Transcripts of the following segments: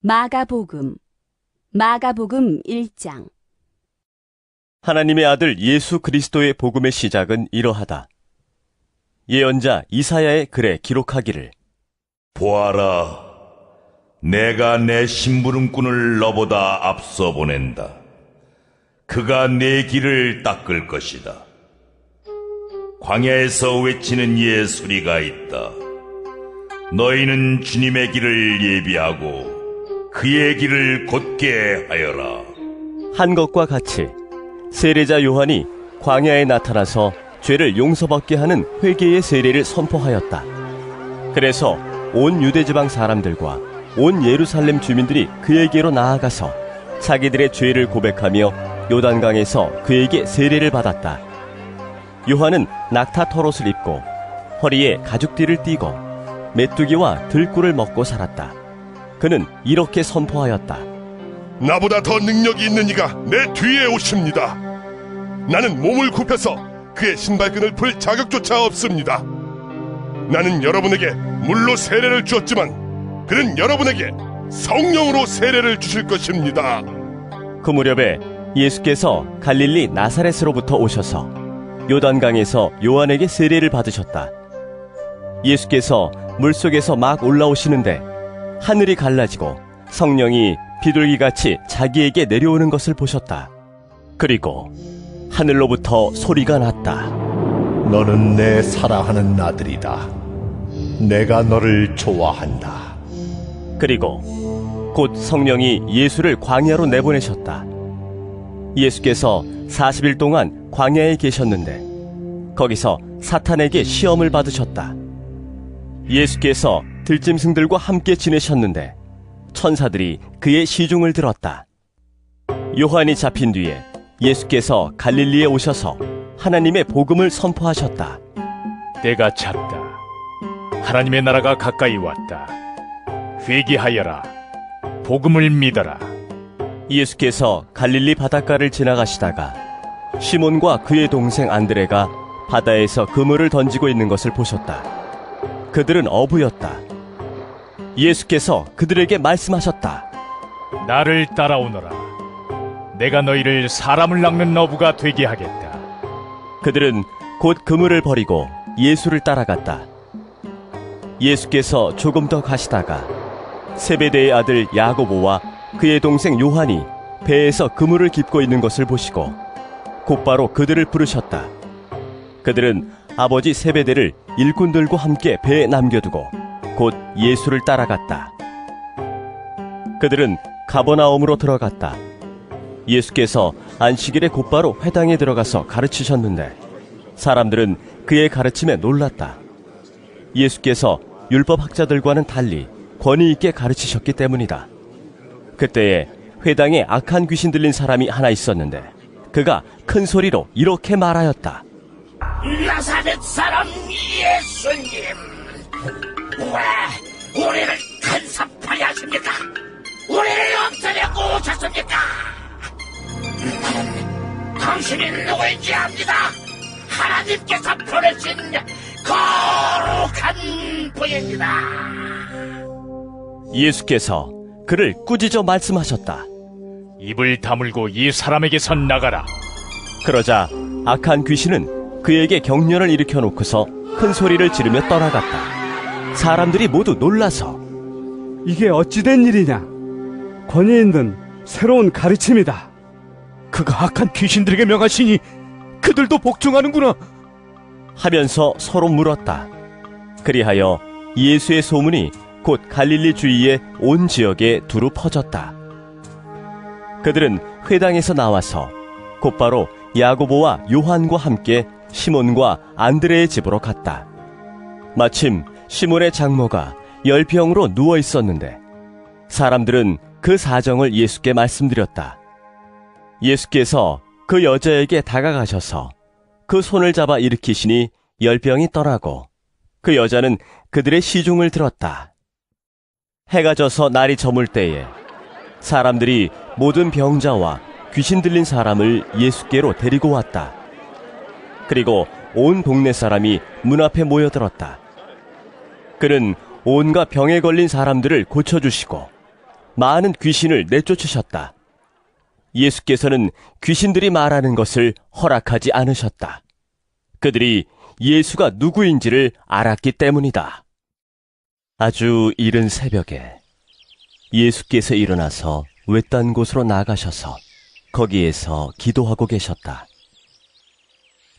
마가복음 1장. 하나님의 아들 예수 그리스도의 복음의 시작은 이러하다. 예언자 이사야의 글에 기록하기를, 보아라, 내가 내 심부름꾼을 너보다 앞서 보낸다. 그가 내 길을 닦을 것이다. 광야에서 외치는 이의 소리가 있다. 너희는 주님의 길을 예비하고 그의 길을 곧게 하여라. 한 것과 같이 세례자 요한이 광야에 나타나서 죄를 용서받게 하는 회개의 세례를 선포하였다. 그래서 온 유대지방 사람들과 온 예루살렘 주민들이 그에게로 나아가서 자기들의 죄를 고백하며 요단강에서 그에게 세례를 받았다. 요한은 낙타 털옷을 입고 허리에 가죽띠를 띠고 메뚜기와 들꿀을 먹고 살았다. 그는 이렇게 선포하였다. 나보다 더 능력이 있는 이가 내 뒤에 오십니다. 나는 몸을 굽혀서 그의 신발끈을 풀 자격조차 없습니다. 나는 여러분에게 물로 세례를 주었지만 그는 여러분에게 성령으로 세례를 주실 것입니다. 그 무렵에 예수께서 갈릴리 나사렛으로부터 오셔서 요단강에서 요한에게 세례를 받으셨다. 예수께서 물속에서 막 올라오시는데 하늘이 갈라지고 성령이 비둘기같이 자기에게 내려오는 것을 보셨다. 그리고 하늘로부터 소리가 났다. 너는 내 사랑하는 아들이다. 내가 너를 좋아한다. 그리고 곧 성령이 예수를 광야로 내보내셨다. 예수께서 40일 동안 광야에 계셨는데 거기서 사탄에게 시험을 받으셨다. 예수께서 들짐승들과 함께 지내셨는데 천사들이 그의 시중을 들었다. 요한이 잡힌 뒤에 예수께서 갈릴리에 오셔서 하나님의 복음을 선포하셨다. 때가 찼다. 하나님의 나라가 가까이 왔다. 회개하여라. 복음을 믿어라. 예수께서 갈릴리 바닷가를 지나가시다가 시몬과 그의 동생 안드레가 바다에서 그물을 던지고 있는 것을 보셨다. 그들은 어부였다. 예수께서 그들에게 말씀하셨다. 나를 따라오너라. 내가 너희를 사람을 낚는 어부가 되게 하겠다. 그들은 곧 그물을 버리고 예수를 따라갔다. 예수께서 조금 더 가시다가 세베대의 아들 야고보와 그의 동생 요한이 배에서 그물을 깁고 있는 것을 보시고 곧바로 그들을 부르셨다. 그들은 아버지 세베대를 일꾼들과 함께 배에 남겨두고 곧 예수를 따라갔다. 그들은 가버나움으로 들어갔다. 예수께서 안식일에 곧바로 회당에 들어가서 가르치셨는데 사람들은 그의 가르침에 놀랐다. 예수께서 율법학자들과는 달리 권위 있게 가르치셨기 때문이다. 그때에 회당에 악한 귀신 들린 사람이 하나 있었는데 그가 큰 소리로 이렇게 말하였다. 나사렛 사람 예수님, 왜 우리를 간섭하려 하십니까? 우리를 없애려고 오셨습니까? 당신이 누구인지 압니다. 하나님께서 보내신 거룩한 분입니다. 예수께서 그를 꾸짖어 말씀하셨다. 입을 다물고 이 사람에게서 나가라. 그러자 악한 귀신은 그에게 경련을 일으켜 놓고서 큰 소리를 지르며 떠나갔다. 사람들이 모두 놀라서 이게 어찌된 일이냐? 권위 있는 새로운 가르침이다. 그가 악한 귀신들에게 명하시니 그들도 복종하는구나 하면서 서로 물었다. 그리하여 예수의 소문이 곧 갈릴리 주위의 온 지역에 두루 퍼졌다. 그들은 회당에서 나와서 곧바로 야고보와 요한과 함께 시몬과 안드레의 집으로 갔다. 마침 시몬의 장모가 열병으로 누워 있었는데 사람들은 그 사정을 예수께 말씀드렸다. 예수께서 그 여자에게 다가가셔서 그 손을 잡아 일으키시니 열병이 떠나고 그 여자는 그들의 시중을 들었다. 해가 져서 날이 저물 때에 사람들이 모든 병자와 귀신 들린 사람을 예수께로 데리고 왔다. 그리고 온 동네 사람이 문 앞에 모여들었다. 그는 온갖 병에 걸린 사람들을 고쳐주시고 많은 귀신을 내쫓으셨다. 예수께서는 귀신들이 말하는 것을 허락하지 않으셨다. 그들이 예수가 누구인지를 알았기 때문이다. 아주 이른 새벽에 예수께서 일어나서 외딴 곳으로 나가셔서 거기에서 기도하고 계셨다.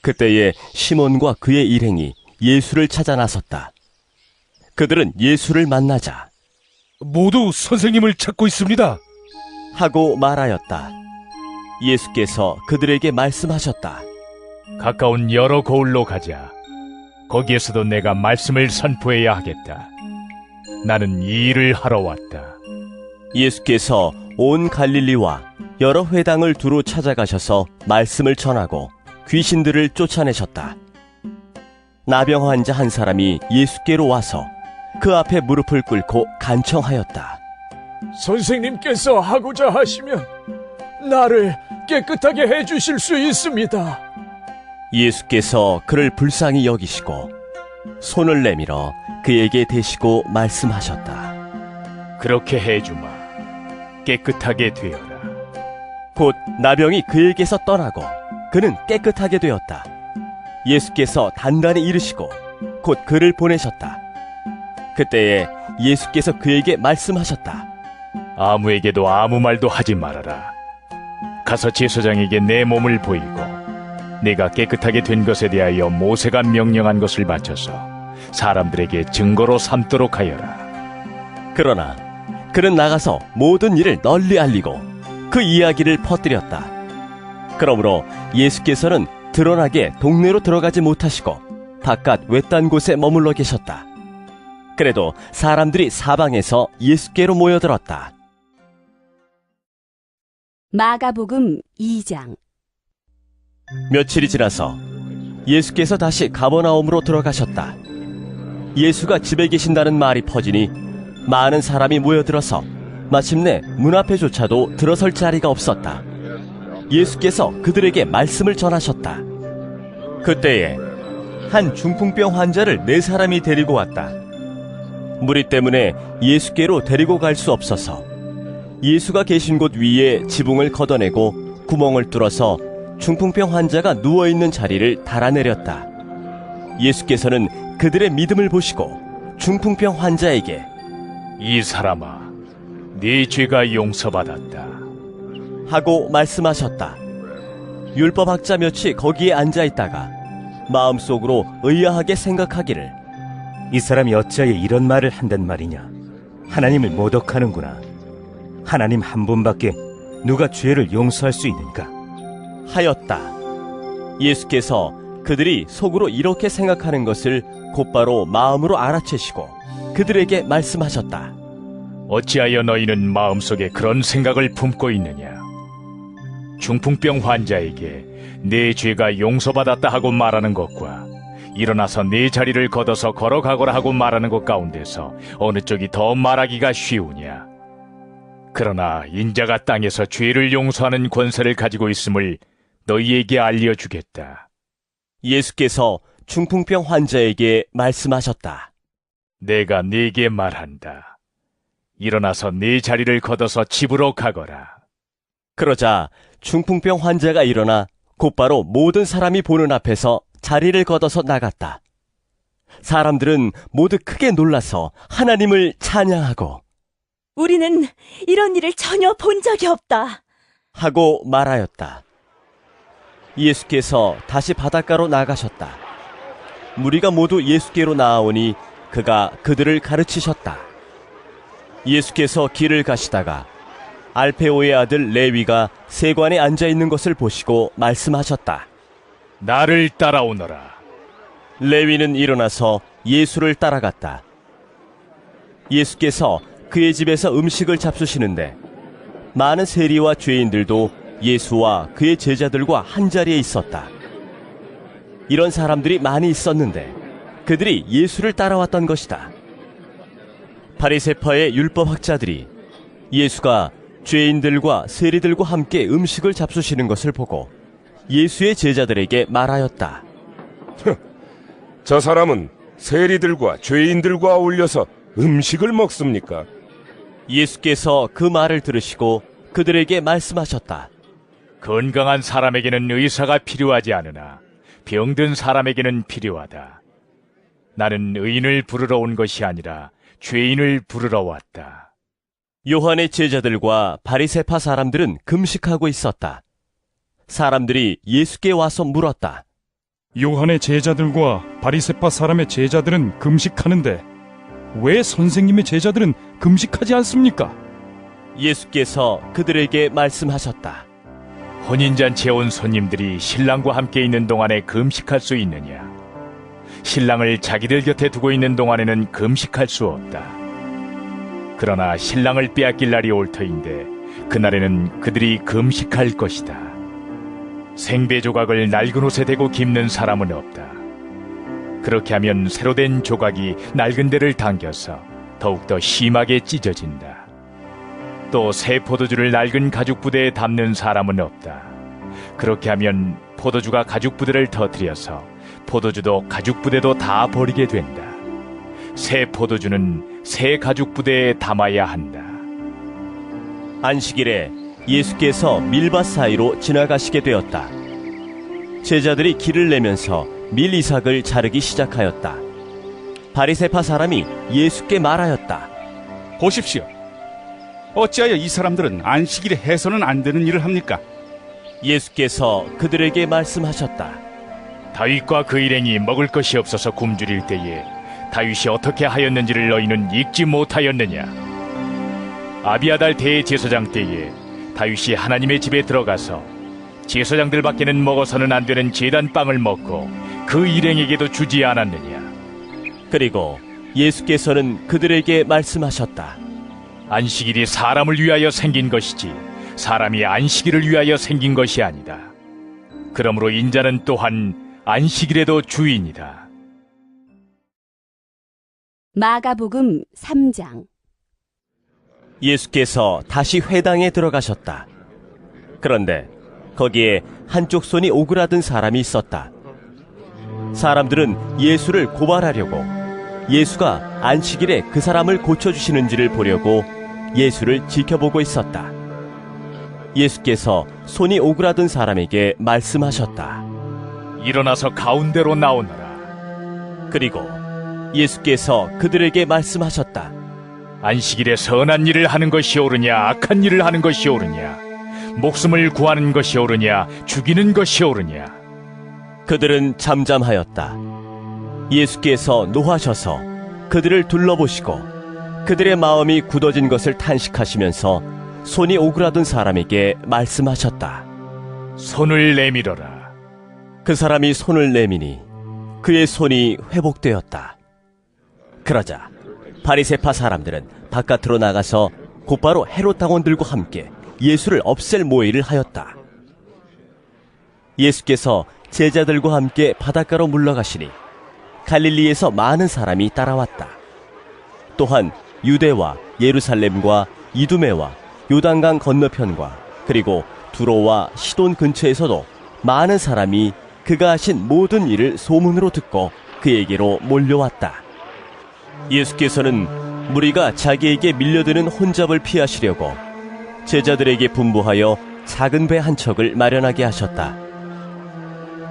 그때에 시몬과 그의 일행이 예수를 찾아 나섰다. 그들은 예수를 만나자 모두 선생님을 찾고 있습니다. 하고 말하였다. 예수께서 그들에게 말씀하셨다. 가까운 여러 거울로 가자. 거기에서도 내가 말씀을 선포해야 하겠다. 나는 이 일을 하러 왔다. 예수께서 온 갈릴리와 여러 회당을 두루 찾아가셔서 말씀을 전하고 귀신들을 쫓아내셨다. 나병 환자 한 사람이 예수께로 와서 그 앞에 무릎을 꿇고 간청하였다. 선생님께서 하고자 하시면 나를 깨끗하게 해주실 수 있습니다. 예수께서 그를 불쌍히 여기시고 손을 내밀어 그에게 대시고 말씀하셨다. 그렇게 해주마. 깨끗하게 되어라. 곧 나병이 그에게서 떠나고 그는 깨끗하게 되었다. 예수께서 단단히 이르시고 곧 그를 보내셨다. 그때에 예수께서 그에게 말씀하셨다. 아무에게도 아무 말도 하지 말아라. 가서 제사장에게 내 몸을 보이고 내가 깨끗하게 된 것에 대하여 모세가 명령한 것을 바쳐서 사람들에게 증거로 삼도록 하여라. 그러나 그는 나가서 모든 일을 널리 알리고 그 이야기를 퍼뜨렸다. 그러므로 예수께서는 드러나게 동네로 들어가지 못하시고 바깥 외딴 곳에 머물러 계셨다. 그래도 사람들이 사방에서 예수께로 모여들었다. 마가복음 2장. 며칠이 지나서 예수께서 다시 가버나움으로 들어가셨다. 예수가 집에 계신다는 말이 퍼지니 많은 사람이 모여들어서 마침내 문 앞에조차도 들어설 자리가 없었다. 예수께서 그들에게 말씀을 전하셨다. 그때에 한 중풍병 환자를 4사람이 데리고 왔다. 무리 때문에 예수께로 데리고 갈 수 없어서 예수가 계신 곳 위에 지붕을 걷어내고 구멍을 뚫어서 중풍병 환자가 누워있는 자리를 달아내렸다. 예수께서는 그들의 믿음을 보시고 중풍병 환자에게 이 사람아, 네 죄가 용서받았다. 하고 말씀하셨다. 율법학자 몇이 거기에 앉아있다가 마음속으로 의아하게 생각하기를 이 사람이 어찌하여 이런 말을 한단 말이냐. 하나님을 모독하는구나. 하나님 한 분밖에 누가 죄를 용서할 수 있는가 하였다. 예수께서 그들이 속으로 이렇게 생각하는 것을 곧바로 마음으로 알아채시고 그들에게 말씀하셨다. 어찌하여 너희는 마음속에 그런 생각을 품고 있느냐. 중풍병 환자에게 네 죄가 용서받았다 하고 말하는 것과 일어나서 네 자리를 걷어서 걸어가거라 하고 말하는 것 가운데서 어느 쪽이 더 말하기가 쉬우냐. 그러나 인자가 땅에서 죄를 용서하는 권세를 가지고 있음을 너희에게 알려주겠다. 예수께서 중풍병 환자에게 말씀하셨다. 내가 네게 말한다. 일어나서 네 자리를 걷어서 집으로 가거라. 그러자 중풍병 환자가 일어나 곧바로 모든 사람이 보는 앞에서 자리를 걷어서 나갔다. 사람들은 모두 크게 놀라서 하나님을 찬양하고 우리는 이런 일을 전혀 본 적이 없다. 하고 말하였다. 예수께서 다시 바닷가로 나가셨다. 무리가 모두 예수께로 나아오니 그가 그들을 가르치셨다. 예수께서 길을 가시다가 알페오의 아들 레위가 세관에 앉아있는 것을 보시고 말씀하셨다. 나를 따라오너라. 레위는 일어나서 예수를 따라갔다. 예수께서 그의 집에서 음식을 잡수시는데 많은 세리와 죄인들도 예수와 그의 제자들과 한자리에 있었다. 이런 사람들이 많이 있었는데 그들이 예수를 따라왔던 것이다. 바리새파의 율법학자들이 예수가 죄인들과 세리들과 함께 음식을 잡수시는 것을 보고 예수의 제자들에게 말하였다. 저 사람은 세리들과 죄인들과 어울려서 음식을 먹습니까? 예수께서 그 말을 들으시고 그들에게 말씀하셨다. 건강한 사람에게는 의사가 필요하지 않으나 병든 사람에게는 필요하다. 나는 의인을 부르러 온 것이 아니라 죄인을 부르러 왔다. 요한의 제자들과 바리새파 사람들은 금식하고 있었다. 사람들이 예수께 와서 물었다. 요한의 제자들과 바리새파 사람의 제자들은 금식하는데 왜 선생님의 제자들은 금식하지 않습니까? 예수께서 그들에게 말씀하셨다. 혼인잔치에 온 손님들이 신랑과 함께 있는 동안에 금식할 수 있느냐? 신랑을 자기들 곁에 두고 있는 동안에는 금식할 수 없다. 그러나 신랑을 빼앗길 날이 올 터인데 그날에는 그들이 금식할 것이다. 생배 조각을 낡은 옷에 대고 깁는 사람은 없다. 그렇게 하면 새로 된 조각이 낡은 데를 당겨서 더욱더 심하게 찢어진다. 또 새 포도주를 낡은 가죽 부대에 담는 사람은 없다. 그렇게 하면 포도주가 가죽 부대를 터뜨려서 포도주도 가죽 부대도 다 버리게 된다. 새 포도주는 새 가죽 부대에 담아야 한다. 안식일에 예수께서 밀밭 사이로 지나가시게 되었다. 제자들이 길을 내면서 밀 이삭을 자르기 시작하였다. 바리새파 사람이 예수께 말하였다. 보십시오. 어찌하여 이 사람들은 안식일에 해서는 안 되는 일을 합니까? 예수께서 그들에게 말씀하셨다. 다윗과 그 일행이 먹을 것이 없어서 굶주릴 때에 다윗이 어떻게 하였는지를 너희는 읽지 못하였느냐? 아비아달 대제사장 때에 다윗이 하나님의 집에 들어가서 제사장들밖에는 먹어서는 안 되는 제단 빵을 먹고 그 일행에게도 주지 않았느냐? 그리고 예수께서는 그들에게 말씀하셨다. 안식일이 사람을 위하여 생긴 것이지 사람이 안식일을 위하여 생긴 것이 아니다. 그러므로 인자는 또한 안식일에도 주인이다. 마가복음 3장. 예수께서 다시 회당에 들어가셨다. 그런데 거기에 한쪽 손이 오그라든 사람이 있었다. 사람들은 예수를 고발하려고 예수가 안식일에 그 사람을 고쳐주시는지를 보려고 예수를 지켜보고 있었다. 예수께서 손이 오그라든 사람에게 말씀하셨다. 일어나서 가운데로 나오너라. 그리고 예수께서 그들에게 말씀하셨다. 안식일에 선한 일을 하는 것이 옳으냐 악한 일을 하는 것이 옳으냐? 목숨을 구하는 것이 옳으냐 죽이는 것이 옳으냐? 그들은 잠잠하였다. 예수께서 노하셔서 그들을 둘러보시고 그들의 마음이 굳어진 것을 탄식하시면서 손이 오그라든 사람에게 말씀하셨다. 손을 내밀어라. 그 사람이 손을 내미니 그의 손이 회복되었다. 그러자 바리새파 사람들은 바깥으로 나가서 곧바로 헤롯 당원들과 함께 예수를 없앨 모의를 하였다. 예수께서 제자들과 함께 바닷가로 물러가시니 갈릴리에서 많은 사람이 따라왔다. 또한 유대와 예루살렘과 이두메와 요단강 건너편과 그리고 두로와 시돈 근처에서도 많은 사람이 그가 하신 모든 일을 소문으로 듣고 그에게로 몰려왔다. 예수께서는 무리가 자기에게 밀려드는 혼잡을 피하시려고 제자들에게 분부하여 작은 배 한 척을 마련하게 하셨다.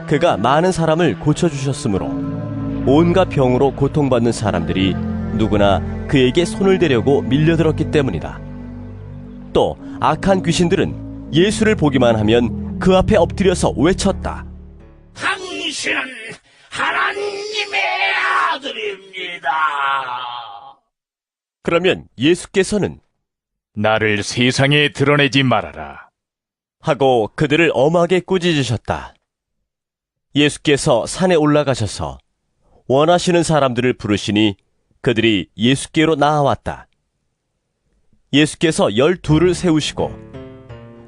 그가 많은 사람을 고쳐주셨으므로 온갖 병으로 고통받는 사람들이 누구나 그에게 손을 대려고 밀려들었기 때문이다. 또 악한 귀신들은 예수를 보기만 하면 그 앞에 엎드려서 외쳤다. 당신은 하나님의 아들입니다. 그러면 예수께서는 나를 세상에 드러내지 말아라 하고 그들을 엄하게 꾸짖으셨다. 예수께서 산에 올라가셔서 원하시는 사람들을 부르시니 그들이 예수께로 나아왔다. 예수께서 12를 세우시고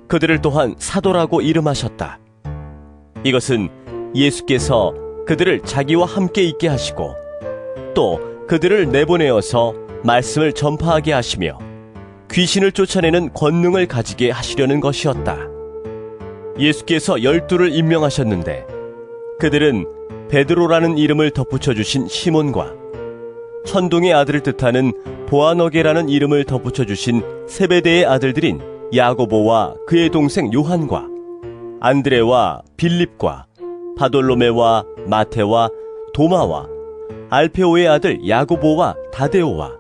그들을 또한 사도라고 이름하셨다. 이것은 예수께서 그들을 자기와 함께 있게 하시고 또 그들을 내보내어서 말씀을 전파하게 하시며 귀신을 쫓아내는 권능을 가지게 하시려는 것이었다. 예수께서 12를 임명하셨는데 그들은 베드로라는 이름을 덧붙여 주신 시몬과 천둥의 아들을 뜻하는 보아너게라는 이름을 덧붙여 주신 세베대의 아들들인 야고보와 그의 동생 요한과 안드레와 빌립과 바돌로메와 마테와 도마와 알페오의 아들 야고보와 다데오와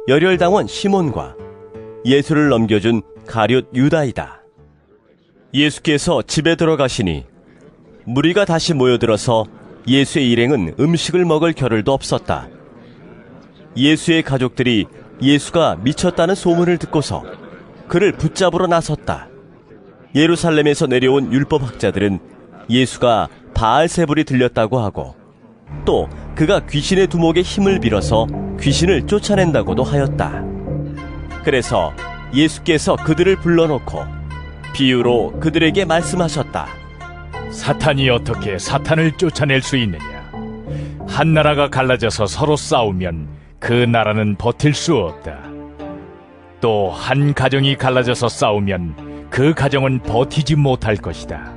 열혈당원 시몬과 예수를 넘겨준 가룟 유다이다. 예수께서 집에 들어가시니 무리가 다시 모여들어서 예수의 일행은 음식을 먹을 겨를도 없었다. 예수의 가족들이 예수가 미쳤다는 소문을 듣고서 그를 붙잡으러 나섰다. 예루살렘에서 내려온 율법학자들은 예수가 바알세불이 들렸다고 하고 또 그가 귀신의 두목의 힘을 빌어서 귀신을 쫓아낸다고도 하였다. 그래서 예수께서 그들을 불러놓고 비유로 그들에게 말씀하셨다. 사탄이 어떻게 사탄을 쫓아낼 수 있느냐? 한 나라가 갈라져서 서로 싸우면 그 나라는 버틸 수 없다. 또 한 가정이 갈라져서 싸우면 그 가정은 버티지 못할 것이다.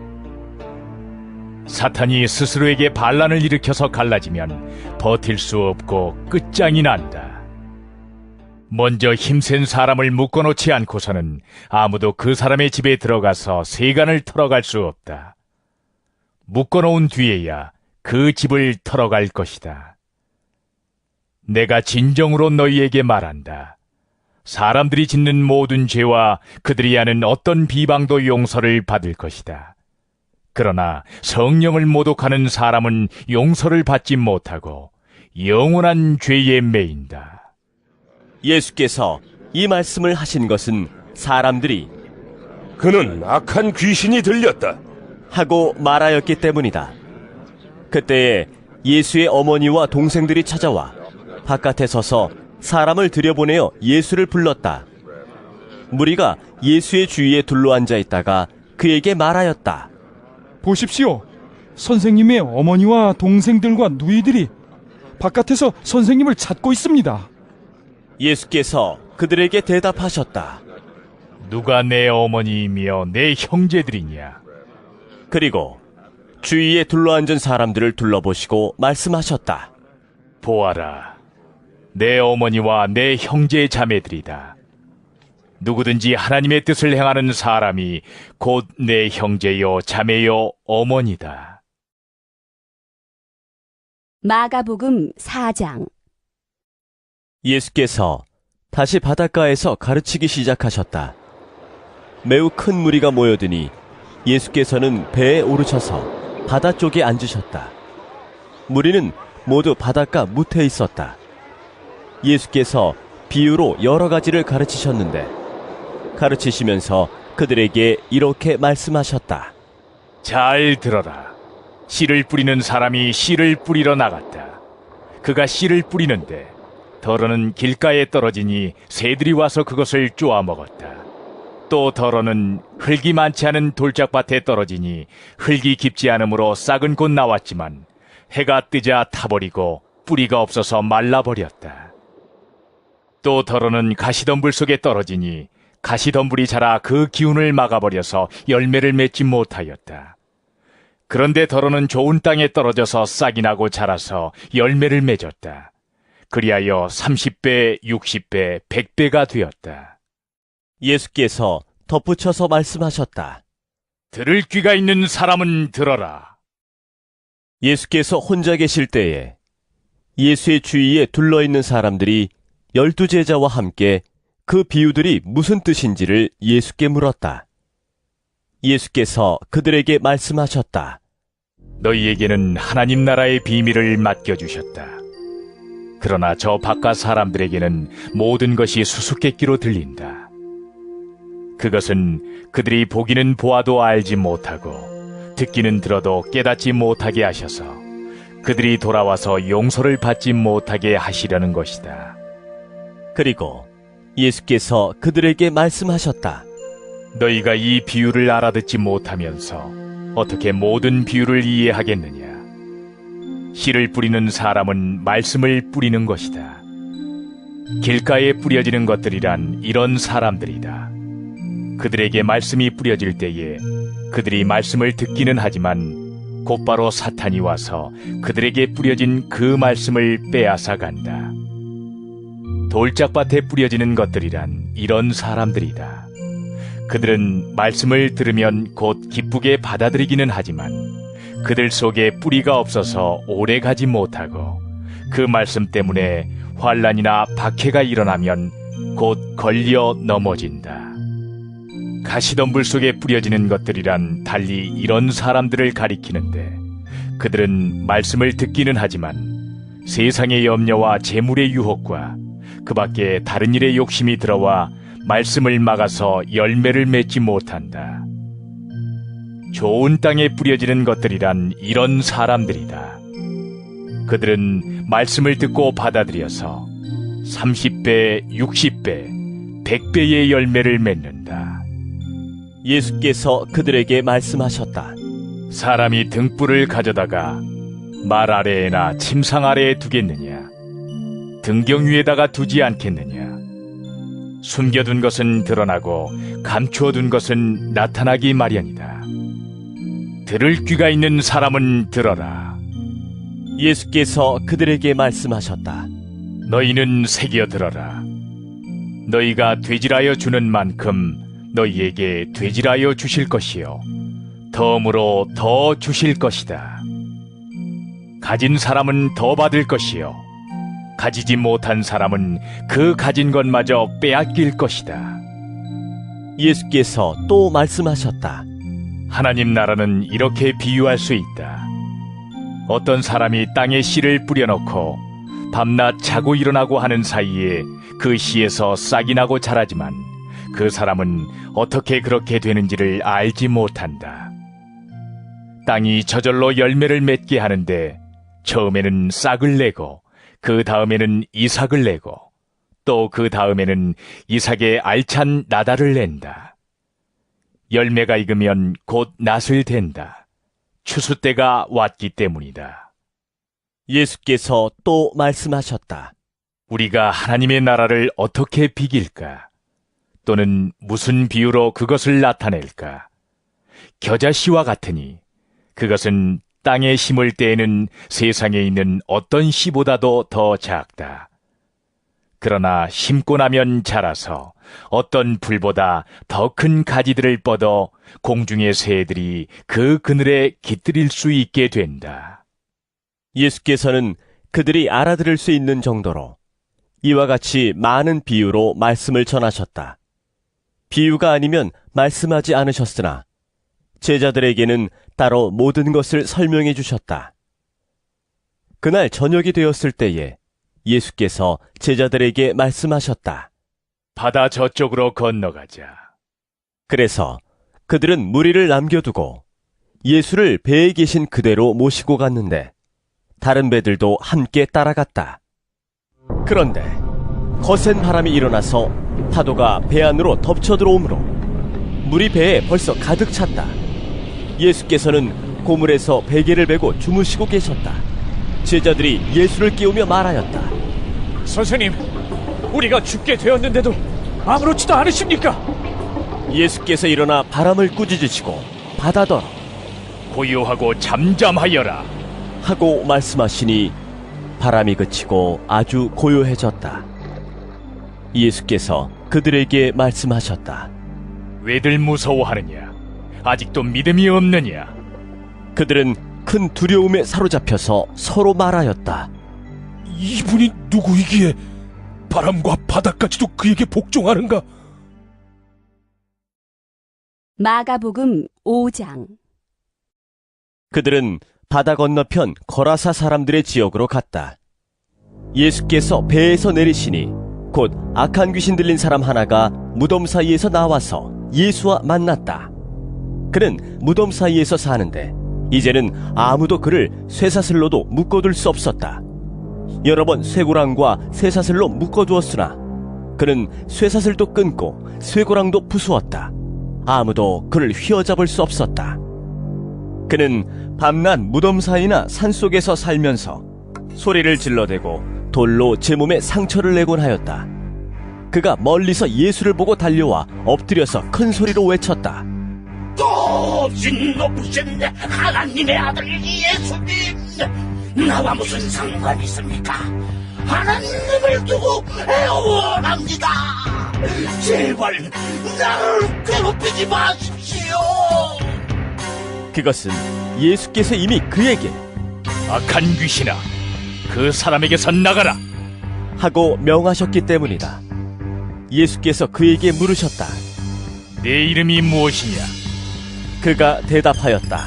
사탄이 스스로에게 반란을 일으켜서 갈라지면 버틸 수 없고 끝장이 난다. 먼저 힘센 사람을 묶어놓지 않고서는 아무도 그 사람의 집에 들어가서 세간을 털어갈 수 없다. 묶어놓은 뒤에야 그 집을 털어갈 것이다. 내가 진정으로 너희에게 말한다. 사람들이 짓는 모든 죄와 그들이 하는 어떤 비방도 용서를 받을 것이다. 그러나 성령을 모독하는 사람은 용서를 받지 못하고 영원한 죄에 매인다. 예수께서 이 말씀을 하신 것은 사람들이 그는 악한 귀신이 들렸다 하고 말하였기 때문이다. 그때에 예수의 어머니와 동생들이 찾아와 바깥에 서서 사람을 들여보내어 예수를 불렀다. 무리가 예수의 주위에 둘러앉아 있다가 그에게 말하였다. 보십시오. 선생님의 어머니와 동생들과 누이들이 바깥에서 선생님을 찾고 있습니다. 예수께서 그들에게 대답하셨다. 누가 내 어머니이며 내 형제들이냐? 그리고 주위에 둘러앉은 사람들을 둘러보시고 말씀하셨다. 보아라, 내 어머니와 내 형제 자매들이다. 누구든지 하나님의 뜻을 행하는 사람이 곧 내 형제요 자매요 어머니다. 마가복음 4장. 예수께서 다시 바닷가에서 가르치기 시작하셨다. 매우 큰 무리가 모여드니 예수께서는 배에 오르셔서 바다 쪽에 앉으셨다. 무리는 모두 바닷가 무태에 있었다. 예수께서 비유로 여러 가지를 가르치셨는데 가르치시면서 그들에게 이렇게 말씀하셨다. 잘 들어라. 씨를 뿌리는 사람이 씨를 뿌리러 나갔다. 그가 씨를 뿌리는데 덜어는 길가에 떨어지니 새들이 와서 그것을 쪼아 먹었다. 또 덜어는 흙이 많지 않은 돌짝밭에 떨어지니 흙이 깊지 않으므로 싹은 곧 나왔지만 해가 뜨자 타버리고 뿌리가 없어서 말라버렸다. 또 덜어는 가시덤불 속에 떨어지니 가시덤불이 자라 그 기운을 막아버려서 열매를 맺지 못하였다. 그런데 덜어는 좋은 땅에 떨어져서 싹이 나고 자라서 열매를 맺었다. 그리하여 30배, 60배, 100배가 되었다. 예수께서 덧붙여서 말씀하셨다. 들을 귀가 있는 사람은 들어라. 예수께서 혼자 계실 때에 예수의 주위에 둘러있는 사람들이 12제자와 함께 그 비유들이 무슨 뜻인지를 예수께 물었다. 예수께서 그들에게 말씀하셨다. 너희에게는 하나님 나라의 비밀을 맡겨주셨다. 그러나 저 바깥 사람들에게는 모든 것이 수수께끼로 들린다. 그것은 그들이 보기는 보아도 알지 못하고 듣기는 들어도 깨닫지 못하게 하셔서 그들이 돌아와서 용서를 받지 못하게 하시려는 것이다. 그리고 예수께서 그들에게 말씀하셨다. 너희가 이 비유를 알아듣지 못하면서 어떻게 모든 비유를 이해하겠느냐? 씨를 뿌리는 사람은 말씀을 뿌리는 것이다. 길가에 뿌려지는 것들이란 이런 사람들이다. 그들에게 말씀이 뿌려질 때에 그들이 말씀을 듣기는 하지만 곧바로 사탄이 와서 그들에게 뿌려진 그 말씀을 빼앗아 간다. 돌짝밭에 뿌려지는 것들이란 이런 사람들이다. 그들은 말씀을 들으면 곧 기쁘게 받아들이기는 하지만 그들 속에 뿌리가 없어서 오래 가지 못하고 그 말씀 때문에 환난이나 박해가 일어나면 곧 걸려 넘어진다. 가시덤불 속에 뿌려지는 것들이란 달리 이런 사람들을 가리키는데 그들은 말씀을 듣기는 하지만 세상의 염려와 재물의 유혹과 그 밖에 다른 일에 욕심이 들어와 말씀을 막아서 열매를 맺지 못한다. 좋은 땅에 뿌려지는 것들이란 이런 사람들이다. 그들은 말씀을 듣고 받아들여서 30배, 60배, 100배의 열매를 맺는다. 예수께서 그들에게 말씀하셨다. 사람이 등불을 가져다가 말 아래에나 침상 아래에 두겠느냐? 등경 위에다가 두지 않겠느냐? 숨겨둔 것은 드러나고 감추어둔 것은 나타나기 마련이다. 들을 귀가 있는 사람은 들어라. 예수께서 그들에게 말씀하셨다. 너희는 새겨 들어라. 너희가 되질하여 주는 만큼 너희에게 되질하여 주실 것이요 덤으로 더 주실 것이다. 가진 사람은 더 받을 것이요 가지지 못한 사람은 그 가진 것마저 빼앗길 것이다. 예수께서 또 말씀하셨다. 하나님 나라는 이렇게 비유할 수 있다. 어떤 사람이 땅에 씨를 뿌려놓고 밤낮 자고 일어나고 하는 사이에 그 씨에서 싹이 나고 자라지만 그 사람은 어떻게 그렇게 되는지를 알지 못한다. 땅이 저절로 열매를 맺게 하는데 처음에는 싹을 내고 그 다음에는 이삭을 내고 또 그 다음에는 이삭의 알찬 나달을 낸다. 열매가 익으면 곧 낫을 댄다. 추수 때가 왔기 때문이다. 예수께서 또 말씀하셨다. 우리가 하나님의 나라를 어떻게 비길까? 또는 무슨 비유로 그것을 나타낼까? 겨자씨와 같으니 그것은 땅에 심을 때에는 세상에 있는 어떤 씨보다도 더 작다. 그러나 심고 나면 자라서 어떤 풀보다 더 큰 가지들을 뻗어 공중의 새들이 그 그늘에 깃들일 수 있게 된다. 예수께서는 그들이 알아들을 수 있는 정도로 이와 같이 많은 비유로 말씀을 전하셨다. 비유가 아니면 말씀하지 않으셨으나 제자들에게는 따로 모든 것을 설명해 주셨다. 그날 저녁이 되었을 때에 예수께서 제자들에게 말씀하셨다. 바다 저쪽으로 건너가자. 그래서 그들은 무리를 남겨두고 예수를 배에 계신 그대로 모시고 갔는데 다른 배들도 함께 따라갔다. 그런데 거센 바람이 일어나서 파도가 배 안으로 덮쳐 들어오므로 물이 배에 벌써 가득 찼다. 예수께서는 고물에서 베개를 베고 주무시고 계셨다. 제자들이 예수를 깨우며 말하였다. 선생님, 우리가 죽게 되었는데도 아무렇지도 않으십니까? 예수께서 일어나 바람을 꾸짖으시고 바다더러 고요하고 잠잠하여라 하고 말씀하시니 바람이 그치고 아주 고요해졌다. 예수께서 그들에게 말씀하셨다. 왜들 무서워하느냐? 아직도 믿음이 없느냐? 그들은 큰 두려움에 사로잡혀서 서로 말하였다. 이분이 누구이기에 바람과 바다까지도 그에게 복종하는가? 마가복음 5장. 그들은 바다 건너편 거라사 사람들의 지역으로 갔다. 예수께서 배에서 내리시니 곧 악한 귀신 들린 사람 하나가 무덤 사이에서 나와서 예수와 만났다. 그는 무덤 사이에서 사는데 이제는 아무도 그를 쇠사슬로도 묶어둘 수 없었다. 여러 번 쇠고랑과 쇠사슬로 묶어두었으나 그는 쇠사슬도 끊고 쇠고랑도 부수었다. 아무도 그를 휘어잡을 수 없었다. 그는 밤낮 무덤 사이나 산속에서 살면서 소리를 질러대고 돌로 제 몸에 상처를 내곤 하였다. 그가 멀리서 예수를 보고 달려와 엎드려서 큰 소리로 외쳤다. 높으신 높으신 하나님의 아들 예수님, 나와 무슨 상관이 있습니까? 하나님을 두고 애원합니다. 제발 나를 괴롭히지 마십시오. 그것은 예수께서 이미 그에게 악한 귀신아, 그 사람에게서 나가라 하고 명하셨기 때문이다. 예수께서 그에게 물으셨다. 내 이름이 무엇이냐? 그가 대답하였다.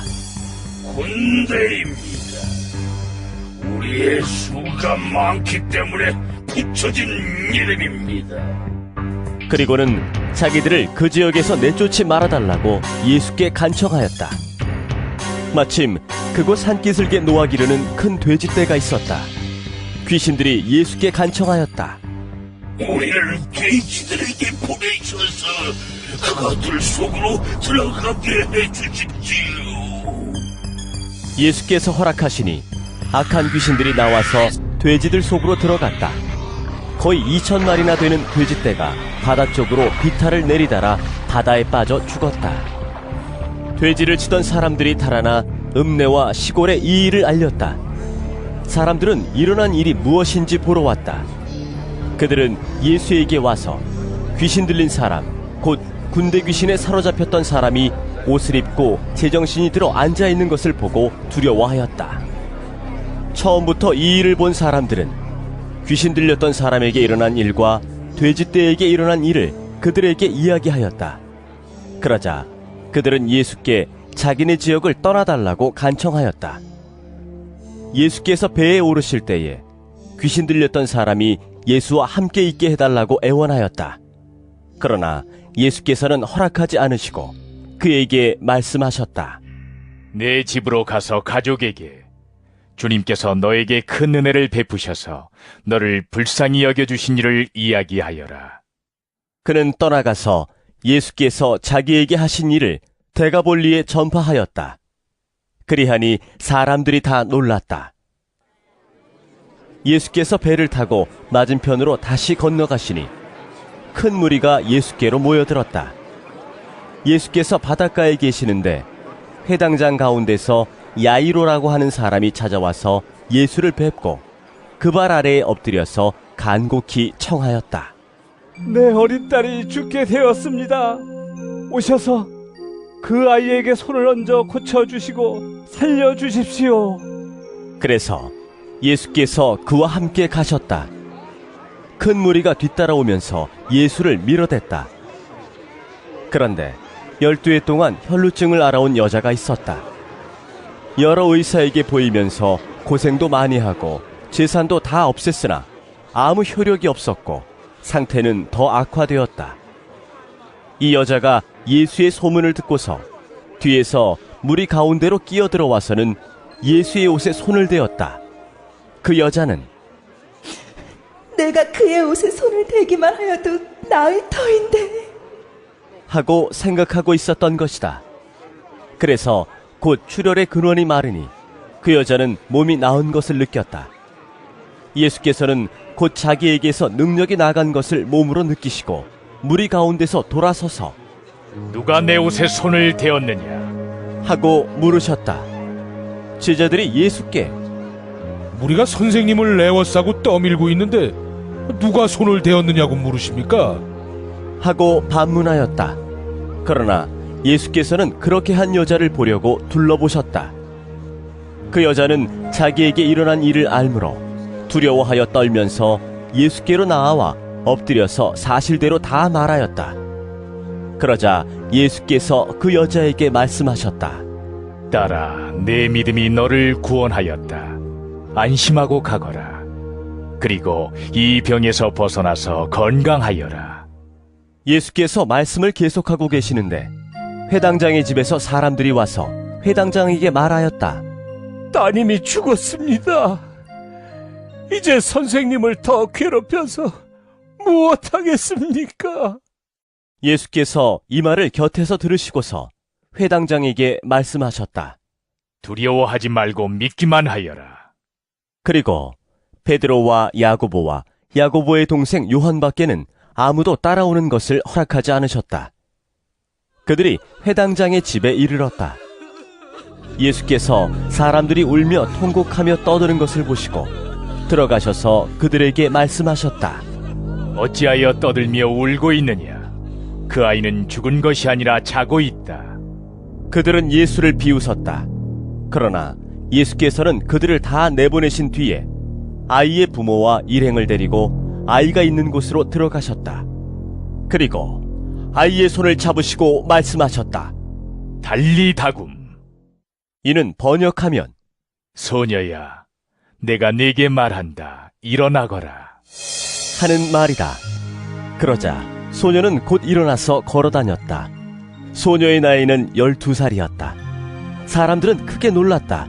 군대입니다. 우리의 수가 많기 때문에 붙여진 이름입니다. 그리고는 자기들을 그 지역에서 내쫓지 말아달라고 예수께 간청하였다. 마침 그곳 산기슭에 놓아기르는 큰 돼지떼가 있었다. 귀신들이 예수께 간청하였다. 우리를 돼지들에게 보내셔서 그것들 속으로 들어가게 해주십시오. 예수께서 허락하시니 악한 귀신들이 나와서 돼지들 속으로 들어갔다. 거의 2,000마리나 되는 돼지떼가 바다 쪽으로 비탈을 내리달아 바다에 빠져 죽었다. 돼지를 치던 사람들이 달아나 읍내와 시골에 이 일을 알렸다. 사람들은 일어난 일이 무엇인지 보러 왔다. 그들은 예수에게 와서 귀신 들린 사람, 곧 군대 귀신에 사로잡혔던 사람이 옷을 입고 제정신이 들어 앉아있는 것을 보고 두려워하였다. 처음부터 이 일을 본 사람들은 귀신 들렸던 사람에게 일어난 일과 돼지떼에게 일어난 일을 그들에게 이야기하였다. 그러자 그들은 예수께 자기네 지역을 떠나달라고 간청하였다. 예수께서 배에 오르실 때에 귀신 들렸던 사람이 예수와 함께 있게 해달라고 애원하였다. 그러나 예수께서는 허락하지 않으시고 그에게 말씀하셨다. 내 집으로 가서 가족에게 주님께서 너에게 큰 은혜를 베푸셔서 너를 불쌍히 여겨주신 일을 이야기하여라. 그는 떠나가서 예수께서 자기에게 하신 일을 데가볼리에 전파하였다. 그리하니 사람들이 다 놀랐다. 예수께서 배를 타고 맞은편으로 다시 건너가시니 큰 무리가 예수께로 모여들었다. 예수께서 바닷가에 계시는데 회당장 가운데서 야이로라고 하는 사람이 찾아와서 예수를 뵙고 그 발 아래에 엎드려서 간곡히 청하였다. 내 어린 딸이 죽게 되었습니다. 오셔서 그 아이에게 손을 얹어 고쳐주시고 살려주십시오. 그래서 예수께서 그와 함께 가셨다. 큰 무리가 뒤따라오면서 예수를 밀어댔다. 그런데 12해 동안 혈루증을 앓아온 여자가 있었다. 여러 의사에게 보이면서 고생도 많이 하고 재산도 다 없앴으나 아무 효력이 없었고 상태는 더 악화되었다. 이 여자가 예수의 소문을 듣고서 뒤에서 무리 가운데로 끼어들어와서는 예수의 옷에 손을 대었다. 그 여자는 내가 그의 옷에 손을 대기만 하여도 나을 터인데 하고 생각하고 있었던 것이다. 그래서 곧 출혈의 근원이 마르니 그 여자는 몸이 나은 것을 느꼈다. 예수께서는 곧 자기에게서 능력이 나간 것을 몸으로 느끼시고 무리 가운데서 돌아서서 누가 내 옷에 손을 대었느냐 하고 물으셨다. 제자들이 예수께 우리가 선생님을 애워싸고 떠밀고 있는데 누가 손을 대었느냐고 물으십니까? 하고 반문하였다. 그러나 예수께서는 그렇게 한 여자를 보려고 둘러보셨다. 그 여자는 자기에게 일어난 일을 알므로 두려워하여 떨면서 예수께로 나아와 엎드려서 사실대로 다 말하였다. 그러자 예수께서 그 여자에게 말씀하셨다. 딸아, 내 믿음이 너를 구원하였다. 안심하고 가거라. 그리고 이 병에서 벗어나서 건강하여라. 예수께서 말씀을 계속하고 계시는데 회당장의 집에서 사람들이 와서 회당장에게 말하였다. 따님이 죽었습니다. 이제 선생님을 더 괴롭혀서 무엇하겠습니까? 예수께서 이 말을 곁에서 들으시고서 회당장에게 말씀하셨다. 두려워하지 말고 믿기만 하여라. 그리고 베드로와 야고보와 야고보의 동생 요한밖에는 아무도 따라오는 것을 허락하지 않으셨다. 그들이 회당장의 집에 이르렀다. 예수께서 사람들이 울며 통곡하며 떠드는 것을 보시고 들어가셔서 그들에게 말씀하셨다. 어찌하여 떠들며 울고 있느냐? 그 아이는 죽은 것이 아니라 자고 있다. 그들은 예수를 비웃었다. 그러나 예수께서는 그들을 다 내보내신 뒤에 아이의 부모와 일행을 데리고 아이가 있는 곳으로 들어가셨다. 그리고 아이의 손을 잡으시고 말씀하셨다. 달리다굼. 이는 번역하면 소녀야, 내가 네게 말한다. 일어나거라. 하는 말이다. 그러자 소녀는 곧 일어나서 걸어다녔다. 소녀의 나이는 12살이었다. 사람들은 크게 놀랐다.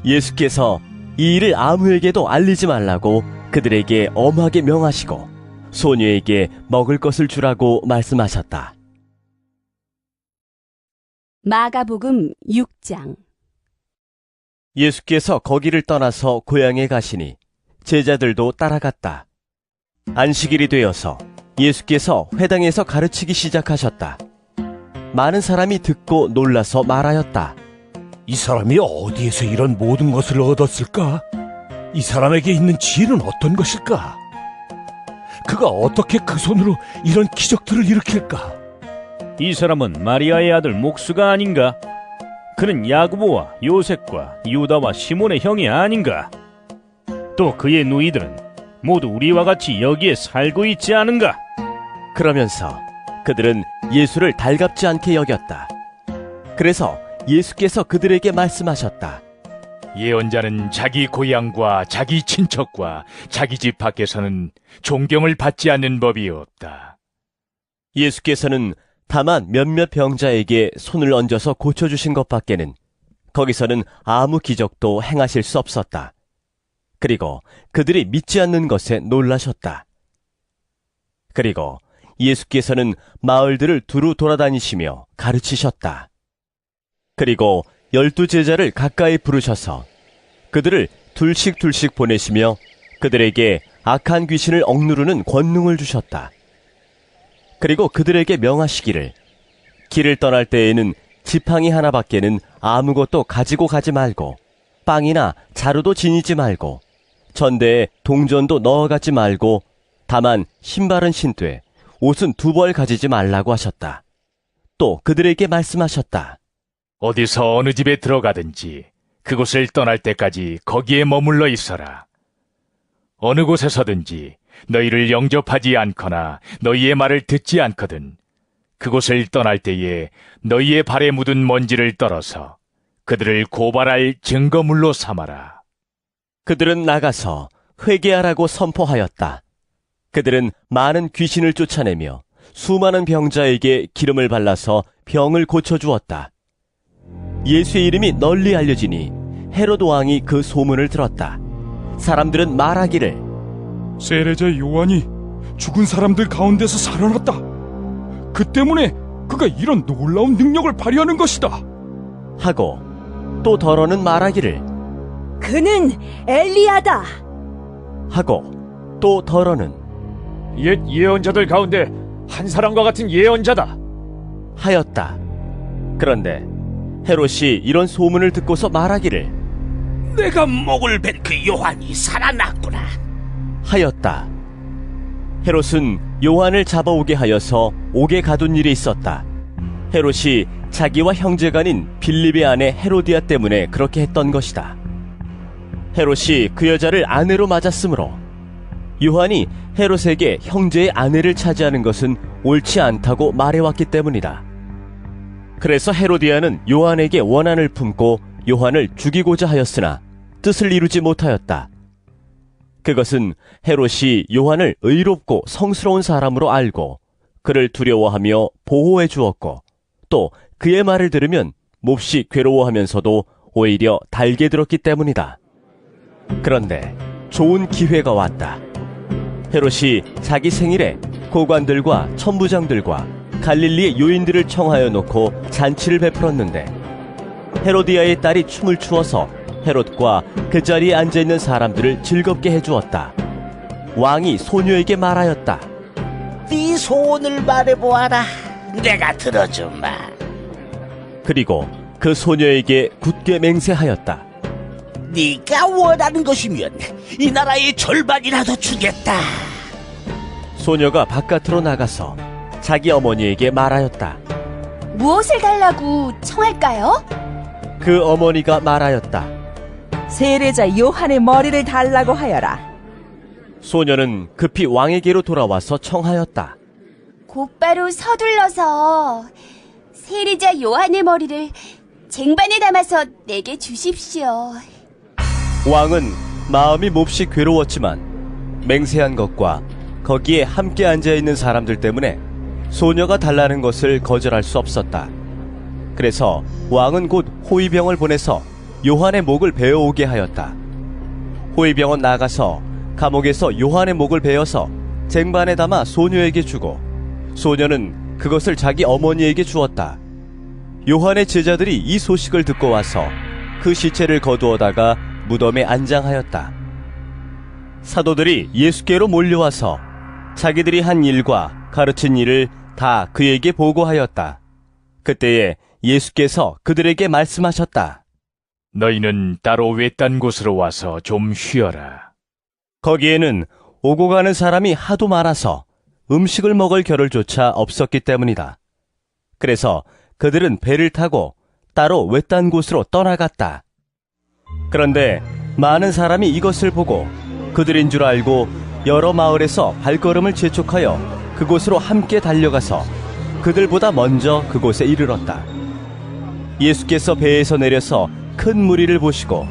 예수께서 이 일을 아무에게도 알리지 말라고 그들에게 엄하게 명하시고 소녀에게 먹을 것을 주라고 말씀하셨다. 마가복음 6장. 예수께서 거기를 떠나서 고향에 가시니 제자들도 따라갔다. 안식일이 되어서 예수께서 회당에서 가르치기 시작하셨다. 많은 사람이 듣고 놀라서 말하였다. 이 사람이 어디에서 이런 모든 것을 얻었을까? 이 사람에게 있는 지혜는 어떤 것일까? 그가 어떻게 그 손으로 이런 기적들을 일으킬까? 이 사람은 마리아의 아들 목수가 아닌가? 그는 야고보와 요셉과 유다와 시몬의 형이 아닌가? 또 그의 누이들은 모두 우리와 같이 여기에 살고 있지 않은가? 그러면서 그들은 예수를 달갑지 않게 여겼다. 그래서 예수께서 그들에게 말씀하셨다. 예언자는 자기 고향과 자기 친척과 자기 집 밖에서는 존경을 받지 않는 법이 없다. 예수께서는 다만 몇몇 병자에게 손을 얹어서 고쳐주신 것밖에는 거기서는 아무 기적도 행하실 수 없었다. 그리고 그들이 믿지 않는 것에 놀라셨다. 그리고 예수께서는 마을들을 두루 돌아다니시며 가르치셨다. 그리고 12제자를 가까이 부르셔서 그들을 둘씩 보내시며 그들에게 악한 귀신을 억누르는 권능을 주셨다. 그리고 그들에게 명하시기를 길을 떠날 때에는 지팡이 하나밖에는 아무것도 가지고 가지 말고 빵이나 자루도 지니지 말고 전대에 동전도 넣어가지 말고 다만 신발은 신되 옷은 2벌 가지지 말라고 하셨다. 또 그들에게 말씀하셨다. 어디서 어느 집에 들어가든지 그곳을 떠날 때까지 거기에 머물러 있어라. 어느 곳에서든지 너희를 영접하지 않거나 너희의 말을 듣지 않거든 그곳을 떠날 때에 너희의 발에 묻은 먼지를 떨어서 그들을 고발할 증거물로 삼아라. 그들은 나가서 회개하라고 선포하였다. 그들은 많은 귀신을 쫓아내며 수많은 병자에게 기름을 발라서 병을 고쳐주었다. 예수의 이름이 널리 알려지니 헤롯 왕이 그 소문을 들었다. 사람들은 말하기를 세례자 요한이 죽은 사람들 가운데서 살아났다. 그 때문에 그가 이런 놀라운 능력을 발휘하는 것이다. 하고 또 더러는 말하기를 그는 엘리야다. 하고 또 더러는 옛 예언자들 가운데 한 사람과 같은 예언자다 하였다. 그런데 헤롯이 이런 소문을 듣고서 말하기를 내가 목을 벤 그 요한이 살아났구나 하였다. 헤롯은 요한을 잡아오게 하여서 옥에 가둔 일이 있었다. 헤롯이 자기와 형제간인 빌립의 아내 헤로디아 때문에 그렇게 했던 것이다. 헤롯이 그 여자를 아내로 맞았으므로 요한이 헤롯에게 형제의 아내를 차지하는 것은 옳지 않다고 말해왔기 때문이다. 그래서 헤로디아는 요한에게 원한을 품고 요한을 죽이고자 하였으나 뜻을 이루지 못하였다. 그것은 헤롯이 요한을 의롭고 성스러운 사람으로 알고 그를 두려워하며 보호해 주었고 또 그의 말을 들으면 몹시 괴로워하면서도 오히려 달게 들었기 때문이다. 그런데 좋은 기회가 왔다. 헤롯이 자기 생일에 고관들과 천부장들과 갈릴리의 요인들을 청하여 놓고 잔치를 베풀었는데 헤로디아의 딸이 춤을 추어서 헤롯과 그 자리에 앉아있는 사람들을 즐겁게 해주었다. 왕이 소녀에게 말하였다. 네 소원을 말해보아라. 내가 들어주마. 그리고 그 소녀에게 굳게 맹세하였다. 네가 원하는 것이면 이 나라의 절반이라도 주겠다. 소녀가 바깥으로 나가서 자기 어머니에게 말하였다. 무엇을 달라고 청할까요? 그 어머니가 말하였다. 세례자 요한의 머리를 달라고 하여라. 소녀는 급히 왕에게로 돌아와서 청하였다. 곧바로 서둘러서 세례자 요한의 머리를 쟁반에 담아서 내게 주십시오. 왕은 마음이 몹시 괴로웠지만 맹세한 것과 거기에 함께 앉아있는 사람들 때문에 소녀가 달라는 것을 거절할 수 없었다. 그래서 왕은 곧 호위병을 보내서 요한의 목을 베어오게 하였다. 호위병은 나가서 감옥에서 요한의 목을 베어서 쟁반에 담아 소녀에게 주고 소녀는 그것을 자기 어머니에게 주었다. 요한의 제자들이 이 소식을 듣고 와서 그 시체를 거두어다가 무덤에 안장하였다. 사도들이 예수께로 몰려와서 자기들이 한 일과 가르친 일을 다 그에게 보고하였다. 그때에 예수께서 그들에게 말씀하셨다. 너희는 따로 외딴 곳으로 와서 좀 쉬어라. 거기에는 오고 가는 사람이 하도 많아서 음식을 먹을 겨를조차 없었기 때문이다. 그래서 그들은 배를 타고 따로 외딴 곳으로 떠나갔다. 그런데 많은 사람이 이것을 보고 그들인 줄 알고 여러 마을에서 발걸음을 재촉하여 그곳으로 함께 달려가서 그들보다 먼저 그곳에 이르렀다. 예수께서 배에서 내려서 큰 무리를 보시고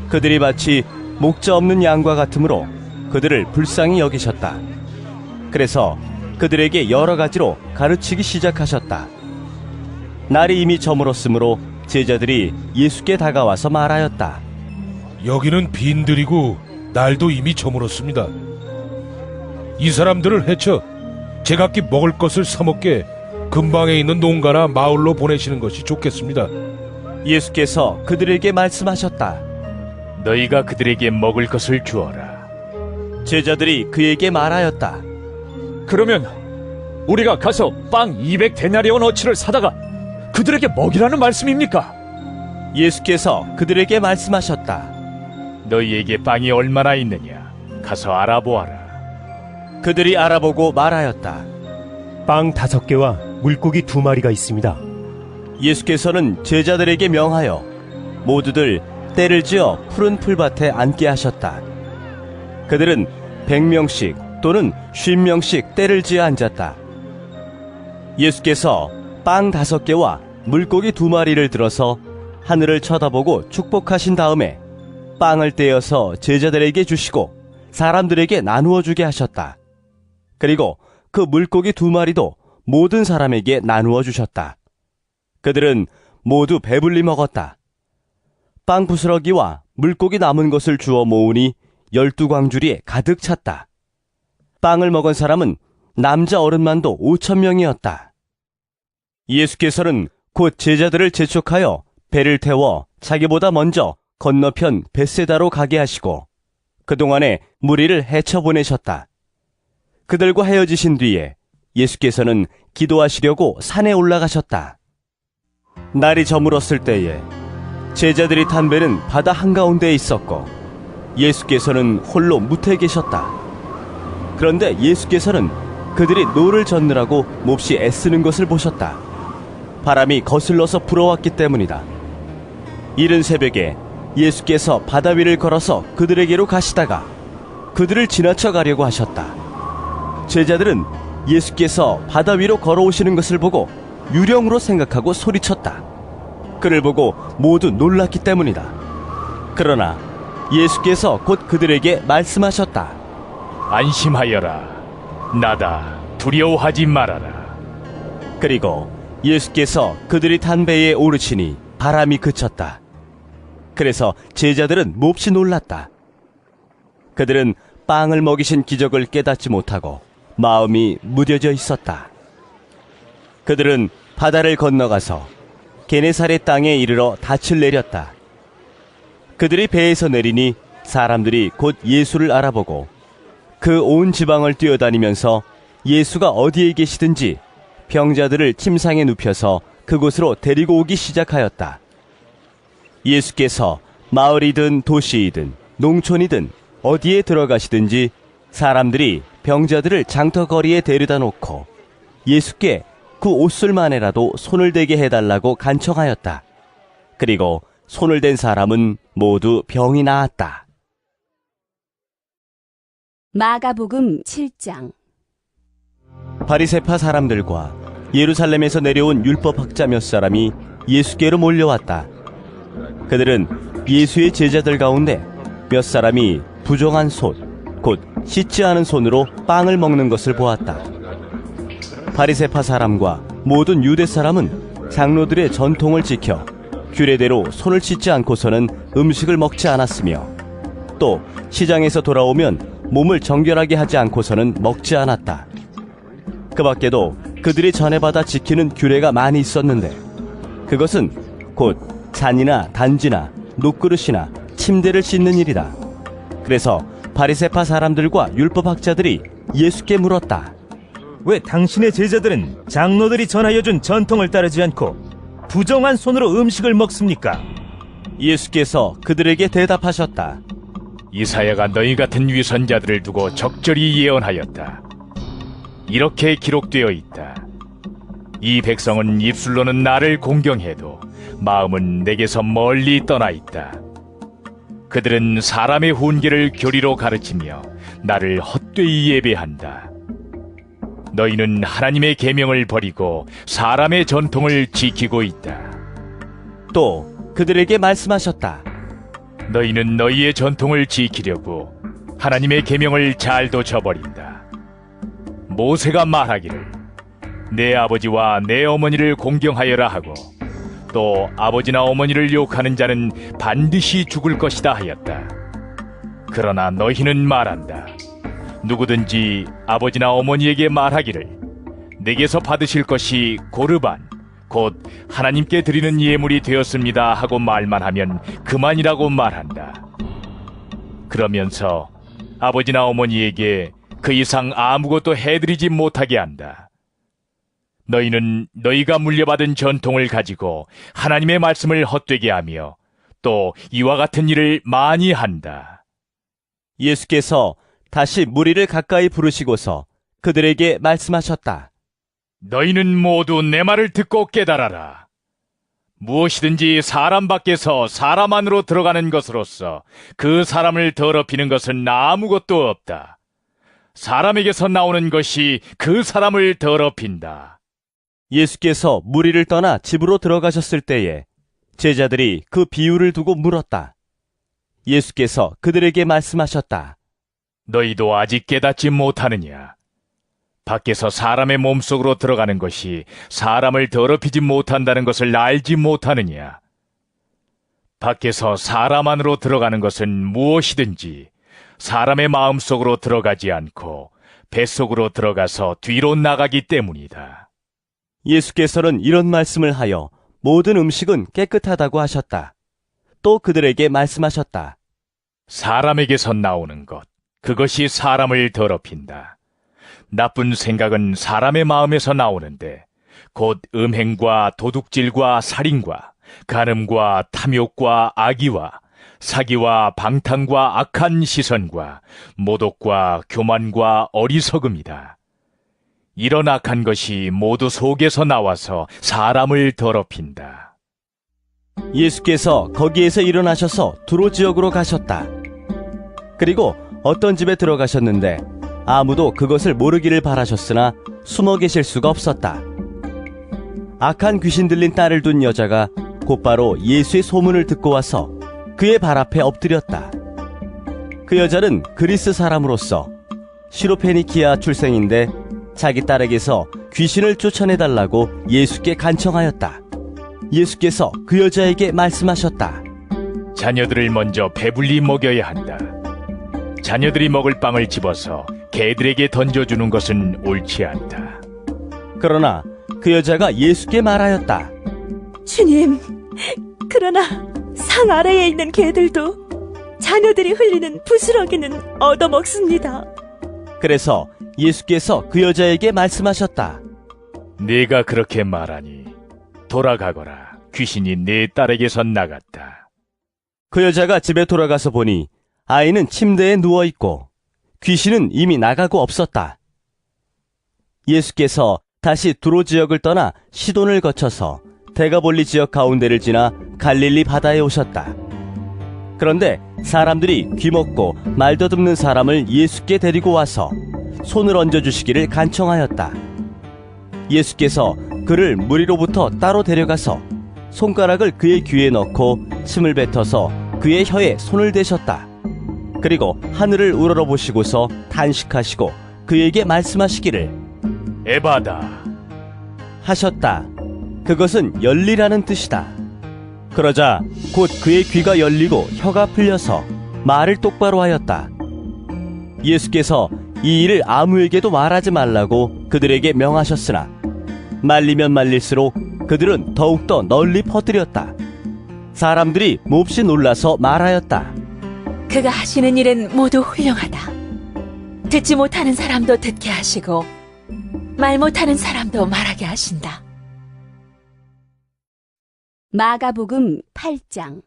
그들이 마치 목자 없는 양과 같으므로 그들을 불쌍히 여기셨다. 그래서 그들에게 여러 가지로 가르치기 시작하셨다. 날이 이미 저물었으므로 제자들이 예수께 다가와서 말하였다. 여기는 빈들이고 날도 이미 저물었습니다. 이 사람들을 해쳐 제각기 먹을 것을 사먹게 근방에 있는 농가나 마을로 보내시는 것이 좋겠습니다. 예수께서 그들에게 말씀하셨다. 너희가 그들에게 먹을 것을 주어라. 제자들이 그에게 말하였다. 그러면 우리가 가서 빵 200데나리온어치를 사다가 그들에게 먹이라는 말씀입니까? 예수께서 그들에게 말씀하셨다. 너희에게 빵이 얼마나 있느냐? 가서 알아보아라. 그들이 알아보고 말하였다. 빵 5개와 물고기 2마리가 있습니다. 예수께서는 제자들에게 명하여 모두들 떼를 지어 푸른 풀밭에 앉게 하셨다. 그들은 100명씩 또는 50명씩 떼를 지어 앉았다. 예수께서 빵 5개와 물고기 2마리를 들어서 하늘을 쳐다보고 축복하신 다음에 빵을 떼어서 제자들에게 주시고 사람들에게 나누어 주게 하셨다. 그리고 그 물고기 2마리도 모든 사람에게 나누어 주셨다. 그들은 모두 배불리 먹었다. 빵 부스러기와 물고기 남은 것을 주워 모으니 12광주리에 가득 찼다. 빵을 먹은 사람은 남자 어른만도 5,000명이었다. 예수께서는 곧 제자들을 재촉하여 배를 태워 자기보다 먼저 건너편 벳세다로 가게 하시고 그동안에 무리를 헤쳐보내셨다. 그들과 헤어지신 뒤에 예수께서는 기도하시려고 산에 올라가셨다. 날이 저물었을 때에 제자들이 탄 배는 바다 한가운데에 있었고 예수께서는 홀로 무태에 계셨다. 그런데 예수께서는 그들이 노를 젓느라고 몹시 애쓰는 것을 보셨다. 바람이 거슬러서 불어왔기 때문이다. 이른 새벽에 예수께서 바다 위를 걸어서 그들에게로 가시다가 그들을 지나쳐 가려고 하셨다. 제자들은 예수께서 바다 위로 걸어오시는 것을 보고 유령으로 생각하고 소리쳤다. 그를 보고 모두 놀랐기 때문이다. 그러나 예수께서 곧 그들에게 말씀하셨다. 안심하여라. 나다. 두려워하지 말아라. 그리고 예수께서 그들이 탄 배에 오르시니 바람이 그쳤다. 그래서 제자들은 몹시 놀랐다. 그들은 빵을 먹이신 기적을 깨닫지 못하고 마음이 무뎌져 있었다. 그들은 바다를 건너가서 게네사렛 땅에 이르러 닻을 내렸다. 그들이 배에서 내리니 사람들이 곧 예수를 알아보고 그 온 지방을 뛰어다니면서 예수가 어디에 계시든지 병자들을 침상에 눕혀서 그곳으로 데리고 오기 시작하였다. 예수께서 마을이든 도시이든 농촌이든 어디에 들어가시든지 사람들이 병자들을 장터거리에 데려다 놓고 예수께 그 옷술만에라도 손을 대게 해달라고 간청하였다. 그리고 손을 댄 사람은 모두 병이 나았다. 마가복음 7장. 바리새파 사람들과 예루살렘에서 내려온 율법학자 몇 사람이 예수께로 몰려왔다. 그들은 예수의 제자들 가운데 몇 사람이 부정한 손, 곧 씻지 않은 손으로 빵을 먹는 것을 보았다. 바리새파 사람과 모든 유대 사람은 장로들의 전통을 지켜 규례대로 손을 씻지 않고서는 음식을 먹지 않았으며 또 시장에서 돌아오면 몸을 정결하게 하지 않고서는 먹지 않았다. 그 밖에도 그들이 전해받아 지키는 규례가 많이 있었는데 그것은 곧 잔이나 단지나 녹그릇이나 침대를 씻는 일이다. 그래서 바리새파 사람들과 율법학자들이 예수께 물었다. 왜 당신의 제자들은 장로들이 전하여준 전통을 따르지 않고 부정한 손으로 음식을 먹습니까? 예수께서 그들에게 대답하셨다. 이사야가 너희 같은 위선자들을 두고 적절히 예언하였다. 이렇게 기록되어 있다. 이 백성은 입술로는 나를 공경해도 마음은 내게서 멀리 떠나 있다. 그들은 사람의 훈계를 교리로 가르치며 나를 헛되이 예배한다. 너희는 하나님의 계명을 버리고 사람의 전통을 지키고 있다. 또 그들에게 말씀하셨다. 너희는 너희의 전통을 지키려고 하나님의 계명을 잘도 저버린다. 모세가 말하기를 내 아버지와 내 어머니를 공경하여라 하고 또 아버지나 어머니를 욕하는 자는 반드시 죽을 것이다 하였다. 그러나 너희는 말한다. 누구든지 아버지나 어머니에게 말하기를 내게서 받으실 것이 고르반 곧 하나님께 드리는 예물이 되었습니다 하고 말만 하면 그만이라고 말한다. 그러면서 아버지나 어머니에게 그 이상 아무것도 해드리지 못하게 한다. 너희는 너희가 물려받은 전통을 가지고 하나님의 말씀을 헛되게 하며 또 이와 같은 일을 많이 한다. 예수께서 다시 무리를 가까이 부르시고서 그들에게 말씀하셨다. 너희는 모두 내 말을 듣고 깨달아라. 무엇이든지 사람 밖에서 사람 안으로 들어가는 것으로서 그 사람을 더럽히는 것은 아무것도 없다. 사람에게서 나오는 것이 그 사람을 더럽힌다. 예수께서 무리를 떠나 집으로 들어가셨을 때에 제자들이 그 비유를 두고 물었다. 예수께서 그들에게 말씀하셨다. 너희도 아직 깨닫지 못하느냐? 밖에서 사람의 몸속으로 들어가는 것이 사람을 더럽히지 못한다는 것을 알지 못하느냐? 밖에서 사람 안으로 들어가는 것은 무엇이든지 사람의 마음속으로 들어가지 않고 뱃속으로 들어가서 뒤로 나가기 때문이다. 예수께서는 이런 말씀을 하여 모든 음식은 깨끗하다고 하셨다. 또 그들에게 말씀하셨다. 사람에게서 나오는 것, 그것이 사람을 더럽힌다. 나쁜 생각은 사람의 마음에서 나오는데 곧 음행과 도둑질과 살인과 간음과 탐욕과 악의와 사기와 방탕과 악한 시선과 모독과 교만과 어리석음이다. 이런 악한 것이 모두 속에서 나와서 사람을 더럽힌다. 예수께서 거기에서 일어나셔서 두로 지역으로 가셨다. 그리고 어떤 집에 들어가셨는데 아무도 그것을 모르기를 바라셨으나 숨어 계실 수가 없었다. 악한 귀신 들린 딸을 둔 여자가 곧바로 예수의 소문을 듣고 와서 그의 발 앞에 엎드렸다. 그 여자는 그리스 사람으로서 시로페니키아 출생인데 자기 딸에게서 귀신을 쫓아내달라고 예수께 간청하였다. 예수께서 그 여자에게 말씀하셨다. 자녀들을 먼저 배불리 먹여야 한다. 자녀들이 먹을 빵을 집어서 개들에게 던져주는 것은 옳지 않다. 그러나 그 여자가 예수께 말하였다. 주님, 그러나 상 아래에 있는 개들도 자녀들이 흘리는 부스러기는 얻어먹습니다. 그래서 예수께서 그 여자에게 말씀하셨다. 네가 그렇게 말하니 돌아가거라. 귀신이 네 딸에게서 나갔다. 그 여자가 집에 돌아가서 보니 아이는 침대에 누워 있고 귀신은 이미 나가고 없었다. 예수께서 다시 두로 지역을 떠나 시돈을 거쳐서 데가볼리 지역 가운데를 지나 갈릴리 바다에 오셨다. 그런데 사람들이 귀먹고 말 더듬는 사람을 예수께 데리고 와서 손을 얹어주시기를 간청하였다. 예수께서 그를 무리로부터 따로 데려가서 손가락을 그의 귀에 넣고 침을 뱉어서 그의 혀에 손을 대셨다. 그리고 하늘을 우러러보시고서 탄식하시고 그에게 말씀하시기를 에바다 하셨다. 그것은 열리라는 뜻이다. 그러자 곧 그의 귀가 열리고 혀가 풀려서 말을 똑바로 하였다. 예수께서 이 일을 아무에게도 말하지 말라고 그들에게 명하셨으나 말리면 말릴수록 그들은 더욱더 널리 퍼뜨렸다. 사람들이 몹시 놀라서 말하였다. 그가 하시는 일은 모두 훌륭하다. 듣지 못하는 사람도 듣게 하시고 말 못하는 사람도 말하게 하신다. 마가복음 8장.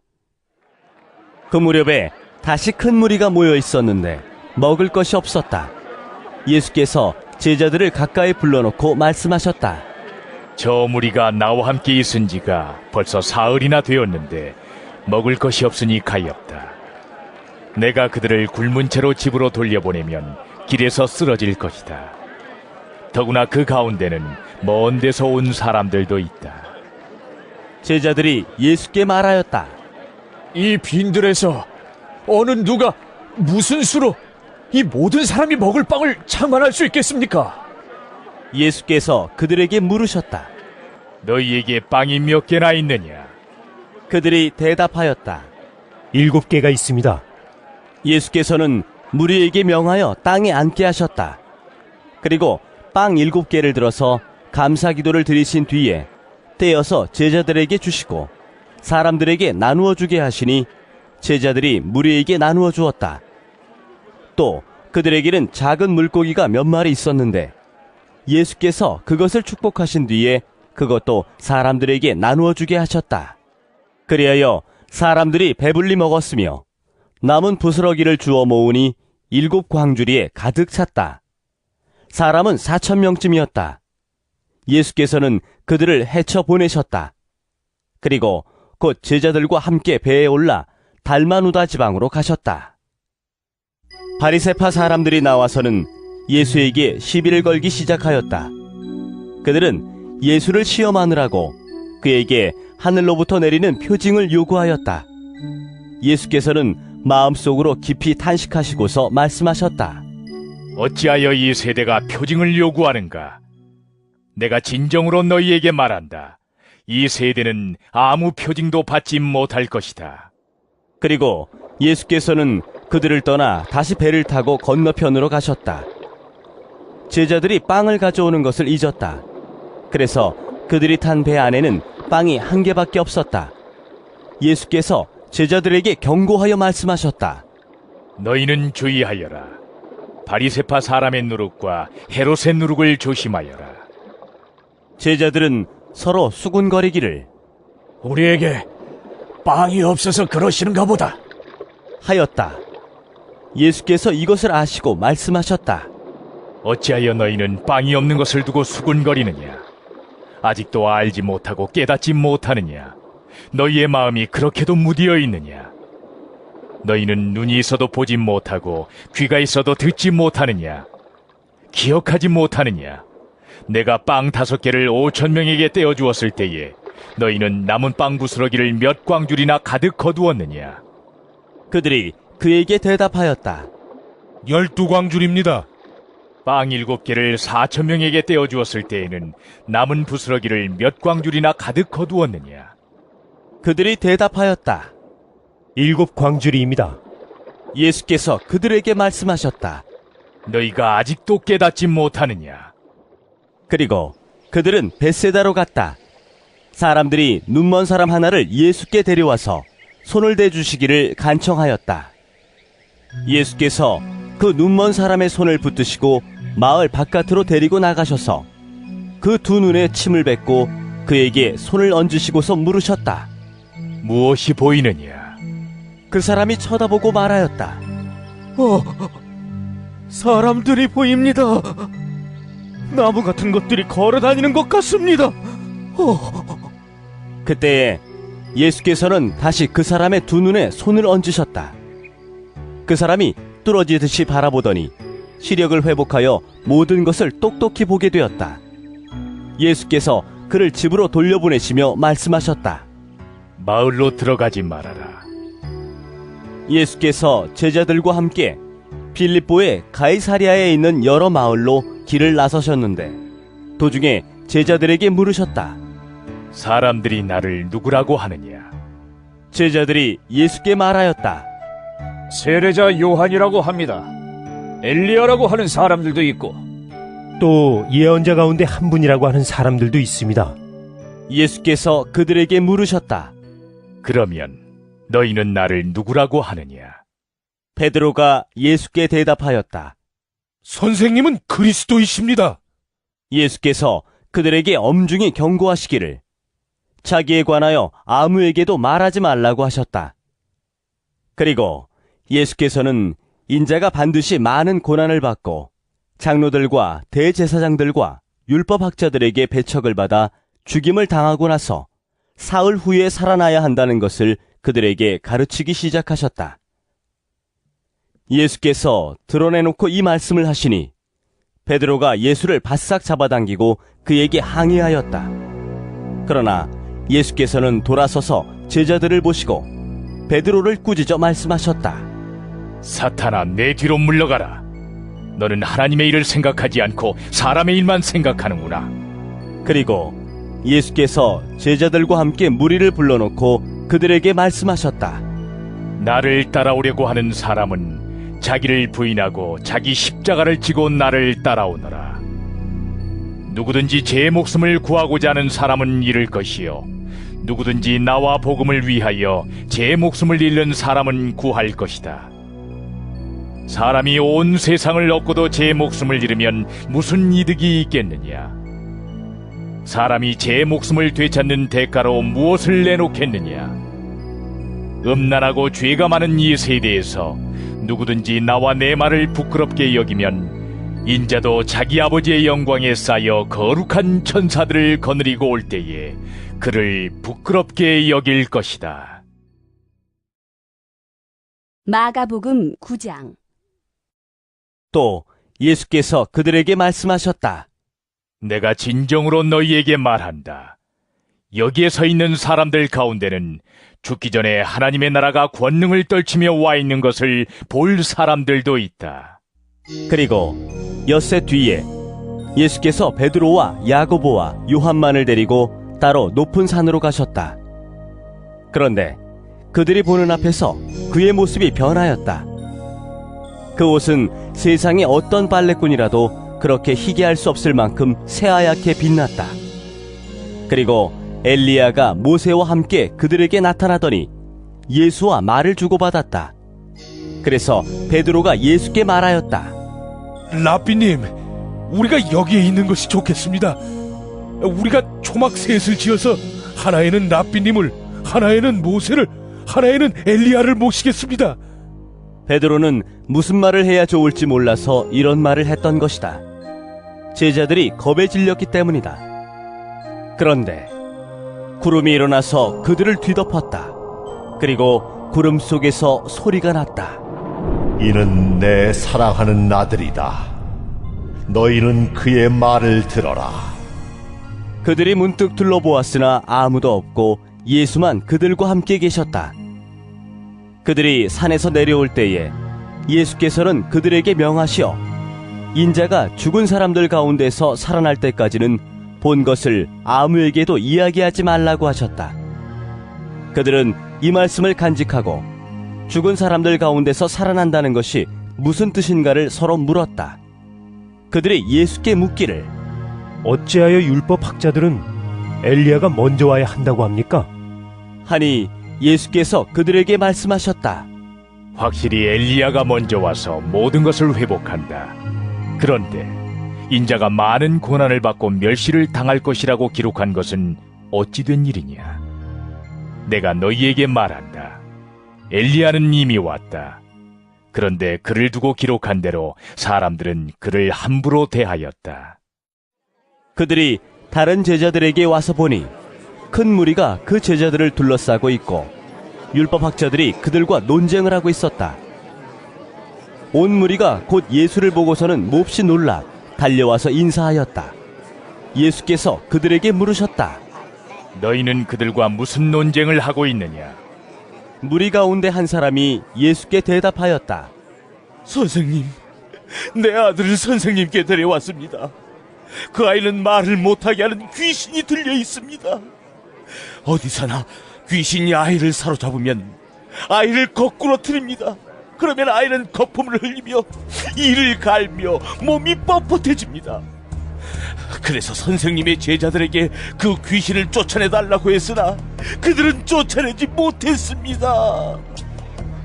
그 무렵에 다시 큰 무리가 모여 있었는데 먹을 것이 없었다. 예수께서 제자들을 가까이 불러놓고 말씀하셨다. 저 무리가 나와 함께 있은 지가 벌써 사흘이나 되었는데 먹을 것이 없으니 가엾다. 내가 그들을 굶은 채로 집으로 돌려보내면 길에서 쓰러질 것이다. 더구나 그 가운데는 먼 데서 온 사람들도 있다. 제자들이 예수께 말하였다. 이 빈들에서 어느 누가 무슨 수로 이 모든 사람이 먹을 빵을 장만할 수 있겠습니까? 예수께서 그들에게 물으셨다. 너희에게 빵이 몇 개나 있느냐? 그들이 대답하였다. 7개가 있습니다. 예수께서는 무리에게 명하여 땅에 앉게 하셨다. 그리고 빵 7개를 들어서 감사기도를 드리신 뒤에 떼어서 제자들에게 주시고 사람들에게 나누어 주게 하시니 제자들이 무리에게 나누어 주었다. 또 그들에게는 작은 물고기가 몇 마리 있었는데 예수께서 그것을 축복하신 뒤에 그것도 사람들에게 나누어 주게 하셨다. 그리하여 사람들이 배불리 먹었으며 남은 부스러기를 주워 모으니 7광주리에 가득 찼다. 사람은 4,000명쯤이었다. 예수께서는 그들을 헤쳐 보내셨다. 그리고 곧 제자들과 함께 배에 올라 달마누다 지방으로 가셨다. 바리새파 사람들이 나와서는 예수에게 시비를 걸기 시작하였다. 그들은 예수를 시험하느라고 그에게 하늘로부터 내리는 표징을 요구하였다. 예수께서는 마음속으로 깊이 탄식하시고서 말씀하셨다. 어찌하여 이 세대가 표징을 요구하는가? 내가 진정으로 너희에게 말한다. 이 세대는 아무 표징도 받지 못할 것이다. 그리고 예수께서는 그들을 떠나 다시 배를 타고 건너편으로 가셨다. 제자들이 빵을 가져오는 것을 잊었다. 그래서 그들이 탄 배 안에는 빵이 1개밖에 없었다. 예수께서 제자들에게 경고하여 말씀하셨다. 너희는 주의하여라. 바리새파 사람의 누룩과 헤롯의 누룩을 조심하여라. 제자들은 서로 수군거리기를 우리에게 빵이 없어서 그러시는가 보다 하였다. 예수께서 이것을 아시고 말씀하셨다. 어찌하여 너희는 빵이 없는 것을 두고 수군거리느냐? 아직도 알지 못하고 깨닫지 못하느냐? 너희의 마음이 그렇게도 무디어 있느냐? 너희는 눈이 있어도 보지 못하고 귀가 있어도 듣지 못하느냐? 기억하지 못하느냐? 내가 빵 5개를 5,000명에게 떼어주었을 때에 너희는 남은 빵 부스러기를 몇 광줄이나 가득 거두었느냐? 그들이 그에게 대답하였다. 12광줄입니다. 빵 7개를 4,000명에게 떼어주었을 때에는 남은 부스러기를 몇 광줄이나 가득 거두었느냐? 그들이 대답하였다. 7광줄이입니다. 예수께서 그들에게 말씀하셨다. 너희가 아직도 깨닫지 못하느냐? 그리고 그들은 벳세다로 갔다. 사람들이 눈먼 사람 하나를 예수께 데려와서 손을 대주시기를 간청하였다. 예수께서 그 눈먼 사람의 손을 붙드시고 마을 바깥으로 데리고 나가셔서 그 2 눈에 침을 뱉고 그에게 손을 얹으시고서 물으셨다. 무엇이 보이느냐? 그 사람이 쳐다보고 말하였다. 사람들이 보입니다. 나무 같은 것들이 걸어다니는 것 같습니다. 그때에 예수께서는 다시 그 사람의 두 눈에 손을 얹으셨다. 그 사람이 뚫어지듯이 바라보더니 시력을 회복하여 모든 것을 똑똑히 보게 되었다. 예수께서 그를 집으로 돌려보내시며 말씀하셨다. 마을로 들어가지 말아라. 예수께서 제자들과 함께 빌립보의 가이사랴에 있는 여러 마을로 길을 나서셨는데 도중에 제자들에게 물으셨다. 사람들이 나를 누구라고 하느냐? 제자들이 예수께 말하였다. 세례자 요한이라고 합니다. 엘리야라고 하는 사람들도 있고 또 예언자 가운데 한 분이라고 하는 사람들도 있습니다. 예수께서 그들에게 물으셨다. 그러면 너희는 나를 누구라고 하느냐? 베드로가 예수께 대답하였다. 선생님은 그리스도이십니다. 예수께서 그들에게 엄중히 경고하시기를 자기에 관하여 아무에게도 말하지 말라고 하셨다. 그리고 예수께서는 인자가 반드시 많은 고난을 받고 장로들과 대제사장들과 율법학자들에게 배척을 받아 죽임을 당하고 나서 사흘 후에 살아나야 한다는 것을 그들에게 가르치기 시작하셨다. 예수께서 드러내놓고 이 말씀을 하시니 베드로가 예수를 바싹 잡아당기고 그에게 항의하였다. 그러나 예수께서는 돌아서서 제자들을 보시고 베드로를 꾸짖어 말씀하셨다. 사탄아, 내 뒤로 물러가라. 너는 하나님의 일을 생각하지 않고 사람의 일만 생각하는구나. 그리고 예수께서 제자들과 함께 무리를 불러놓고 그들에게 말씀하셨다. 나를 따라오려고 하는 사람은 자기를 부인하고 자기 십자가를 지고 나를 따라오너라. 누구든지 제 목숨을 구하고자 하는 사람은 잃을 것이요 누구든지 나와 복음을 위하여 제 목숨을 잃는 사람은 구할 것이다. 사람이 온 세상을 얻고도 제 목숨을 잃으면 무슨 이득이 있겠느냐? 사람이 제 목숨을 되찾는 대가로 무엇을 내놓겠느냐? 음란하고 죄가 많은 이 세대에서 누구든지 나와 내 말을 부끄럽게 여기면 인자도 자기 아버지의 영광에 쌓여 거룩한 천사들을 거느리고 올 때에 그를 부끄럽게 여길 것이다. 마가복음 9장. 또 예수께서 그들에게 말씀하셨다. 내가 진정으로 너희에게 말한다. 여기에 서 있는 사람들 가운데는 죽기 전에 하나님의 나라가 권능을 떨치며 와 있는 것을 볼 사람들도 있다. 그리고 엿새 뒤에 예수께서 베드로와 야고보와 요한만을 데리고 따로 높은 산으로 가셨다. 그런데 그들이 보는 앞에서 그의 모습이 변하였다. 그 옷은 세상의 어떤 빨래꾼이라도 그렇게 희게 할 수 없을 만큼 새하얗게 빛났다. 그리고 엘리야가 모세와 함께 그들에게 나타나더니 예수와 말을 주고받았다. 그래서 베드로가 예수께 말하였다. 라삐님, 우리가 여기에 있는 것이 좋겠습니다. 우리가 초막 셋을 지어서 하나에는 라삐님을, 하나에는 모세를, 하나에는 엘리야를 모시겠습니다. 베드로는 무슨 말을 해야 좋을지 몰라서 이런 말을 했던 것이다. 제자들이 겁에 질렸기 때문이다. 그런데 구름이 일어나서 그들을 뒤덮었다. 그리고 구름 속에서 소리가 났다. 이는 내 사랑하는 아들이다. 너희는 그의 말을 들어라. 그들이 문득 둘러보았으나 아무도 없고 예수만 그들과 함께 계셨다. 그들이 산에서 내려올 때에 예수께서는 그들에게 명하시어 인자가 죽은 사람들 가운데서 살아날 때까지는 본 것을 아무에게도 이야기하지 말라고 하셨다. 그들은 이 말씀을 간직하고 죽은 사람들 가운데서 살아난다는 것이 무슨 뜻인가를 서로 물었다. 그들이 예수께 묻기를 어찌하여 율법학자들은 엘리야가 먼저 와야 한다고 합니까? 하니 예수께서 그들에게 말씀하셨다. 확실히 엘리야가 먼저 와서 모든 것을 회복한다. 그런데 인자가 많은 고난을 받고 멸시를 당할 것이라고 기록한 것은 어찌 된 일이냐? 내가 너희에게 말한다. 엘리야는 이미 왔다. 그런데 그를 두고 기록한 대로 사람들은 그를 함부로 대하였다. 그들이 다른 제자들에게 와서 보니 큰 무리가 그 제자들을 둘러싸고 있고 율법학자들이 그들과 논쟁을 하고 있었다. 온 무리가 곧 예수를 보고서는 몹시 놀라 달려와서 인사하였다. 예수께서 그들에게 물으셨다. 너희는 그들과 무슨 논쟁을 하고 있느냐? 무리 가운데 한 사람이 예수께 대답하였다. 선생님, 내 아들을 선생님께 데려왔습니다. 그 아이는 말을 못하게 하는 귀신이 들려 있습니다. 어디서나 귀신이 아이를 사로잡으면 아이를 거꾸로 틀입니다. 그러면 아이는 거품을 흘리며 이를 갈며 몸이 뻣뻣해집니다. 그래서 선생님의 제자들에게 그 귀신을 쫓아내달라고 했으나 그들은 쫓아내지 못했습니다.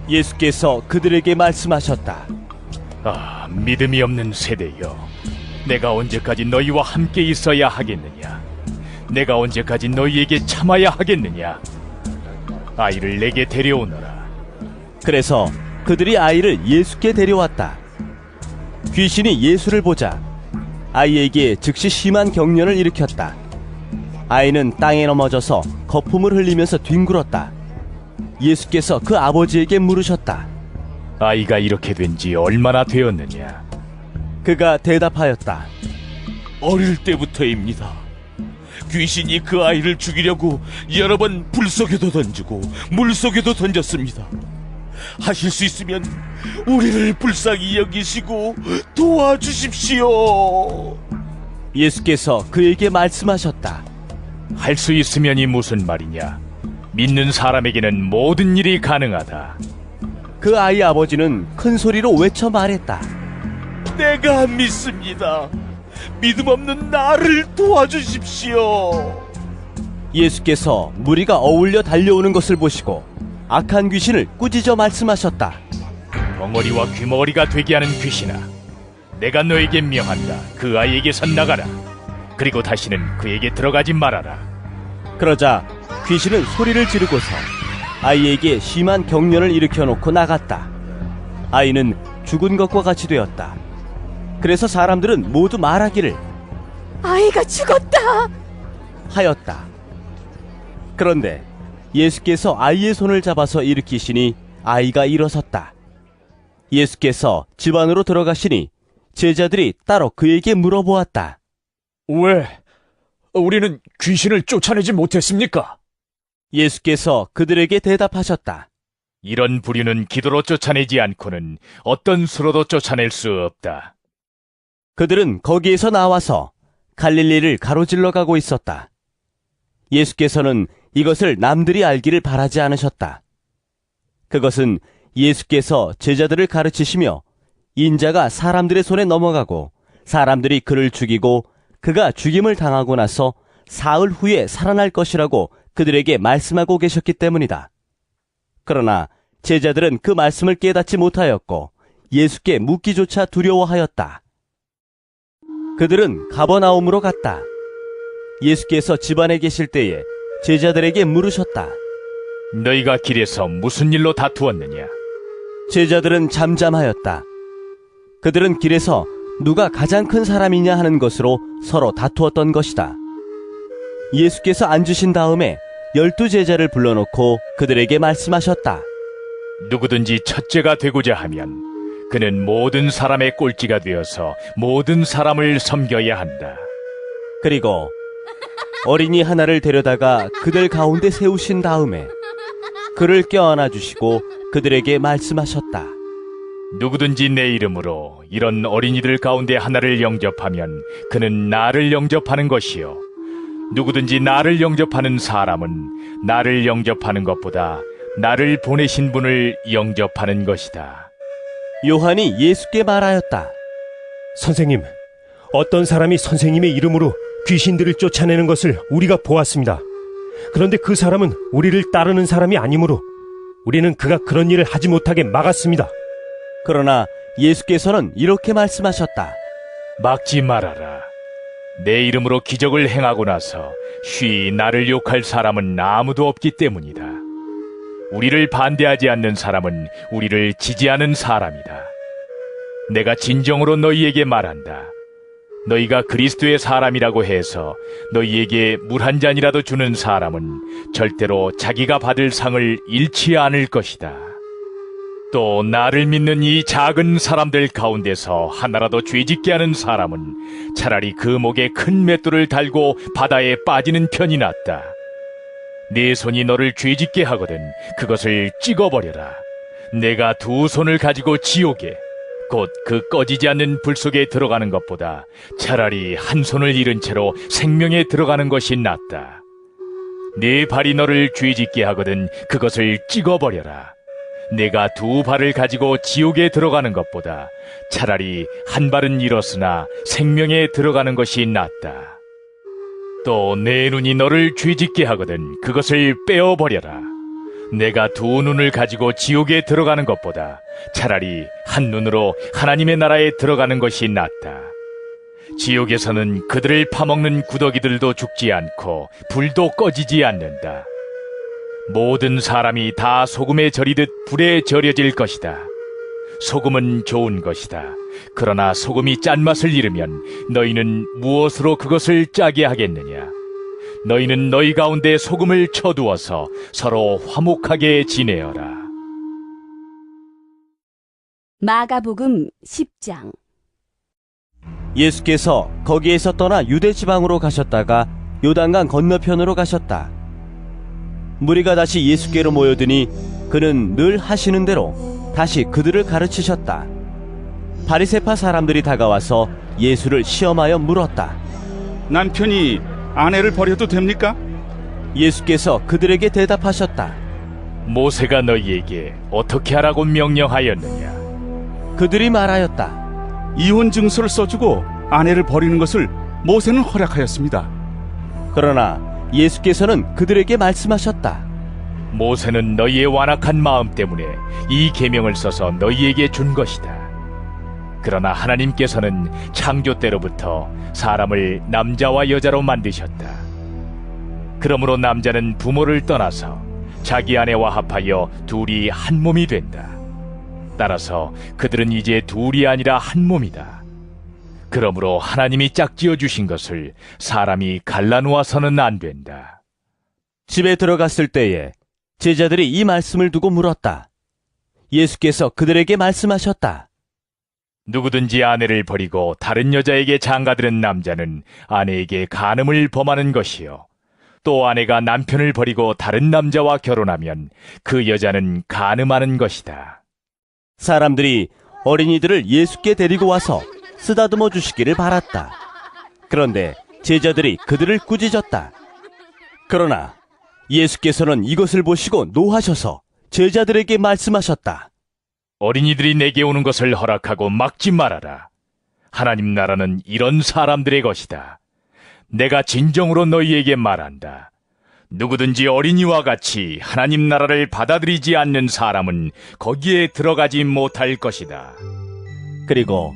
예수께서 그들에게 말씀하셨다. 아, 믿음이 없는 세대여, 내가 언제까지 너희와 함께 있어야 하겠느냐? 내가 언제까지 너희에게 참아야 하겠느냐? 아이를 내게 데려오너라. 그래서 그들이 아이를 예수께 데려왔다. 귀신이 예수를 보자 아이에게 즉시 심한 경련을 일으켰다. 아이는 땅에 넘어져서 거품을 흘리면서 뒹굴었다. 예수께서 그 아버지에게 물으셨다. 아이가 이렇게 된 지 얼마나 되었느냐? 그가 대답하였다. 어릴 때부터입니다. 귀신이 그 아이를 죽이려고 여러 번 불 속에도 던지고 물 속에도 던졌습니다. 하실 수 있으면 우리를 불쌍히 여기시고 도와주십시오. 예수께서 그에게 말씀하셨다. 할 수 있으면이 무슨 말이냐? 믿는 사람에게는 모든 일이 가능하다. 그 아이 아버지는 큰 소리로 외쳐 말했다. 내가 믿습니다. 믿음 없는 나를 도와주십시오. 예수께서 무리가 어울려 달려오는 것을 보시고 악한 귀신을 꾸짖어 말씀하셨다. 덩어리와 귀머거리가 되게 하는 귀신아, 내가 너에게 명한다. 그 아이에게서 나가라. 그리고 다시는 그에게 들어가지 말아라. 그러자 귀신은 소리를 지르고서 아이에게 심한 경련을 일으켜놓고 나갔다. 아이는 죽은 것과 같이 되었다. 그래서 사람들은 모두 말하기를 아이가 죽었다 하였다. 그런데 예수께서 아이의 손을 잡아서 일으키시니 아이가 일어섰다. 예수께서 집 안으로 들어가시니 제자들이 따로 그에게 물어보았다. 왜 우리는 귀신을 쫓아내지 못했습니까? 예수께서 그들에게 대답하셨다. 이런 부류는 기도로 쫓아내지 않고는 어떤 수로도 쫓아낼 수 없다. 그들은 거기에서 나와서 갈릴리를 가로질러 가고 있었다. 예수께서는 이것을 남들이 알기를 바라지 않으셨다. 그것은 예수께서 제자들을 가르치시며 인자가 사람들의 손에 넘어가고 사람들이 그를 죽이고 그가 죽임을 당하고 나서 사흘 후에 살아날 것이라고 그들에게 말씀하고 계셨기 때문이다. 그러나 제자들은 그 말씀을 깨닫지 못하였고 예수께 묻기조차 두려워하였다. 그들은 가버나움으로 갔다. 예수께서 집안에 계실 때에 제자들에게 물으셨다. 너희가 길에서 무슨 일로 다투었느냐? 제자들은 잠잠하였다. 그들은 길에서 누가 가장 큰 사람이냐 하는 것으로 서로 다투었던 것이다. 예수께서 앉으신 다음에 12제자를 불러놓고 그들에게 말씀하셨다. 누구든지 첫째가 되고자 하면 그는 모든 사람의 꼴찌가 되어서 모든 사람을 섬겨야 한다. 그리고 어린이 하나를 데려다가 그들 가운데 세우신 다음에 그를 껴안아 주시고 그들에게 말씀하셨다. 누구든지 내 이름으로 이런 어린이들 가운데 하나를 영접하면 그는 나를 영접하는 것이요, 누구든지 나를 영접하는 사람은 나를 영접하는 것보다 나를 보내신 분을 영접하는 것이다. 요한이 예수께 말하였다. 선생님, 어떤 사람이 선생님의 이름으로 귀신들을 쫓아내는 것을 우리가 보았습니다. 그런데 그 사람은 우리를 따르는 사람이 아니므로 우리는 그가 그런 일을 하지 못하게 막았습니다. 그러나 예수께서는 이렇게 말씀하셨다. 막지 말아라. 내 이름으로 기적을 행하고 나서 쉬이 나를 욕할 사람은 아무도 없기 때문이다. 우리를 반대하지 않는 사람은 우리를 지지하는 사람이다. 내가 진정으로 너희에게 말한다. 너희가 그리스도의 사람이라고 해서 너희에게 물 한 잔이라도 주는 사람은 절대로 자기가 받을 상을 잃지 않을 것이다. 또 나를 믿는 이 작은 사람들 가운데서 하나라도 죄짓게 하는 사람은 차라리 그 목에 큰 맷돌을 달고 바다에 빠지는 편이 낫다. 네 손이 너를 죄짓게 하거든 그것을 찍어버려라. 내가 두 손을 가지고 지옥에 곧 그 꺼지지 않는 불 속에 들어가는 것보다 차라리 한 손을 잃은 채로 생명에 들어가는 것이 낫다. 네 발이 너를 죄짓게 하거든 그것을 찍어버려라. 내가 두 발을 가지고 지옥에 들어가는 것보다 차라리 한 발은 잃었으나 생명에 들어가는 것이 낫다. 또 내 눈이 너를 죄짓게 하거든 그것을 빼어버려라. 내가 두 눈을 가지고 지옥에 들어가는 것보다 차라리 한 눈으로 하나님의 나라에 들어가는 것이 낫다. 지옥에서는 그들을 파먹는 구더기들도 죽지 않고 불도 꺼지지 않는다. 모든 사람이 다 소금에 절이듯 불에 절여질 것이다. 소금은 좋은 것이다. 그러나 소금이 짠맛을 잃으면 너희는 무엇으로 그것을 짜게 하겠느냐? 너희는 너희 가운데 소금을 쳐두어서 서로 화목하게 지내어라. 마가복음 10장. 예수께서 거기에서 떠나 유대 지방으로 가셨다가 요단강 건너편으로 가셨다. 무리가 다시 예수께로 모여드니 그는 늘 하시는 대로 다시 그들을 가르치셨다. 바리새파 사람들이 다가와서 예수를 시험하여 물었다. 남편이 아내를 버려도 됩니까? 예수께서 그들에게 대답하셨다. 모세가 너희에게 어떻게 하라고 명령하였느냐? 그들이 말하였다. 이혼 증서를 써주고 아내를 버리는 것을 모세는 허락하였습니다. 그러나 예수께서는 그들에게 말씀하셨다. 모세는 너희의 완악한 마음 때문에 이 계명을 써서 너희에게 준 것이다. 그러나 하나님께서는 창조 때로부터 사람을 남자와 여자로 만드셨다. 그러므로 남자는 부모를 떠나서 자기 아내와 합하여 둘이 한 몸이 된다. 따라서 그들은 이제 둘이 아니라 한 몸이다. 그러므로 하나님이 짝지어 주신 것을 사람이 갈라놓아서는 안 된다. 집에 들어갔을 때에 제자들이 이 말씀을 두고 물었다. 예수께서 그들에게 말씀하셨다. 누구든지 아내를 버리고 다른 여자에게 장가드는 남자는 아내에게 간음을 범하는 것이요. 또 아내가 남편을 버리고 다른 남자와 결혼하면 그 여자는 간음하는 것이다. 사람들이 어린이들을 예수께 데리고 와서 쓰다듬어 주시기를 바랐다. 그런데 제자들이 그들을 꾸짖었다. 그러나 예수께서는 이것을 보시고 노하셔서 제자들에게 말씀하셨다. 어린이들이 내게 오는 것을 허락하고 막지 말아라. 하나님 나라는 이런 사람들의 것이다. 내가 진정으로 너희에게 말한다. 누구든지 어린이와 같이 하나님 나라를 받아들이지 않는 사람은 거기에 들어가지 못할 것이다. 그리고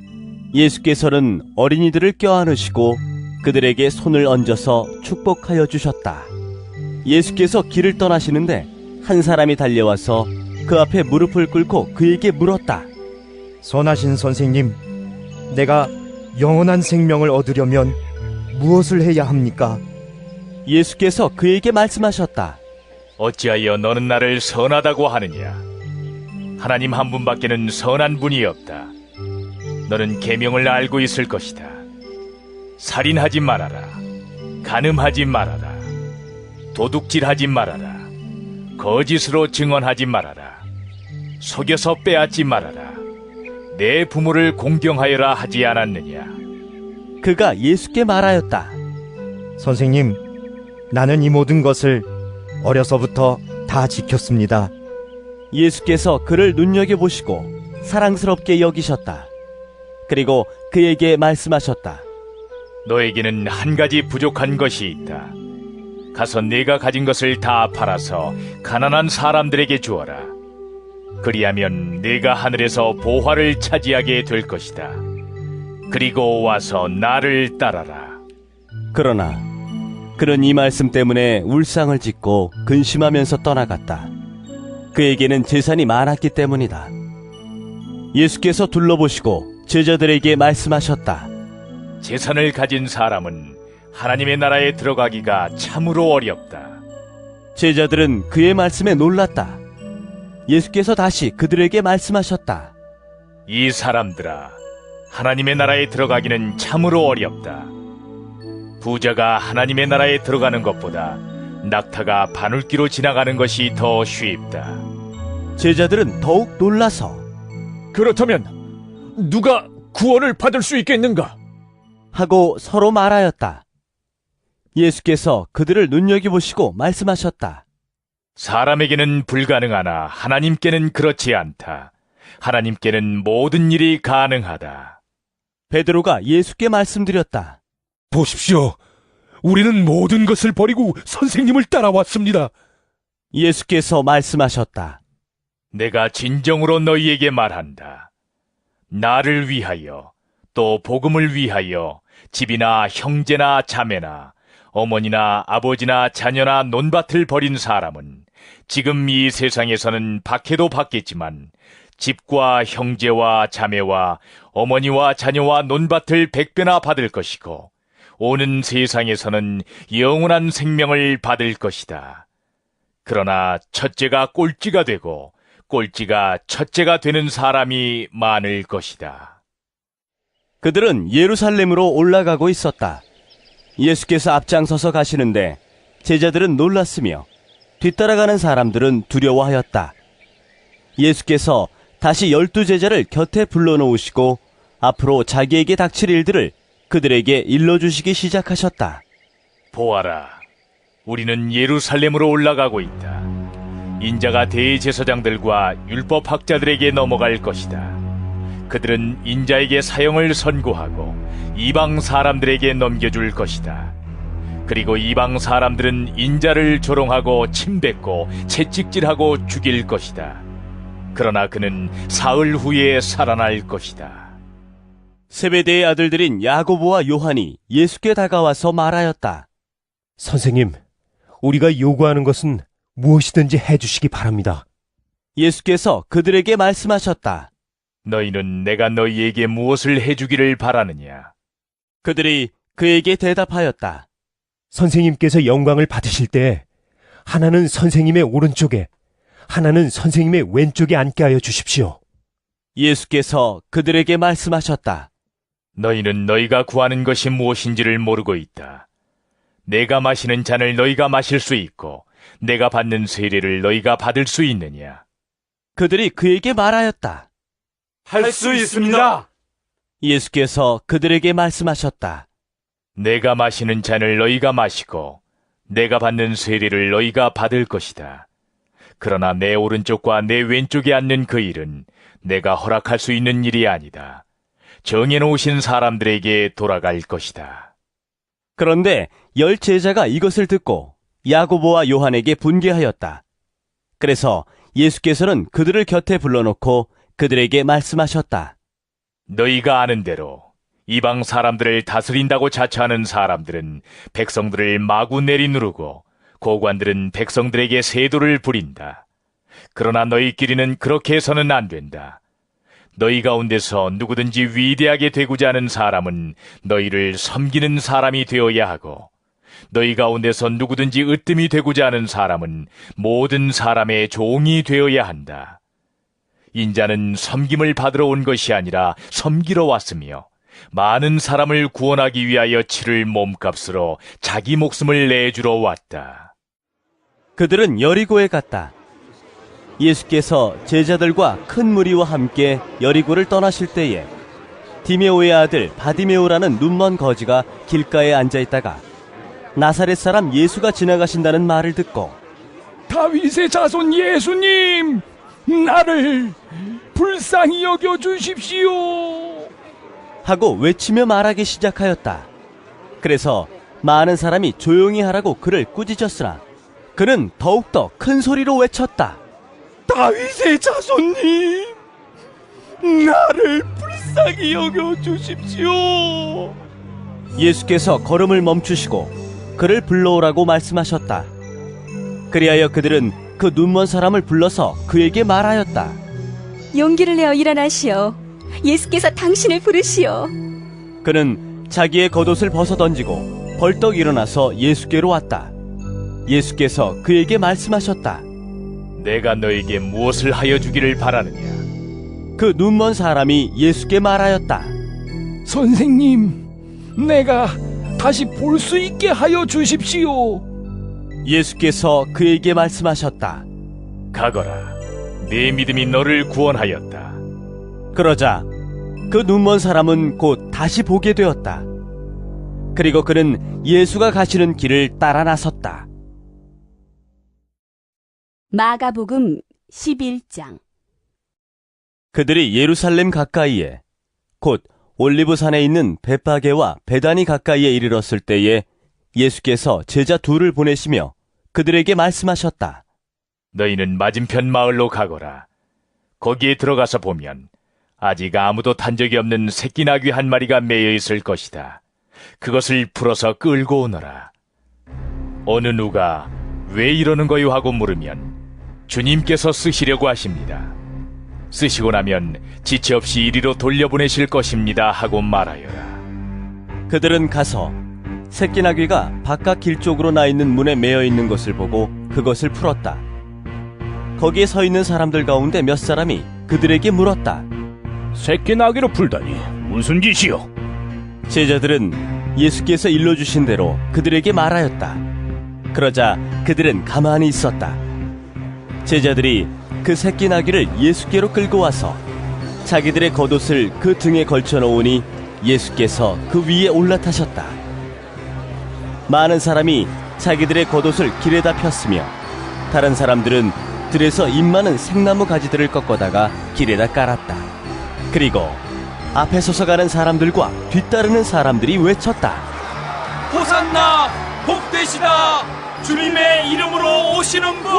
예수께서는 어린이들을 껴안으시고 그들에게 손을 얹어서 축복하여 주셨다. 예수께서 길을 떠나시는데 한 사람이 달려와서 그 앞에 무릎을 꿇고 그에게 물었다. 선하신 선생님, 내가 영원한 생명을 얻으려면 무엇을 해야 합니까? 예수께서 그에게 말씀하셨다. 어찌하여 너는 나를 선하다고 하느냐? 하나님 한 분밖에는 선한 분이 없다. 너는 계명을 알고 있을 것이다. 살인하지 말아라. 간음하지 말아라. 도둑질하지 말아라. 거짓으로 증언하지 말아라. 속여서 빼앗지 말아라. 내 부모를 공경하여라 하지 않았느냐? 그가 예수께 말하였다. 선생님, 나는 이 모든 것을 어려서부터 다 지켰습니다. 예수께서 그를 눈여겨보시고 사랑스럽게 여기셨다. 그리고 그에게 말씀하셨다. 너에게는 한 가지 부족한 것이 있다. 가서 네가 가진 것을 다 팔아서 가난한 사람들에게 주어라. 그리하면 네가 하늘에서 보화를 차지하게 될 것이다. 그리고 와서 나를 따라라. 그러나 그는 이 말씀 때문에 울상을 짓고 근심하면서 떠나갔다. 그에게는 재산이 많았기 때문이다. 예수께서 둘러보시고 제자들에게 말씀하셨다. 재산을 가진 사람은 하나님의 나라에 들어가기가 참으로 어렵다. 제자들은 그의 말씀에 놀랐다. 예수께서 다시 그들에게 말씀하셨다. 이 사람들아, 하나님의 나라에 들어가기는 참으로 어렵다. 부자가 하나님의 나라에 들어가는 것보다 낙타가 바늘기로 지나가는 것이 더 쉽다. 제자들은 더욱 놀라서 그렇다면 누가 구원을 받을 수 있겠는가? 하고 서로 말하였다. 예수께서 그들을 눈여겨보시고 말씀하셨다. 사람에게는 불가능하나 하나님께는 그렇지 않다. 하나님께는 모든 일이 가능하다. 베드로가 예수께 말씀드렸다. 보십시오. 우리는 모든 것을 버리고 선생님을 따라왔습니다. 예수께서 말씀하셨다. 내가 진정으로 너희에게 말한다. 나를 위하여, 또 복음을 위하여 집이나 형제나 자매나 어머니나 아버지나 자녀나 논밭을 버린 사람은 지금 이 세상에서는 박해도 받겠지만 집과 형제와 자매와 어머니와 자녀와 논밭을 100배나 받을 것이고 오는 세상에서는 영원한 생명을 받을 것이다. 그러나 첫째가 꼴찌가 되고 꼴찌가 첫째가 되는 사람이 많을 것이다. 그들은 예루살렘으로 올라가고 있었다. 예수께서 앞장서서 가시는데 제자들은 놀랐으며 뒤따라가는 사람들은 두려워하였다. 예수께서 다시 12제자를 곁에 불러놓으시고 앞으로 자기에게 닥칠 일들을 그들에게 일러주시기 시작하셨다. 보아라, 우리는 예루살렘으로 올라가고 있다. 인자가 대제사장들과 율법학자들에게 넘어갈 것이다. 그들은 인자에게 사형을 선고하고 이방 사람들에게 넘겨줄 것이다. 그리고 이방 사람들은 인자를 조롱하고 침뱉고 채찍질하고 죽일 것이다. 그러나 그는 사흘 후에 살아날 것이다. 세베대의 아들들인 야고보와 요한이 예수께 다가와서 말하였다. 선생님, 우리가 요구하는 것은 무엇이든지 해주시기 바랍니다. 예수께서 그들에게 말씀하셨다. 너희는 내가 너희에게 무엇을 해주기를 바라느냐? 그들이 그에게 대답하였다. 선생님께서 영광을 받으실 때 하나는 선생님의 오른쪽에 하나는 선생님의 왼쪽에 앉게 하여 주십시오. 예수께서 그들에게 말씀하셨다. 너희는 너희가 구하는 것이 무엇인지를 모르고 있다. 내가 마시는 잔을 너희가 마실 수 있고 내가 받는 세례를 너희가 받을 수 있느냐? 그들이 그에게 말하였다. 할 수 있습니다. 예수께서 그들에게 말씀하셨다. 내가 마시는 잔을 너희가 마시고 내가 받는 세례를 너희가 받을 것이다. 그러나 내 오른쪽과 내 왼쪽에 앉는 그 일은 내가 허락할 수 있는 일이 아니다. 정해놓으신 사람들에게 돌아갈 것이다. 그런데 10 제자가 이것을 듣고 야고보와 요한에게 분개하였다. 그래서 예수께서는 그들을 곁에 불러놓고 그들에게 말씀하셨다. 너희가 아는 대로 이방 사람들을 다스린다고 자처하는 사람들은 백성들을 마구 내리누르고 고관들은 백성들에게 세도를 부린다. 그러나 너희끼리는 그렇게 해서는 안 된다. 너희 가운데서 누구든지 위대하게 되고자 하는 사람은 너희를 섬기는 사람이 되어야 하고 너희 가운데서 누구든지 으뜸이 되고자 하는 사람은 모든 사람의 종이 되어야 한다. 인자는 섬김을 받으러 온 것이 아니라 섬기러 왔으며 많은 사람을 구원하기 위하여 치를 몸값으로 자기 목숨을 내주러 왔다. 그들은 여리고에 갔다. 예수께서 제자들과 큰 무리와 함께 여리고를 떠나실 때에 디메오의 아들 바디메오라는 눈먼 거지가 길가에 앉아있다가 나사렛 사람 예수가 지나가신다는 말을 듣고 다윗의 자손 예수님, 나를 불쌍히 여겨주십시오 하고 외치며 말하기 시작하였다. 그래서 많은 사람이 조용히 하라고 그를 꾸짖었으나 그는 더욱더 큰 소리로 외쳤다. 다윗의 자손님, 나를 불쌍히 여겨주십시오. 예수께서 걸음을 멈추시고 그를 불러오라고 말씀하셨다. 그리하여 그들은 그 눈먼 사람을 불러서 그에게 말하였다. 용기를 내어 일어나시오. 예수께서 당신을 부르시오. 그는 자기의 겉옷을 벗어던지고 벌떡 일어나서 예수께로 왔다. 예수께서 그에게 말씀하셨다. 내가 너에게 무엇을 하여 주기를 바라느냐? 그 눈먼 사람이 예수께 말하였다. 선생님, 내가 다시 볼 수 있게 하여 주십시오. 예수께서 그에게 말씀하셨다. 가거라. 네 믿음이 너를 구원하였다. 그러자 그 눈먼 사람은 곧 다시 보게 되었다. 그리고 그는 예수가 가시는 길을 따라 나섰다. 마가복음 11장. 그들이 예루살렘 가까이에 곧 올리브산에 있는 벳바게와 베다니 가까이에 이르렀을 때에 예수께서 제자 둘을 보내시며 그들에게 말씀하셨다. 너희는 맞은편 마을로 가거라. 거기에 들어가서 보면 아직 아무도 탄 적이 없는 새끼 나귀 한 마리가 매여 있을 것이다. 그것을 풀어서 끌고 오너라. 어느 누가 왜 이러는 거요 하고 물으면 주님께서 쓰시려고 하십니다. 쓰시고 나면 지체 없이 이리로 돌려보내실 것입니다 하고 말하여라. 그들은 가서 새끼 나귀가 바깥 길 쪽으로 나 있는 문에 매여 있는 것을 보고 그것을 풀었다. 거기에 서 있는 사람들 가운데 몇 사람이 그들에게 물었다. 새끼 나귀로 풀다니 무슨 짓이요? 제자들은 예수께서 일러주신 대로 그들에게 말하였다. 그러자 그들은 가만히 있었다. 제자들이 그 새끼 나귀를 예수께로 끌고 와서 자기들의 겉옷을 그 등에 걸쳐 놓으니 예수께서 그 위에 올라타셨다. 많은 사람이 자기들의 겉옷을 길에다 폈으며 다른 사람들은 들에서 잎 많은 생나무 가지들을 꺾어다가 길에다 깔았다. 그리고 앞에 서서 가는 사람들과 뒤따르는 사람들이 외쳤다. 호산나, 복되시다. 주님의 이름으로 오시는 분,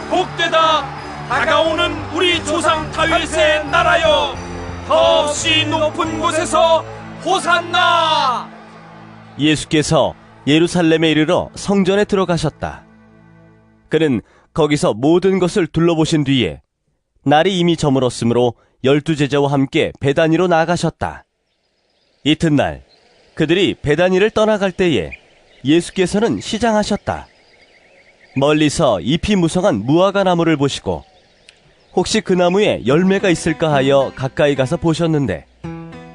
복되다. 다가오는 우리 조상 다윗의 나라여, 더없이 높은 곳에서 호산나. 예수께서 예루살렘에 이르러 성전에 들어가셨다. 그는 거기서 모든 것을 둘러보신 뒤에 날이 이미 저물었으므로 12제자와 함께 베다니로 나가셨다. 이튿날 그들이 베다니를 떠나갈 때에 예수께서는 시장하셨다. 멀리서 잎이 무성한 무화과 나무를 보시고 혹시 그 나무에 열매가 있을까 하여 가까이 가서 보셨는데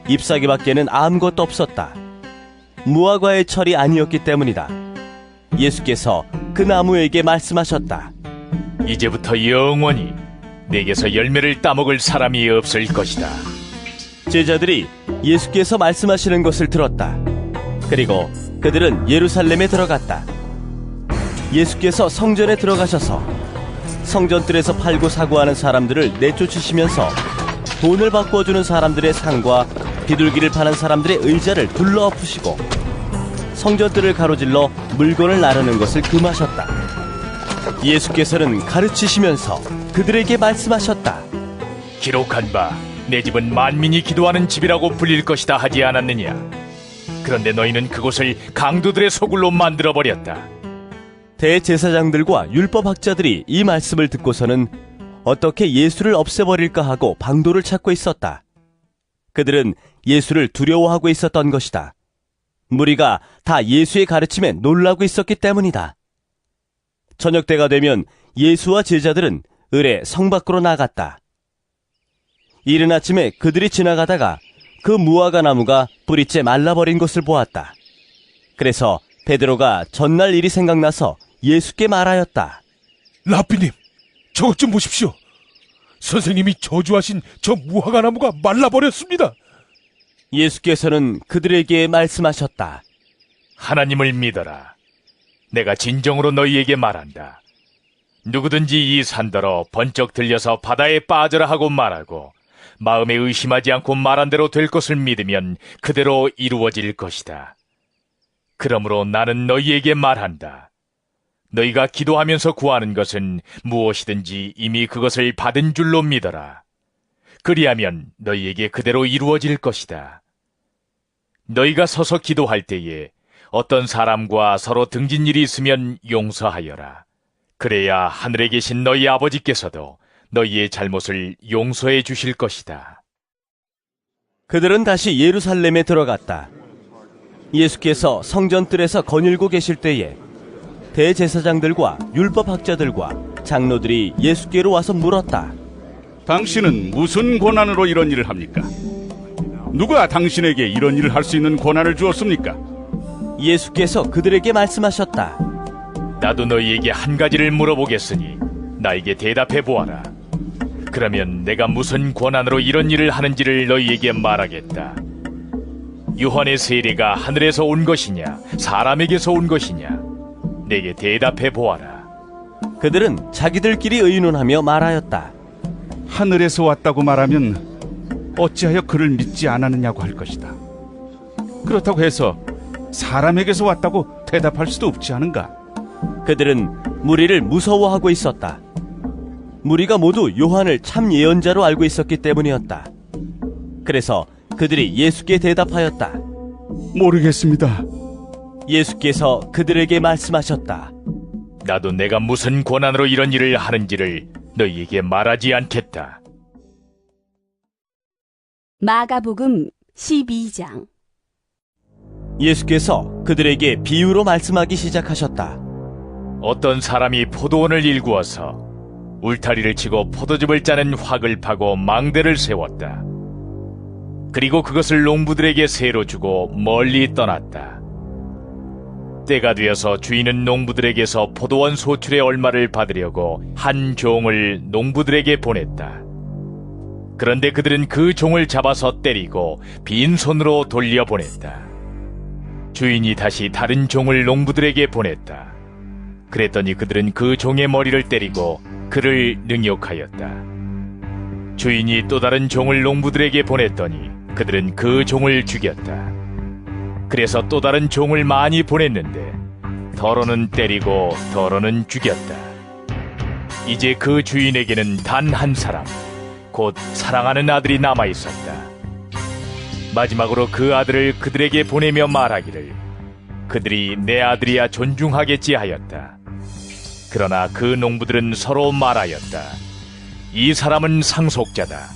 잎사귀밖에는 아무것도 없었다. 무화과의 철이 아니었기 때문이다. 예수께서 그 나무에게 말씀하셨다. 이제부터 영원히 내게서 열매를 따먹을 사람이 없을 것이다. 제자들이 예수께서 말씀하시는 것을 들었다. 그리고 그들은 예루살렘에 들어갔다. 예수께서 성전에 들어가셔서 성전뜰에서 팔고 사고 하는 사람들을 내쫓으시면서 돈을 바꿔주는 사람들의 상과 비둘기를 파는 사람들의 의자를 둘러엎으시고 성전뜰을 가로질러 물건을 나르는 것을 금하셨다. 예수께서는 가르치시면서 그들에게 말씀하셨다. 기록한 바 내 집은 만민이 기도하는 집이라고 불릴 것이다 하지 않았느냐? 그런데 너희는 그곳을 강도들의 소굴로 만들어버렸다. 대제사장들과 율법학자들이 이 말씀을 듣고서는 어떻게 예수를 없애버릴까 하고 방도를 찾고 있었다. 그들은 예수를 두려워하고 있었던 것이다. 무리가 다 예수의 가르침에 놀라고 있었기 때문이다. 저녁 때가 되면 예수와 제자들은 을에 성 밖으로 나갔다. 이른 아침에 그들이 지나가다가 그 무화과 나무가 뿌리째 말라버린 것을 보았다. 그래서 베드로가 전날 일이 생각나서 예수께 말하였다. 라삐님, 저것 좀 보십시오. 선생님이 저주하신 저 무화과 나무가 말라버렸습니다. 예수께서는 그들에게 말씀하셨다. 하나님을 믿어라. 내가 진정으로 너희에게 말한다. 누구든지 이 산더러 번쩍 들려서 바다에 빠져라 하고 말하고 마음에 의심하지 않고 말한 대로 될 것을 믿으면 그대로 이루어질 것이다. 그러므로 나는 너희에게 말한다. 너희가 기도하면서 구하는 것은 무엇이든지 이미 그것을 받은 줄로 믿어라. 그리하면 너희에게 그대로 이루어질 것이다. 너희가 서서 기도할 때에 어떤 사람과 서로 등진 일이 있으면 용서하여라. 그래야 하늘에 계신 너희 아버지께서도 너희의 잘못을 용서해 주실 것이다. 그들은 다시 예루살렘에 들어갔다. 예수께서 성전뜰에서 거닐고 계실 때에 대제사장들과 율법학자들과 장로들이 예수께로 와서 물었다. 당신은 무슨 권한으로 이런 일을 합니까? 누가 당신에게 이런 일을 할 수 있는 권한을 주었습니까? 예수께서 그들에게 말씀하셨다. 나도 너희에게 한 가지를 물어보겠으니 나에게 대답해 보아라. 그러면 내가 무슨 권한으로 이런 일을 하는지를 너희에게 말하겠다. 요한의 세례가 하늘에서 온 것이냐 사람에게서 온 것이냐? 내게 대답해 보아라. 그들은 자기들끼리 의논하며 말하였다. 하늘에서 왔다고 말하면 어찌하여 그를 믿지 않았느냐고 할 것이다. 그렇다고 해서 사람에게서 왔다고 대답할 수도 없지 않은가? 그들은 무리를 무서워하고 있었다. 무리가 모두 요한을 참 예언자로 알고 있었기 때문이었다. 그래서 그들이 예수께 대답하였다. 모르겠습니다. 예수께서 그들에게 말씀하셨다. 나도 내가 무슨 권한으로 이런 일을 하는지를 너희에게 말하지 않겠다. 마가복음 12장. 예수께서 그들에게 비유로 말씀하기 시작하셨다. 어떤 사람이 포도원을 일구어서 울타리를 치고 포도즙을 짜는 확을 파고 망대를 세웠다. 그리고 그것을 농부들에게 세로 주고 멀리 떠났다. 때가 되어서 주인은 농부들에게서 포도원 소출의 얼마를 받으려고 한 종을 농부들에게 보냈다. 그런데 그들은 그 종을 잡아서 때리고 빈손으로 돌려보냈다. 주인이 다시 다른 종을 농부들에게 보냈다. 그랬더니 그들은 그 종의 머리를 때리고 그를 능욕하였다. 주인이 또 다른 종을 농부들에게 보냈더니 그들은 그 종을 죽였다. 그래서 또 다른 종을 많이 보냈는데 더러는 때리고 더러는 죽였다. 이제 그 주인에게는 단 한 사람, 곧 사랑하는 아들이 남아 있었다. 마지막으로 그 아들을 그들에게 보내며 말하기를 그들이 내 아들이야 존중하겠지 하였다. 그러나 그 농부들은 서로 말하였다. 이 사람은 상속자다.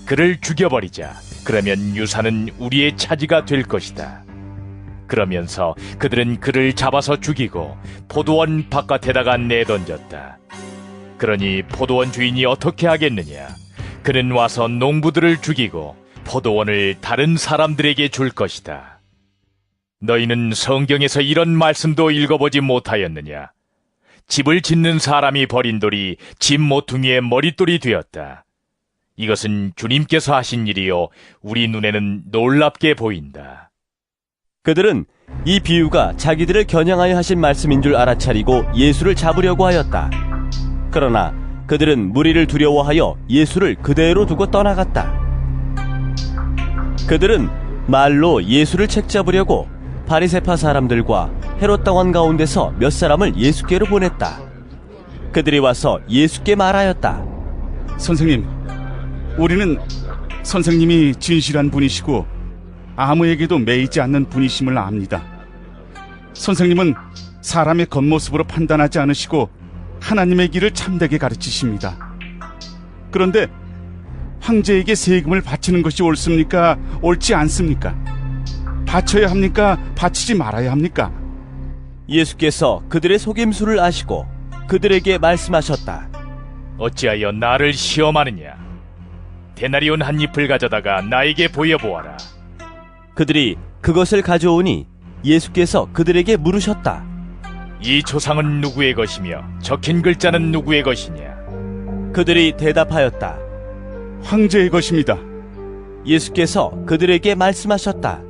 그를 죽여버리자. 그러면 유산은 우리의 차지가 될 것이다. 그러면서 그들은 그를 잡아서 죽이고 포도원 바깥에다가 내던졌다. 그러니 포도원 주인이 어떻게 하겠느냐? 그는 와서 농부들을 죽이고 포도원을 다른 사람들에게 줄 것이다. 너희는 성경에서 이런 말씀도 읽어보지 못하였느냐? 집을 짓는 사람이 버린 돌이 집 모퉁이의 머릿돌이 되었다. 이것은 주님께서 하신 일이요 우리 눈에는 놀랍게 보인다. 그들은 이 비유가 자기들을 겨냥하여 하신 말씀인 줄 알아차리고 예수를 잡으려고 하였다. 그러나 그들은 무리를 두려워하여 예수를 그대로 두고 떠나갔다. 그들은 말로 예수를 책잡으려고 바리새파 사람들과 헤롯 당원 가운데서 몇 사람을 예수께로 보냈다. 그들이 와서 예수께 말하였다. 선생님, 우리는 선생님이 진실한 분이시고 아무에게도 매이지 않는 분이심을 압니다. 선생님은 사람의 겉모습으로 판단하지 않으시고 하나님의 길을 참되게 가르치십니다. 그런데 황제에게 세금을 바치는 것이 옳습니까? 옳지 않습니까? 바쳐야 합니까? 바치지 말아야 합니까? 예수께서 그들의 속임수를 아시고 그들에게 말씀하셨다. 어찌하여 나를 시험하느냐? 데나리온 한 잎을 가져다가 나에게 보여보아라. 그들이 그것을 가져오니 예수께서 그들에게 물으셨다. 이 조상은 누구의 것이며 적힌 글자는 누구의 것이냐? 그들이 대답하였다. 황제의 것입니다. 예수께서 그들에게 말씀하셨다.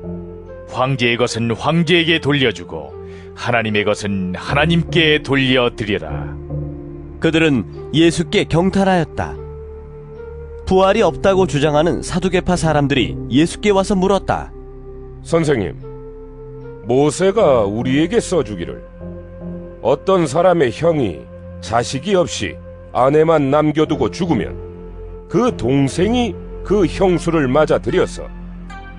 황제의 것은 황제에게 돌려주고 하나님의 것은 하나님께 돌려드리라. 그들은 예수께 경탄하였다. 부활이 없다고 주장하는 사두개파 사람들이 예수께 와서 물었다. 선생님, 모세가 우리에게 써주기를 어떤 사람의 형이 자식이 없이 아내만 남겨두고 죽으면 그 동생이 그 형수를 맞아들여서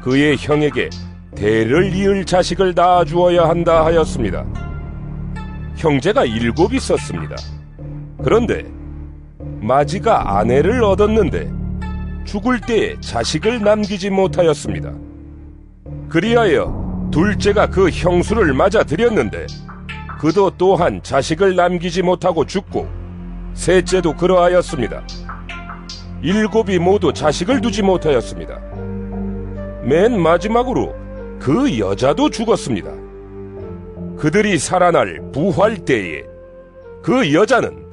그의 형에게 대를 이을 자식을 낳아주어야 한다 하였습니다. 형제가 7 있었습니다. 그런데 마지가 아내를 얻었는데 죽을 때에 자식을 남기지 못하였습니다. 그리하여 둘째가 그 형수를 맞아들였는데 그도 또한 자식을 남기지 못하고 죽고 셋째도 그러하였습니다. 7이 모두 자식을 두지 못하였습니다. 맨 마지막으로 그 여자도 죽었습니다. 그들이 살아날 부활 때에 그 여자는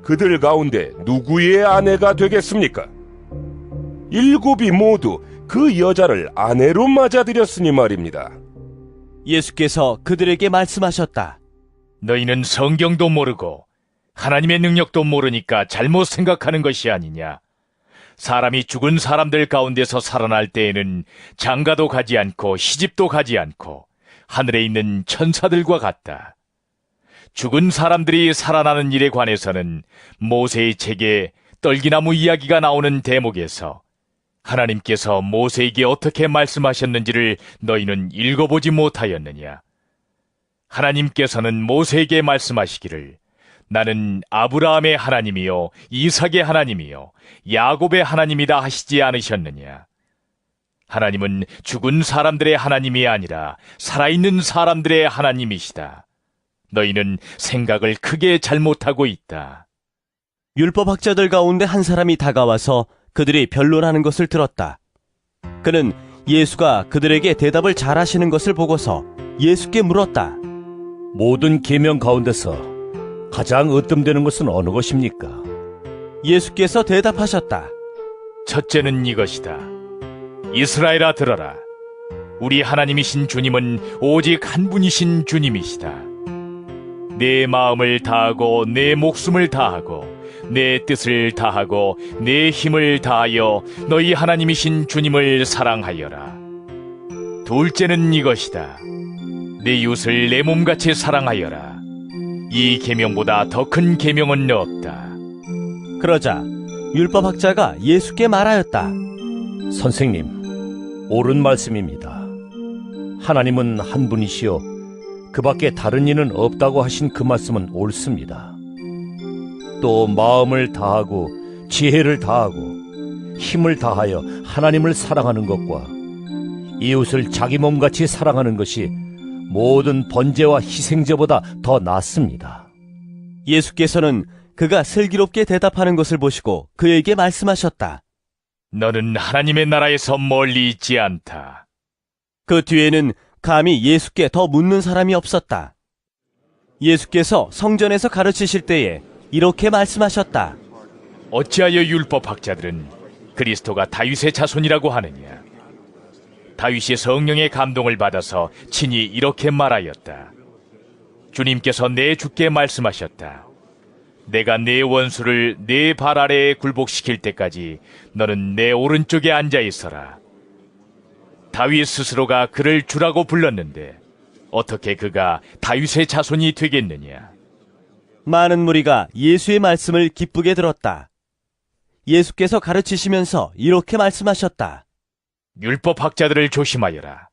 그들 가운데 누구의 아내가 되겠습니까? 7이 모두 그 여자를 아내로 맞아들였으니 말입니다. 예수께서 그들에게 말씀하셨다. 너희는 성경도 모르고 하나님의 능력도 모르니까 잘못 생각하는 것이 아니냐. 사람이 죽은 사람들 가운데서 살아날 때에는 장가도 가지 않고 시집도 가지 않고 하늘에 있는 천사들과 같다. 죽은 사람들이 살아나는 일에 관해서는 모세의 책에 떨기나무 이야기가 나오는 대목에서 하나님께서 모세에게 어떻게 말씀하셨는지를 너희는 읽어보지 못하였느냐. 하나님께서는 모세에게 말씀하시기를 나는 아브라함의 하나님이요 이삭의 하나님이요 야곱의 하나님이다 하시지 않으셨느냐. 하나님은 죽은 사람들의 하나님이 아니라 살아있는 사람들의 하나님이시다. 너희는 생각을 크게 잘못하고 있다. 율법학자들 가운데 한 사람이 다가와서 그들이 변론하는 것을 들었다. 그는 예수가 그들에게 대답을 잘하시는 것을 보고서 예수께 물었다. 모든 계명 가운데서 가장 으뜸되는 것은 어느 것입니까? 예수께서 대답하셨다. 첫째는 이것이다. 이스라엘아 들어라. 우리 하나님이신 주님은 오직 한 분이신 주님이시다. 내 마음을 다하고 내 목숨을 다하고 내 뜻을 다하고 내 힘을 다하여 너희 하나님이신 주님을 사랑하여라. 둘째는 이것이다. 내 이웃을 내 몸같이 사랑하여라. 이 계명보다 더 큰 계명은 없다. 그러자 율법학자가 예수께 말하였다. 선생님, 옳은 말씀입니다. 하나님은 한 분이시요 그 밖에 다른 이는 없다고 하신 그 말씀은 옳습니다. 또 마음을 다하고 지혜를 다하고 힘을 다하여 하나님을 사랑하는 것과 이웃을 자기 몸같이 사랑하는 것이 모든 번제와 희생제보다 더 낫습니다. 예수께서는 그가 슬기롭게 대답하는 것을 보시고 그에게 말씀하셨다. 너는 하나님의 나라에서 멀리 있지 않다. 그 뒤에는 감히 예수께 더 묻는 사람이 없었다. 예수께서 성전에서 가르치실 때에 이렇게 말씀하셨다. 어찌하여 율법학자들은 그리스도가 다윗의 자손이라고 하느냐. 다윗이 성령의 감동을 받아서 친히 이렇게 말하였다. 주님께서 내 주께 말씀하셨다. 내가 내 원수를 내 발 아래에 굴복시킬 때까지 너는 내 오른쪽에 앉아 있어라. 다윗 스스로가 그를 주라고 불렀는데 어떻게 그가 다윗의 자손이 되겠느냐. 많은 무리가 예수의 말씀을 기쁘게 들었다. 예수께서 가르치시면서 이렇게 말씀하셨다. 율법학자들을 조심하여라.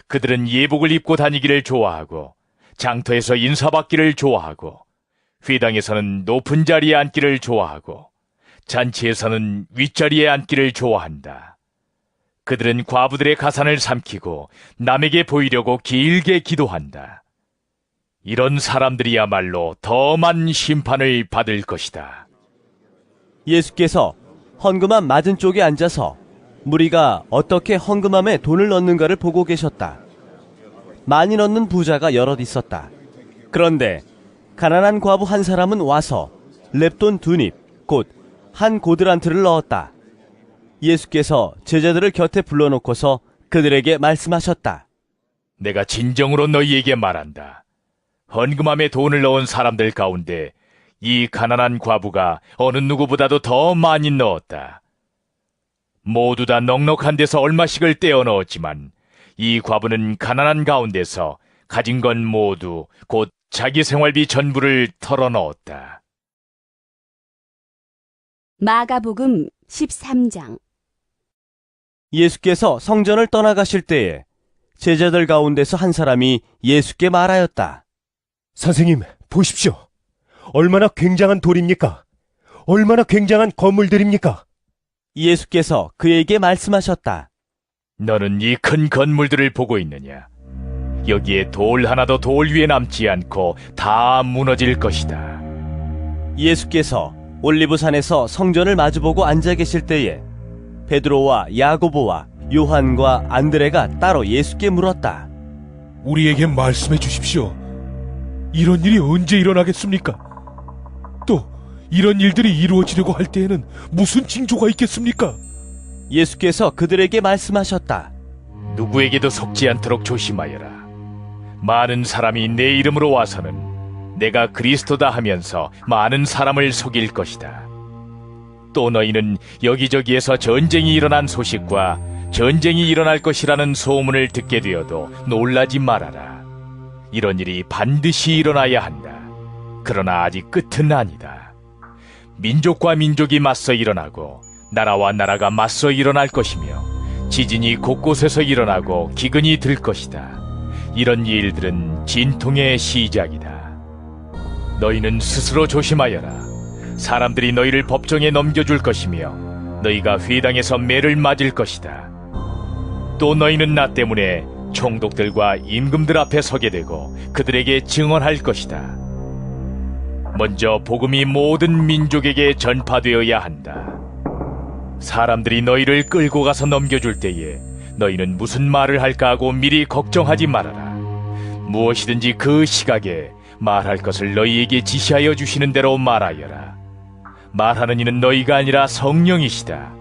그들은 예복을 입고 다니기를 좋아하고 장터에서 인사받기를 좋아하고 회당에서는 높은 자리에 앉기를 좋아하고 잔치에서는 윗자리에 앉기를 좋아한다. 그들은 과부들의 가산을 삼키고 남에게 보이려고 길게 기도한다. 이런 사람들이야말로 덤한 심판을 받을 것이다. 예수께서 헌금함 맞은 쪽에 앉아서 무리가 어떻게 헌금함에 돈을 넣는가를 보고 계셨다. 많이 넣는 부자가 여럿 있었다. 그런데 가난한 과부 한 사람은 와서 렙돈 2닙, 곧 한 고드란트를 넣었다. 예수께서 제자들을 곁에 불러놓고서 그들에게 말씀하셨다. 내가 진정으로 너희에게 말한다. 헌금함에 돈을 넣은 사람들 가운데 이 가난한 과부가 어느 누구보다도 더 많이 넣었다. 모두 다 넉넉한 데서 얼마씩을 떼어 넣었지만 이 과부는 가난한 가운데서 가진 건 모두 곧 자기 생활비 전부를 털어 넣었다. 마가복음 13장. 예수께서 성전을 떠나가실 때에 제자들 가운데서 한 사람이 예수께 말하였다. 선생님, 보십시오. 얼마나 굉장한 돌입니까? 얼마나 굉장한 건물들입니까? 예수께서 그에게 말씀하셨다. 너는 이 큰 건물들을 보고 있느냐? 여기에 돌 하나도 돌 위에 남지 않고 다 무너질 것이다. 예수께서 올리브산에서 성전을 마주보고 앉아 계실 때에 베드로와 야고보와 요한과 안드레가 따로 예수께 물었다. 우리에게 말씀해 주십시오. 이런 일이 언제 일어나겠습니까? 또 이런 일들이 이루어지려고 할 때에는 무슨 징조가 있겠습니까? 예수께서 그들에게 말씀하셨다. 누구에게도 속지 않도록 조심하여라. 많은 사람이 내 이름으로 와서는 내가 그리스도다 하면서 많은 사람을 속일 것이다. 또 너희는 여기저기에서 전쟁이 일어난 소식과 전쟁이 일어날 것이라는 소문을 듣게 되어도 놀라지 말아라. 이런 일이 반드시 일어나야 한다. 그러나 아직 끝은 아니다. 민족과 민족이 맞서 일어나고 나라와 나라가 맞서 일어날 것이며 지진이 곳곳에서 일어나고 기근이 들 것이다. 이런 일들은 진통의 시작이다. 너희는 스스로 조심하여라. 사람들이 너희를 법정에 넘겨줄 것이며 너희가 회당에서 매를 맞을 것이다. 또 너희는 나 때문에 총독들과 임금들 앞에 서게 되고 그들에게 증언할 것이다. 먼저 복음이 모든 민족에게 전파되어야 한다. 사람들이 너희를 끌고 가서 넘겨줄 때에 너희는 무슨 말을 할까 하고 미리 걱정하지 말아라. 무엇이든지 그 시각에 말할 것을 너희에게 지시하여 주시는 대로 말하여라. 말하는 이는 너희가 아니라 성령이시다.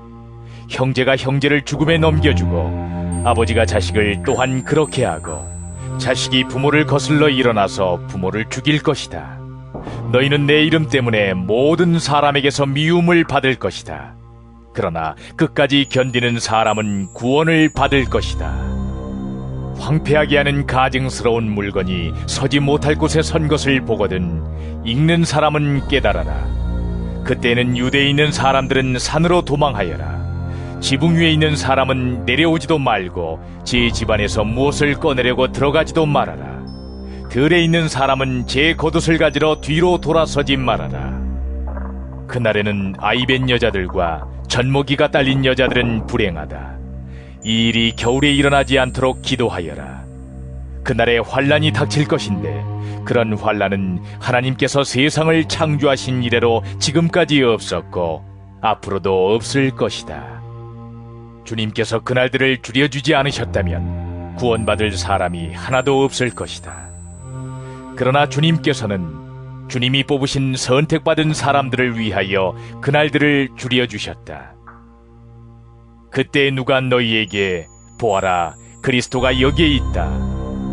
형제가 형제를 죽음에 넘겨주고 아버지가 자식을 또한 그렇게 하고 자식이 부모를 거슬러 일어나서 부모를 죽일 것이다. 너희는 내 이름 때문에 모든 사람에게서 미움을 받을 것이다. 그러나 끝까지 견디는 사람은 구원을 받을 것이다. 황폐하게 하는 가증스러운 물건이 서지 못할 곳에 선 것을 보거든 읽는 사람은 깨달아라. 그때는 유대에 있는 사람들은 산으로 도망하여라. 지붕 위에 있는 사람은 내려오지도 말고 제 집안에서 무엇을 꺼내려고 들어가지도 말아라. 들에 있는 사람은 제 겉옷을 가지러 뒤로 돌아서지 말아라. 그날에는 아이벤 여자들과 젖먹이가 딸린 여자들은 불행하다. 이 일이 겨울에 일어나지 않도록 기도하여라. 그날에 환란이 닥칠 것인데 그런 환란은 하나님께서 세상을 창조하신 이래로 지금까지 없었고 앞으로도 없을 것이다. 주님께서 그날들을 줄여주지 않으셨다면 구원받을 사람이 하나도 없을 것이다. 그러나 주님께서는 주님이 뽑으신 선택받은 사람들을 위하여 그날들을 줄여주셨다. 그때 누가 너희에게 보아라 그리스도가 여기에 있다,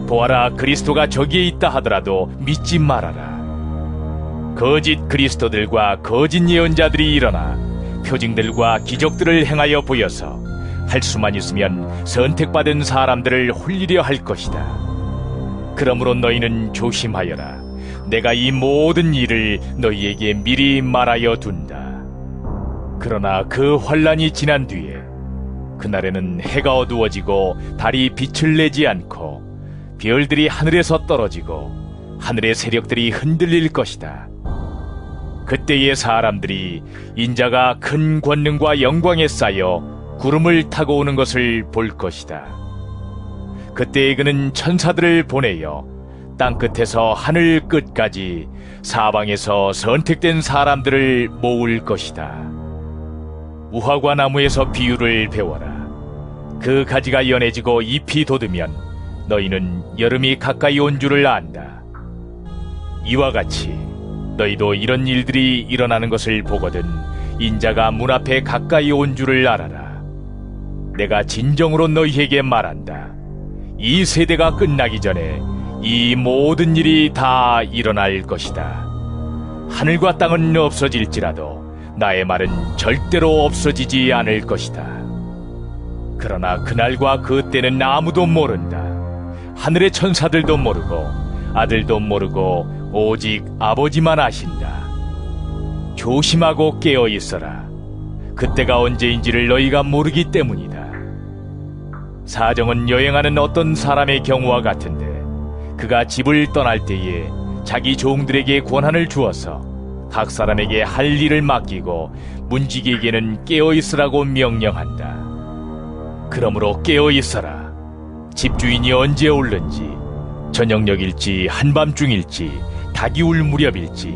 보아라 그리스도가 저기에 있다 하더라도 믿지 말아라. 거짓 그리스도들과 거짓 예언자들이 일어나 표징들과 기적들을 행하여 보여서 할 수만 있으면 선택받은 사람들을 홀리려 할 것이다. 그러므로 너희는 조심하여라. 내가 이 모든 일을 너희에게 미리 말하여 둔다. 그러나 그 환란이 지난 뒤에 그날에는 해가 어두워지고 달이 빛을 내지 않고 별들이 하늘에서 떨어지고 하늘의 세력들이 흔들릴 것이다. 그때의 사람들이 인자가 큰 권능과 영광에 쌓여 구름을 타고 오는 것을 볼 것이다. 그때에 그는 천사들을 보내어 땅끝에서 하늘 끝까지 사방에서 선택된 사람들을 모을 것이다. 우화과 나무에서 비유를 배워라. 그 가지가 연해지고 잎이 돋으면 너희는 여름이 가까이 온 줄을 안다. 이와 같이 너희도 이런 일들이 일어나는 것을 보거든 인자가 문 앞에 가까이 온 줄을 알아라. 내가 진정으로 너희에게 말한다. 이 세대가 끝나기 전에 이 모든 일이 다 일어날 것이다. 하늘과 땅은 없어질지라도 나의 말은 절대로 없어지지 않을 것이다. 그러나 그날과 그 때는 아무도 모른다. 하늘의 천사들도 모르고 아들도 모르고 오직 아버지만 아신다. 조심하고 깨어 있어라. 그때가 언제인지를 너희가 모르기 때문이다. 사정은 여행하는 어떤 사람의 경우와 같은데 그가 집을 떠날 때에 자기 종들에게 권한을 주어서 각 사람에게 할 일을 맡기고 문지기에게는 깨어있으라고 명령한다. 그러므로 깨어있어라. 집주인이 언제 올는지, 저녁녘일지 한밤중일지 닭이 울 무렵일지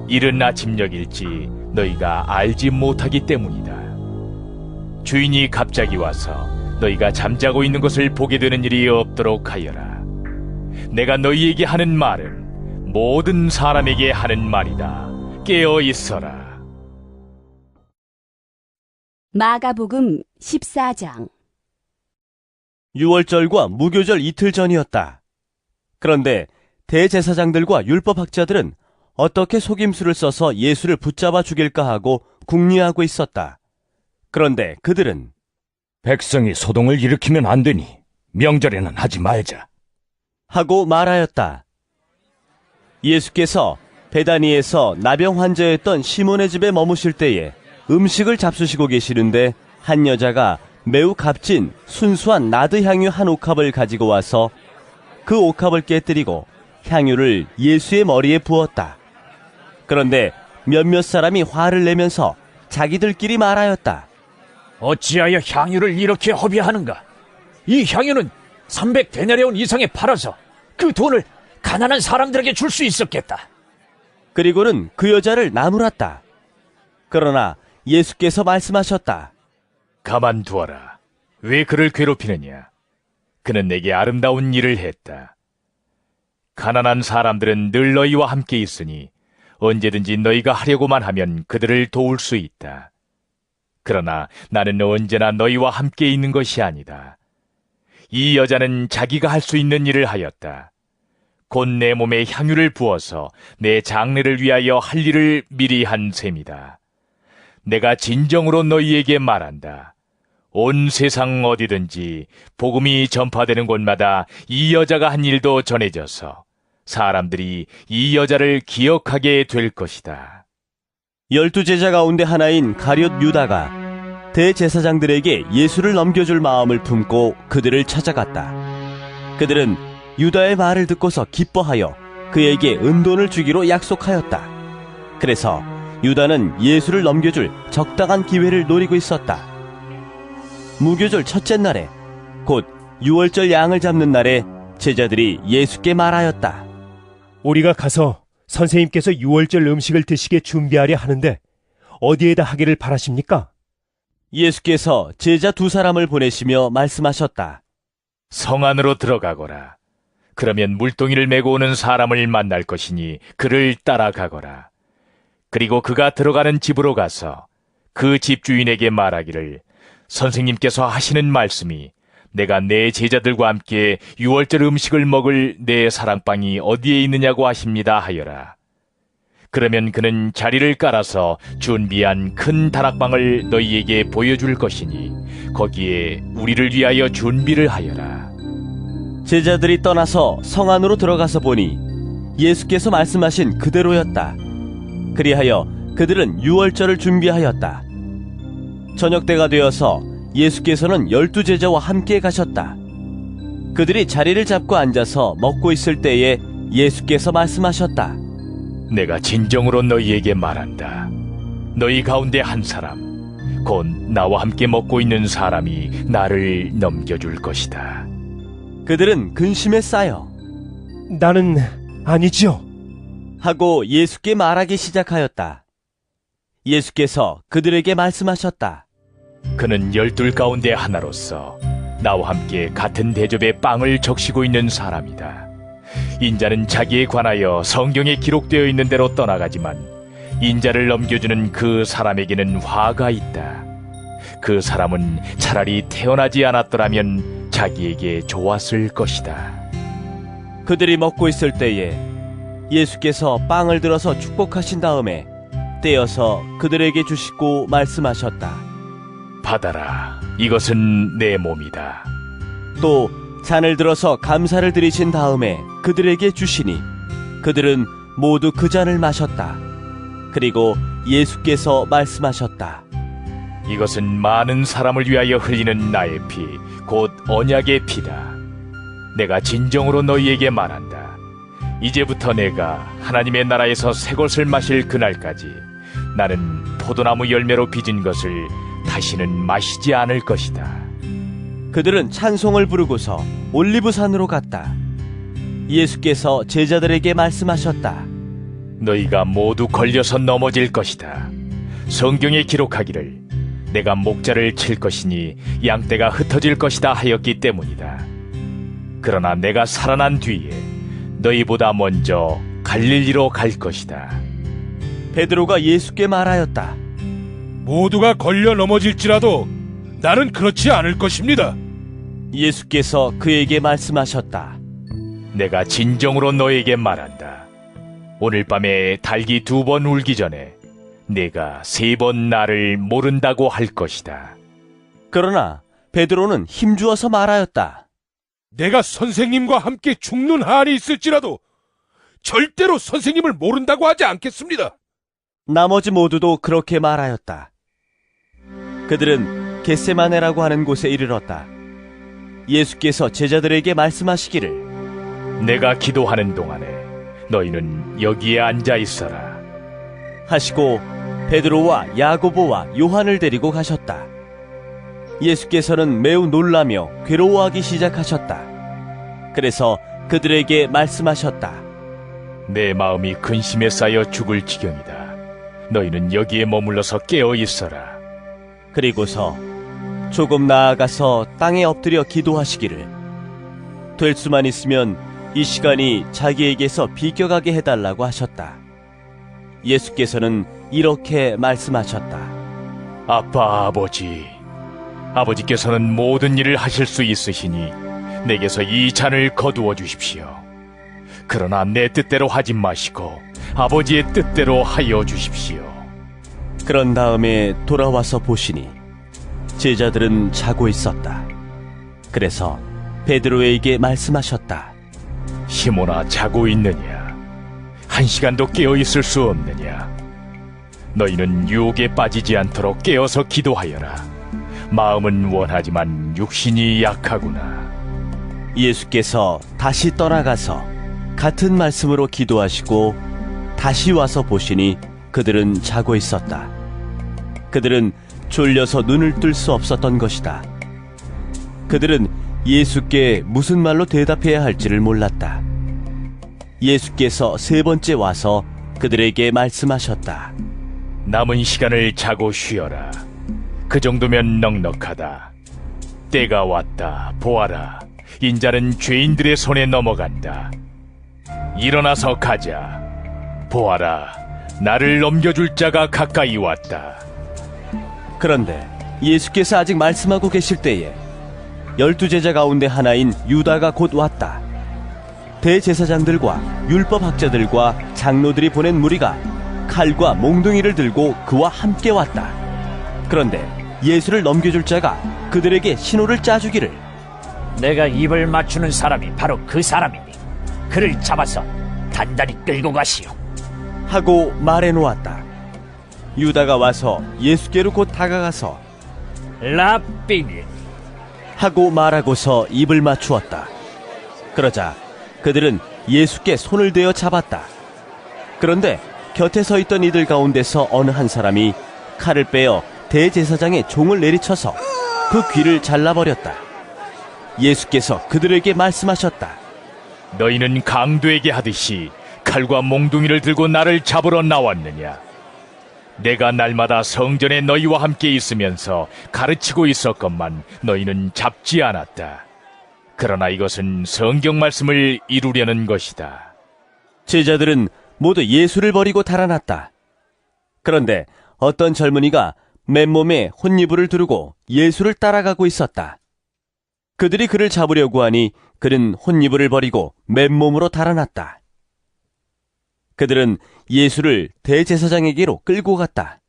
이른 아침녘일지 너희가 알지 못하기 때문이다. 주인이 갑자기 와서 너희가 잠자고 있는 것을 보게 되는 일이 없도록 하여라. 내가 너희에게 하는 말은 모든 사람에게 하는 말이다. 깨어 있어라. 마가복음 14장. 유월절과 무교절 이틀 전이었다. 그런데 대제사장들과 율법학자들은 어떻게 속임수를 써서 예수를 붙잡아 죽일까 하고 궁리하고 있었다. 그런데 그들은 백성이 소동을 일으키면 안 되니 명절에는 하지 말자 하고 말하였다. 예수께서 베다니에서 나병 환자였던 시몬의 집에 머무실 때에 음식을 잡수시고 계시는데 한 여자가 매우 값진 순수한 나드 향유 한 옥합을 가지고 와서 그 옥합을 깨뜨리고 향유를 예수의 머리에 부었다. 그런데 몇몇 사람이 화를 내면서 자기들끼리 말하였다. 어찌하여 향유를 이렇게 허비하는가? 이 향유는 300데나리온 이상에 팔아서 그 돈을 가난한 사람들에게 줄 수 있었겠다. 그리고는 그 여자를 나무랐다. 그러나 예수께서 말씀하셨다. 가만두어라. 왜 그를 괴롭히느냐? 그는 내게 아름다운 일을 했다. 가난한 사람들은 늘 너희와 함께 있으니 언제든지 너희가 하려고만 하면 그들을 도울 수 있다. 그러나 나는 언제나 너희와 함께 있는 것이 아니다. 이 여자는 자기가 할 수 있는 일을 하였다. 곧 내 몸에 향유를 부어서 내 장례를 위하여 할 일을 미리 한 셈이다. 내가 진정으로 너희에게 말한다. 온 세상 어디든지 복음이 전파되는 곳마다 이 여자가 한 일도 전해져서 사람들이 이 여자를 기억하게 될 것이다. 12제자 가운데 하나인 가룟 유다가 대제사장들에게 예수를 넘겨줄 마음을 품고 그들을 찾아갔다. 그들은 유다의 말을 듣고서 기뻐하여 그에게 은돈을 주기로 약속하였다. 그래서 유다는 예수를 넘겨줄 적당한 기회를 노리고 있었다. 무교절 첫째 날에, 곧 유월절 양을 잡는 날에 제자들이 예수께 말하였다. 우리가 가서 선생님께서 유월절 음식을 드시게 준비하려 하는데 어디에다 하기를 바라십니까? 예수께서 제자 2사람을 보내시며 말씀하셨다. 성 안으로 들어가거라. 그러면 물동이를 메고 오는 사람을 만날 것이니 그를 따라가거라. 그리고 그가 들어가는 집으로 가서 그 집주인에게 말하기를 선생님께서 하시는 말씀이 내가 내 제자들과 함께 유월절 음식을 먹을 내 사랑방이 어디에 있느냐고 하십니다 하여라. 그러면 그는 자리를 깔아서 준비한 큰 다락방을 너희에게 보여줄 것이니 거기에 우리를 위하여 준비를 하여라. 제자들이 떠나서 성 안으로 들어가서 보니 예수께서 말씀하신 그대로였다. 그리하여 그들은 유월절을 준비하였다. 저녁때가 되어서 예수께서는 12제자와 함께 가셨다. 그들이 자리를 잡고 앉아서 먹고 있을 때에 예수께서 말씀하셨다. 내가 진정으로 너희에게 말한다. 너희 가운데 한 사람, 곧 나와 함께 먹고 있는 사람이 나를 넘겨줄 것이다. 그들은 근심에 쌓여 나는 아니지요 하고 예수께 말하기 시작하였다. 예수께서 그들에게 말씀하셨다. 그는 12 가운데 하나로서 나와 함께 같은 대접에 빵을 적시고 있는 사람이다. 인자는 자기에 관하여 성경에 기록되어 있는 대로 떠나가지만 인자를 넘겨주는 그 사람에게는 화가 있다. 그 사람은 차라리 태어나지 않았더라면 자기에게 좋았을 것이다. 그들이 먹고 있을 때에 예수께서 빵을 들어서 축복하신 다음에 떼어서 그들에게 주시고 말씀하셨다. 받아라. 이것은 내 몸이다. 또 잔을 들어서 감사를 드리신 다음에 그들에게 주시니 그들은 모두 그 잔을 마셨다. 그리고 예수께서 말씀하셨다. 이것은 많은 사람을 위하여 흘리는 나의 피, 곧 언약의 피다. 내가 진정으로 너희에게 말한다. 이제부터 내가 하나님의 나라에서 새 것을 마실 그날까지 나는 포도나무 열매로 빚은 것을 다시는 마시지 않을 것이다. 그들은 찬송을 부르고서 올리브산으로 갔다. 예수께서 제자들에게 말씀하셨다. 너희가 모두 걸려서 넘어질 것이다. 성경에 기록하기를 내가 목자를 칠 것이니 양떼가 흩어질 것이다 하였기 때문이다. 그러나 내가 살아난 뒤에 너희보다 먼저 갈릴리로 갈 것이다. 베드로가 예수께 말하였다. 모두가 걸려 넘어질지라도 나는 그렇지 않을 것입니다. 예수께서 그에게 말씀하셨다. 내가 진정으로 너에게 말한다. 오늘 밤에 닭이 2번 울기 전에 내가 3번 나를 모른다고 할 것이다. 그러나 베드로는 힘주어서 말하였다. 내가 선생님과 함께 죽는 한이 있을지라도 절대로 선생님을 모른다고 하지 않겠습니다. 나머지 모두도 그렇게 말하였다. 그들은 겟세마네라고 하는 곳에 이르렀다. 예수께서 제자들에게 말씀하시기를 내가 기도하는 동안에 너희는 여기에 앉아 있어라 하시고 베드로와 야고보와 요한을 데리고 가셨다. 예수께서는 매우 놀라며 괴로워하기 시작하셨다. 그래서 그들에게 말씀하셨다. 내 마음이 근심에 쌓여 죽을 지경이다. 너희는 여기에 머물러서 깨어 있어라. 그리고서 조금 나아가서 땅에 엎드려 기도하시기를 될 수만 있으면 이 시간이 자기에게서 비껴가게 해달라고 하셨다. 예수께서는 이렇게 말씀하셨다. 아빠 아버지께서는 모든 일을 하실 수 있으시니 내게서 이 잔을 거두어 주십시오. 그러나 내 뜻대로 하지 마시고 아버지의 뜻대로 하여 주십시오. 그런 다음에 돌아와서 보시니 제자들은 자고 있었다. 그래서 베드로에게 말씀하셨다. 시몬아, 자고 있느냐? 1시간도 깨어 있을 수 없느냐? 너희는 유혹에 빠지지 않도록 깨어서 기도하여라. 마음은 원하지만 육신이 약하구나. 예수께서 다시 떠나가서 같은 말씀으로 기도하시고 다시 와서 보시니 그들은 자고 있었다. 그들은 졸려서 눈을 뜰 수 없었던 것이다. 그들은 예수께 무슨 말로 대답해야 할지를 몰랐다. 예수께서 3번째 와서 그들에게 말씀하셨다. 남은 시간을 자고 쉬어라. 그 정도면 넉넉하다. 때가 왔다. 보아라. 인자는 죄인들의 손에 넘어간다. 일어나서 가자. 보아라. 나를 넘겨줄 자가 가까이 왔다. 그런데 예수께서 아직 말씀하고 계실 때에 12제자 가운데 하나인 유다가 곧 왔다. 대제사장들과 율법학자들과 장로들이 보낸 무리가 칼과 몽둥이를 들고 그와 함께 왔다. 그런데 예수를 넘겨줄 자가 그들에게 신호를 짜주기를 내가 입을 맞추는 사람이 바로 그 사람이니 그를 잡아서 단단히 끌고 가시오 하고 말해놓았다. 유다가 와서 예수께로 곧 다가가서 라삐니 하고 말하고서 입을 맞추었다. 그러자 그들은 예수께 손을 대어 잡았다. 그런데 곁에 서 있던 이들 가운데서 어느 한 사람이 칼을 빼어 대제사장의 종을 내리쳐서 그 귀를 잘라버렸다. 예수께서 그들에게 말씀하셨다. 너희는 강도에게 하듯이 칼과 몽둥이를 들고 나를 잡으러 나왔느냐? 내가 날마다 성전에 너희와 함께 있으면서 가르치고 있었건만 너희는 잡지 않았다. 그러나 이것은 성경 말씀을 이루려는 것이다. 제자들은 모두 예수를 버리고 달아났다. 그런데 어떤 젊은이가 맨몸에 혼이불을 두르고 예수를 따라가고 있었다. 그들이 그를 잡으려고 하니 그는 혼이불을 버리고 맨몸으로 달아났다. 그들은 예수를 대제사장에게로 끌고 갔다.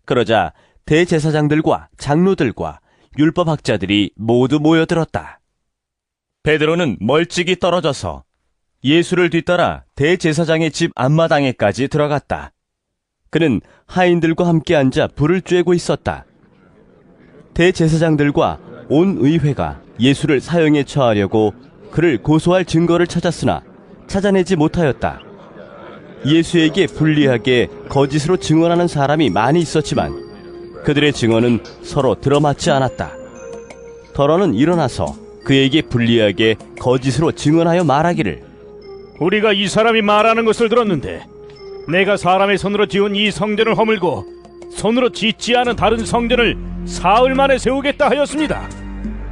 그러자 대제사장들과 장로들과 율법학자들이 모두 모여들었다. 베드로는 멀찍이 떨어져서 예수를 뒤따라 대제사장의 집 앞마당에까지 들어갔다. 그는 하인들과 함께 앉아 불을 쬐고 있었다. 대제사장들과 온 의회가 예수를 사형에 처하려고 그를 고소할 증거를 찾았으나 찾아내지 못하였다. 예수에게 불리하게 거짓으로 증언하는 사람이 많이 있었지만 그들의 증언은 서로 들어맞지 않았다. 더러는 일어나서 그에게 불리하게 거짓으로 증언하여 말하기를, 우리가 이 사람이 말하는 것을 들었는데 내가 사람의 손으로 지은 이 성전을 허물고 손으로 짓지 않은 다른 성전을 사흘 만에 세우겠다 하였습니다.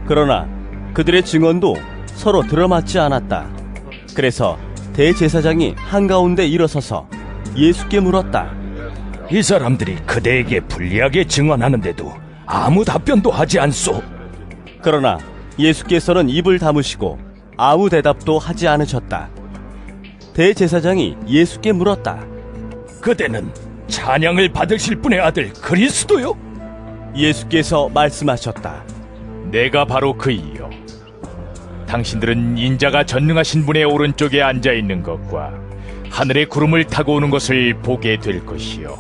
그러나 그들의 증언도 서로 들어맞지 않았다. 그래서 대제사장이 한가운데 일어서서 예수께 물었다. 이 사람들이 그대에게 불리하게 증언하는데도 아무 답변도 하지 않소. 그러나 예수께서는 입을 다무시고 아무 대답도 하지 않으셨다. 대제사장이 예수께 물었다. 그대는 찬양을 받으실 분의 아들 그리스도요? 예수께서 말씀하셨다. 내가 바로 그이요. 당신들은 인자가 전능하신 분의 오른쪽에 앉아 있는 것과 하늘의 구름을 타고 오는 것을 보게 될 것이요.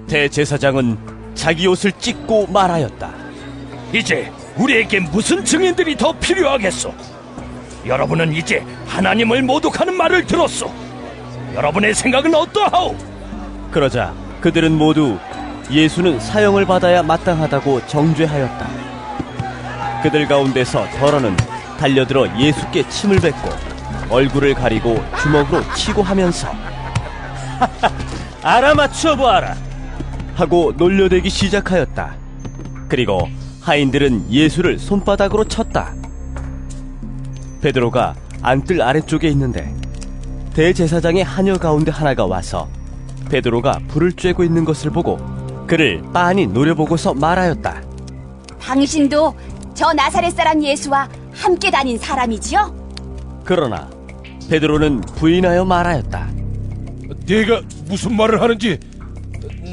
대제사장은 자기 옷을 찢고 말하였다. 이제 우리에게 무슨 증인들이 더 필요하겠소? 여러분은 이제 하나님을 모독하는 말을 들었소. 여러분의 생각은 어떠하오? 그러자 그들은 모두 예수는 사형을 받아야 마땅하다고 정죄하였다. 그들 가운데서 더러는 달려들어 예수께 침을 뱉고 얼굴을 가리고 주먹으로 치고 하면서 알아맞혀 보아라 하고 놀려대기 시작하였다. 그리고 하인들은 예수를 손바닥으로 쳤다. 베드로가 안뜰 아래쪽에 있는데 대제사장의 하녀 가운데 하나가 와서 베드로가 불을 쬐고 있는 것을 보고 그를 빤히 노려보고서 말하였다. 당신도 저 나사렛 사람 예수와 함께 다닌 사람이지요? 그러나 베드로는 부인하여 말하였다. 네가 무슨 말을 하는지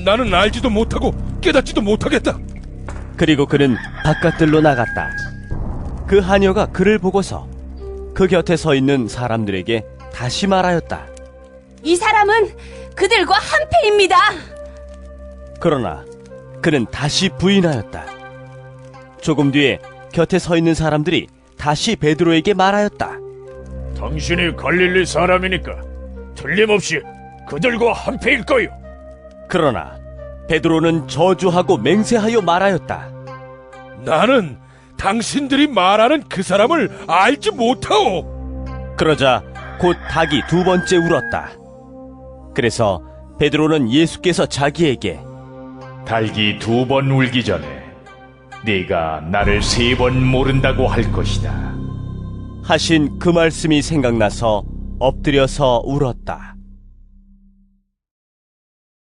나는 알지도 못하고 깨닫지도 못하겠다. 그리고 그는 바깥들로 나갔다. 그 하녀가 그를 보고서 그 곁에 서 있는 사람들에게 다시 말하였다. 이 사람은 그들과 한패입니다. 그러나 그는 다시 부인하였다. 조금 뒤에 곁에 서 있는 사람들이 다시 베드로에게 말하였다. 당신이 갈릴리 사람이니까 틀림없이 그들과 한패일 거요. 그러나 베드로는 저주하고 맹세하여 말하였다. 나는 당신들이 말하는 그 사람을 알지 못하오. 그러자 곧 닭이 두 번째 울었다. 그래서 베드로는 예수께서 자기에게 닭이 두 번 울기 전에 네가 나를 세 번 모른다고 할 것이다 하신 그 말씀이 생각나서 엎드려서 울었다.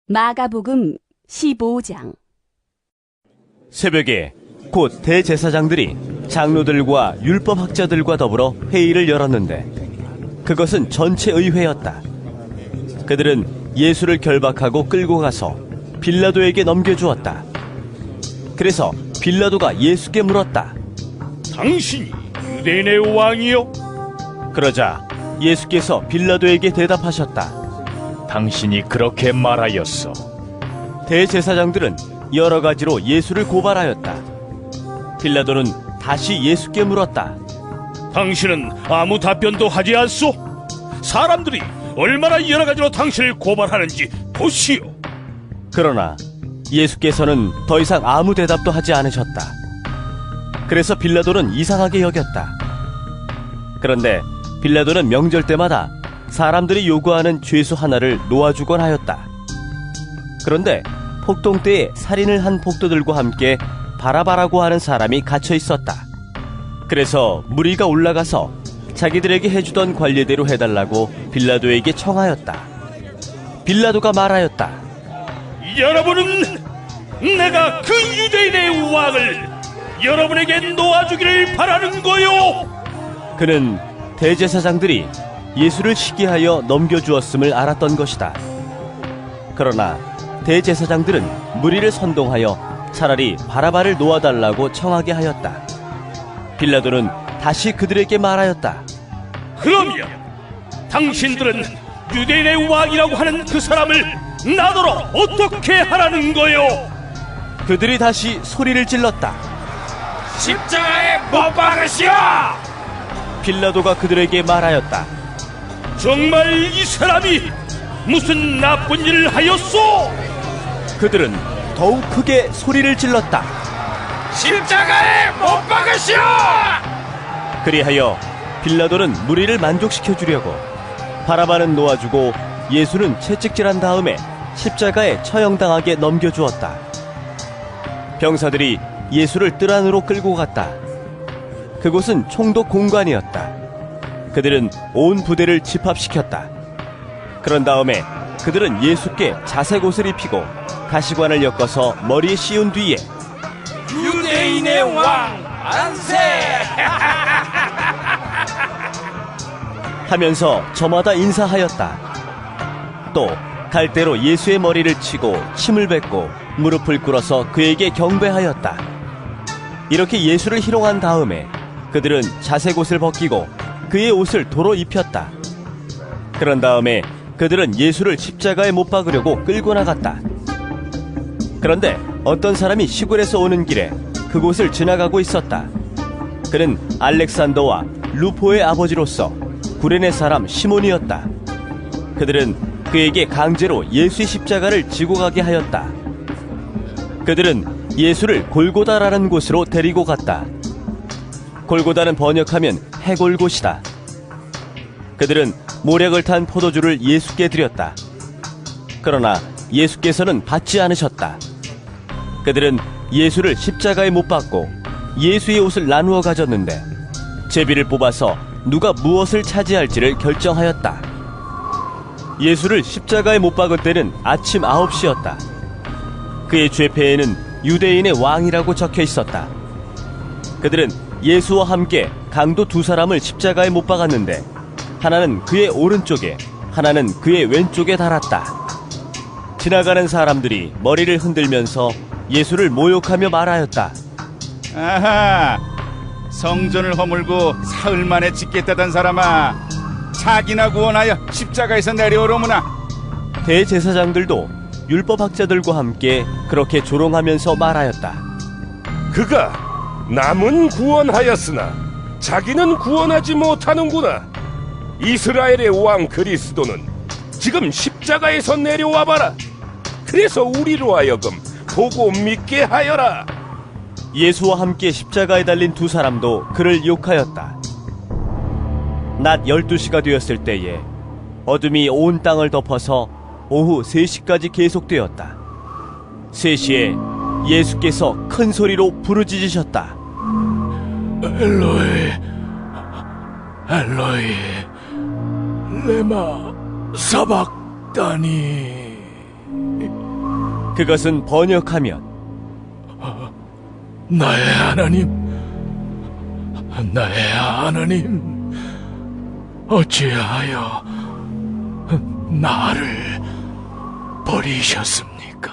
마가복음 15장. 새벽에 곧 대제사장들이 장로들과 율법학자들과 더불어 회의를 열었는데 그것은 전체 의회였다. 그들은 예수를 결박하고 끌고 가서 빌라도에게 넘겨주었다. 그래서 빌라도가 예수께 물었다. 당신이 유대인의 왕이요? 그러자 예수께서 빌라도에게 대답하셨다. 당신이 그렇게 말하였어. 대제사장들은 여러 가지로 예수를 고발하였다. 빌라도는 다시 예수께 물었다. 당신은 아무 답변도 하지 않소? 사람들이 얼마나 여러 가지로 당신을 고발하는지 보시오. 그러나 예수께서는 더 이상 아무 대답도 하지 않으셨다. 그래서 빌라도는 이상하게 여겼다. 그런데 빌라도는 명절 때마다 사람들이 요구하는 죄수 하나를 놓아주곤 하였다. 그런데 폭동 때에 살인을 한 폭도들과 함께 바라바라고 하는 사람이 갇혀 있었다. 그래서 무리가 올라가서 자기들에게 해주던 관례대로 해달라고 빌라도에게 청하였다. 빌라도가 말하였다. 여러분은 내가 그 유대인의 왕을 여러분에게 놓아주기를 바라는 거요. 그는 대제사장들이 예수를 시기하여 넘겨주었음을 알았던 것이다. 그러나 대제사장들은 무리를 선동하여 차라리 바라바를 놓아달라고 청하게 하였다. 빌라도는 다시 그들에게 말하였다. 그러면 당신들은 유대인의 왕이라고 하는 그 사람을 나더러 어떻게 하라는 거요? 그들이 다시 소리를 질렀다. 십자가에 못 박으시오! 빌라도가 그들에게 말하였다. 정말 이 사람이 무슨 나쁜 일을 하였소? 그들은 더욱 크게 소리를 질렀다. 십자가에 못 박으시오! 그리하여 빌라도는 무리를 만족시켜 주려고 바라바는 놓아주고 예수는 채찍질한 다음에 십자가에 처형당하게 넘겨주었다. 병사들이 예수를 뜰 안으로 끌고 갔다. 그곳은 총독 공관이었다. 그들은 온 부대를 집합시켰다. 그런 다음에 그들은 예수께 자색 옷을 입히고 가시관을 엮어서 머리에 씌운 뒤에 유대인의 왕 만세! 하면서 저마다 인사하였다. 또 갈대로 예수의 머리를 치고 침을 뱉고 무릎을 꿇어서 그에게 경배하였다. 이렇게 예수를 희롱한 다음에 그들은 자색 옷을 벗기고 그의 옷을 도로 입혔다. 그런 다음에 그들은 예수를 십자가에 못 박으려고 끌고 나갔다. 그런데 어떤 사람이 시골에서 오는 길에 그곳을 지나가고 있었다. 그는 알렉산더와 루포의 아버지로서 구레네 사람 시몬이었다. 그들은 그에게 강제로 예수의 십자가를 지고 가게 하였다. 그들은 예수를 골고다라는 곳으로 데리고 갔다. 골고다는 번역하면 해골곳이다. 그들은 모략을 탄 포도주를 예수께 드렸다. 그러나 예수께서는 받지 않으셨다. 그들은 예수를 십자가에 못 박고 예수의 옷을 나누어 가졌는데 제비를 뽑아서 누가 무엇을 차지할지를 결정하였다. 예수를 십자가에 못 박을 때는 아침 9시였다. 그의 죄패에는 유대인의 왕이라고 적혀 있었다. 그들은 예수와 함께 강도 두 사람을 십자가에 못 박았는데 하나는 그의 오른쪽에 하나는 그의 왼쪽에 달았다. 지나가는 사람들이 머리를 흔들면서 예수를 모욕하며 말하였다. 아하, 성전을 허물고 사흘 만에 짓겠다던 사람아, 자기나 구원하여 십자가에서 내려오려무나. 대제사장들도 율법학자들과 함께 그렇게 조롱하면서 말하였다. 그가 남은 구원하였으나 자기는 구원하지 못하는구나. 이스라엘의 왕 그리스도는 지금 십자가에서 내려와 봐라. 그래서 우리로 하여금 보고 믿게 하여라. 예수와 함께 십자가에 달린 두 사람도 그를 욕하였다. 낮 12시가 되었을 때에 어둠이 온 땅을 덮어서 오후 3시까지 계속되었다. 3시에 예수께서 큰 소리로 부르짖으셨다. 엘로이, 엘로이, 레마 사박다니. 그것은 번역하면 나의 하나님, 나의 하나님, 어찌하여 나를 버리셨습니까?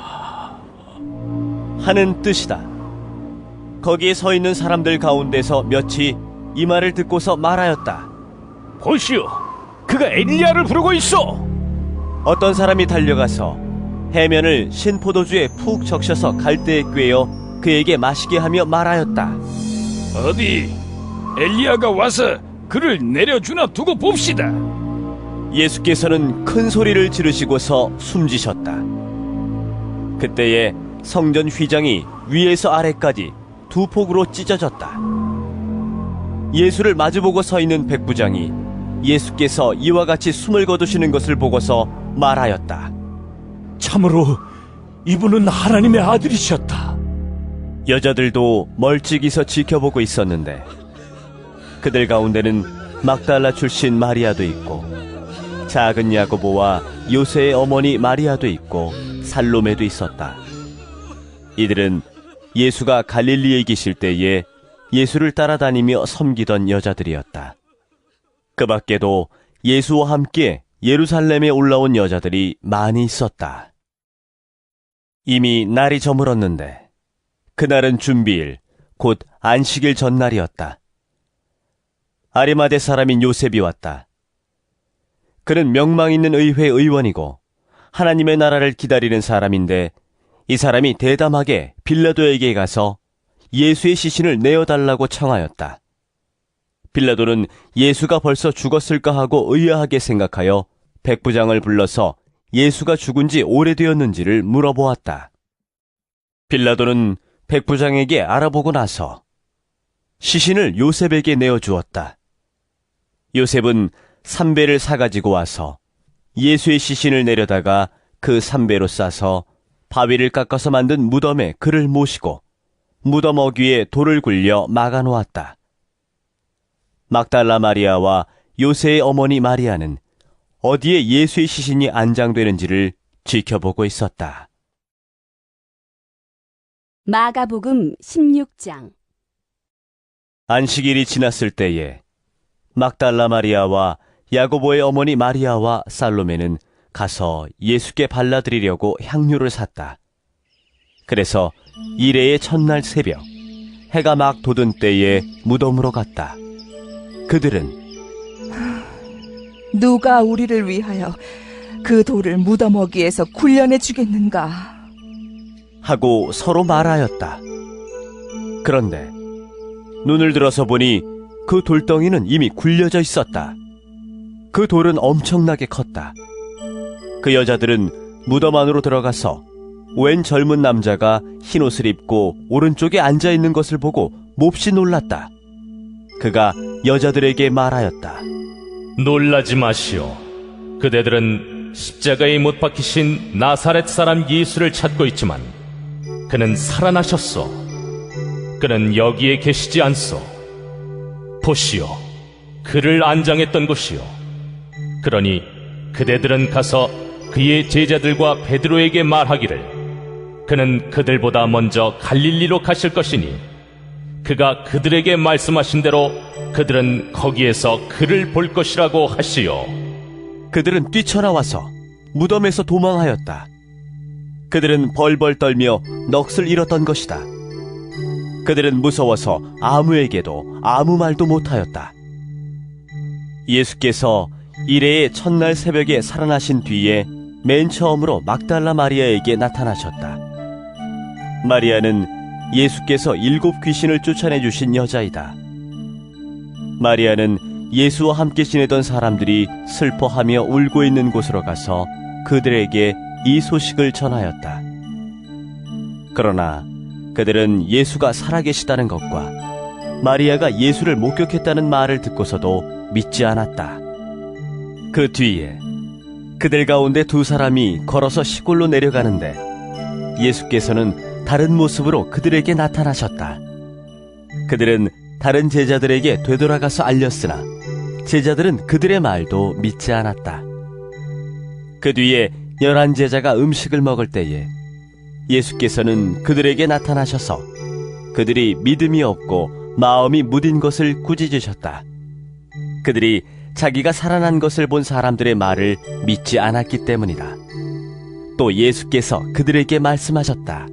하는 뜻이다. 거기에 서 있는 사람들 가운데서 몇이 이 말을 듣고서 말하였다. 보시오, 그가 엘리야를 부르고 있어. 어떤 사람이 달려가서 해면을 신포도주에 푹 적셔서 갈대에 꿰어 그에게 마시게 하며 말하였다. 어디 엘리야가 와서 그를 내려주나 두고 봅시다. 예수께서는 큰 소리를 지르시고서 숨지셨다. 그때에 성전 휘장이 위에서 아래까지 두 폭으로 찢어졌다. 예수를 마주보고 서 있는 백부장이 예수께서 이와 같이 숨을 거두시는 것을 보고서 말하였다. 참으로 이분은 하나님의 아들이셨다. 여자들도 멀찍이서 지켜보고 있었는데 그들 가운데는 막달라 출신 마리아도 있고 작은 야고보와 요새의 어머니 마리아도 있고 살로메도 있었다. 이들은 예수가 갈릴리에 계실 때에 예수를 따라다니며 섬기던 여자들이었다. 그 밖에도 예수와 함께 예루살렘에 올라온 여자들이 많이 있었다. 이미 날이 저물었는데 그날은 준비일, 곧 안식일 전날이었다. 아리마대 사람인 요셉이 왔다. 그는 명망 있는 의회 의원이고 하나님의 나라를 기다리는 사람인데 이 사람이 대담하게 빌라도에게 가서 예수의 시신을 내어달라고 청하였다. 빌라도는 예수가 벌써 죽었을까 하고 의아하게 생각하여 백부장을 불러서 예수가 죽은 지 오래되었는지를 물어보았다. 빌라도는 백부장에게 알아보고 나서 시신을 요셉에게 내어주었다. 요셉은 삼배를 사가지고 와서 예수의 시신을 내려다가 그 삼배로 싸서 바위를 깎아서 만든 무덤에 그를 모시고 무덤 어귀에 돌을 굴려 막아놓았다. 막달라 마리아와 요새의 어머니 마리아는 어디에 예수의 시신이 안장되는지를 지켜보고 있었다. 마가복음 16장. 안식일이 지났을 때에 막달라 마리아와 야고보의 어머니 마리아와 살로메는 가서 예수께 발라드리려고 향유를 샀다. 그래서 일해의 첫날 새벽 해가 막 돋은 때에 무덤으로 갔다. 그들은 누가 우리를 위하여 그 돌을 무덤 어귀에서 굴려내 주겠는가 하고 서로 말하였다. 그런데 눈을 들어서 보니 그 돌덩이는 이미 굴려져 있었다. 그 돌은 엄청나게 컸다. 그 여자들은 무덤 안으로 들어가서 웬 젊은 남자가 흰옷을 입고 오른쪽에 앉아있는 것을 보고 몹시 놀랐다. 그가 여자들에게 말하였다. 놀라지 마시오. 그대들은 십자가에 못 박히신 나사렛 사람 예수를 찾고 있지만 그는 살아나셨소. 그는 여기에 계시지 않소. 보시오. 그를 안장했던 곳이오. 그러니 그대들은 가서 그의 제자들과 베드로에게 말하기를 그는 그들보다 먼저 갈릴리로 가실 것이니 그가 그들에게 말씀하신 대로 그들은 거기에서 그를 볼 것이라고 하시오. 그들은 뛰쳐나와서 무덤에서 도망하였다. 그들은 벌벌 떨며 넋을 잃었던 것이다. 그들은 무서워서 아무에게도 아무 말도 못하였다. 예수께서 일해의 첫날 새벽에 살아나신 뒤에 맨 처음으로 막달라 마리아에게 나타나셨다. 마리아는 예수께서 7 귀신을 쫓아내주신 여자이다. 마리아는 예수와 함께 지내던 사람들이 슬퍼하며 울고 있는 곳으로 가서 그들에게 이 소식을 전하였다. 그러나 그들은 예수가 살아계시다는 것과 마리아가 예수를 목격했다는 말을 듣고서도 믿지 않았다. 그 뒤에 그들 가운데 2 사람이 걸어서 시골로 내려가는데 예수께서는 다른 모습으로 그들에게 나타나셨다. 그들은 다른 제자들에게 되돌아가서 알렸으나 제자들은 그들의 말도 믿지 않았다. 그 뒤에 11 제자가 음식을 먹을 때에 예수께서는 그들에게 나타나셔서 그들이 믿음이 없고 마음이 무딘 것을 꾸짖으셨다. 그들이 자기가 살아난 것을 본 사람들의 말을 믿지 않았기 때문이다. 또 예수께서 그들에게 말씀하셨다.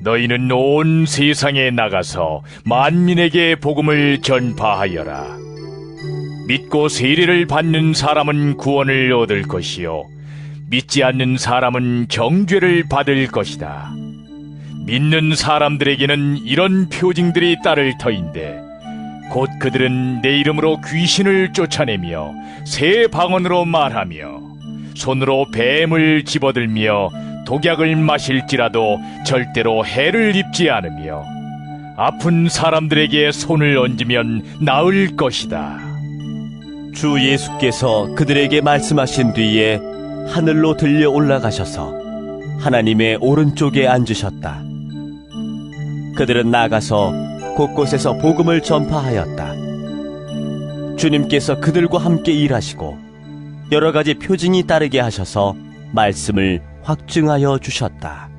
너희는 온 세상에 나가서 만민에게 복음을 전파하여라. 믿고 세례를 받는 사람은 구원을 얻을 것이요 믿지 않는 사람은 정죄를 받을 것이다. 믿는 사람들에게는 이런 표징들이 따를 터인데 곧 그들은 내 이름으로 귀신을 쫓아내며 새 방언으로 말하며 손으로 뱀을 집어들며 독약을 마실지라도 절대로 해를 입지 않으며 아픈 사람들에게 손을 얹으면 나을 것이다. 주 예수께서 그들에게 말씀하신 뒤에 하늘로 들려 올라가셔서 하나님의 오른쪽에 앉으셨다. 그들은 나가서 곳곳에서 복음을 전파하였다. 주님께서 그들과 함께 일하시고 여러 가지 표징이 따르게 하셔서 말씀을 확증하여 주셨다.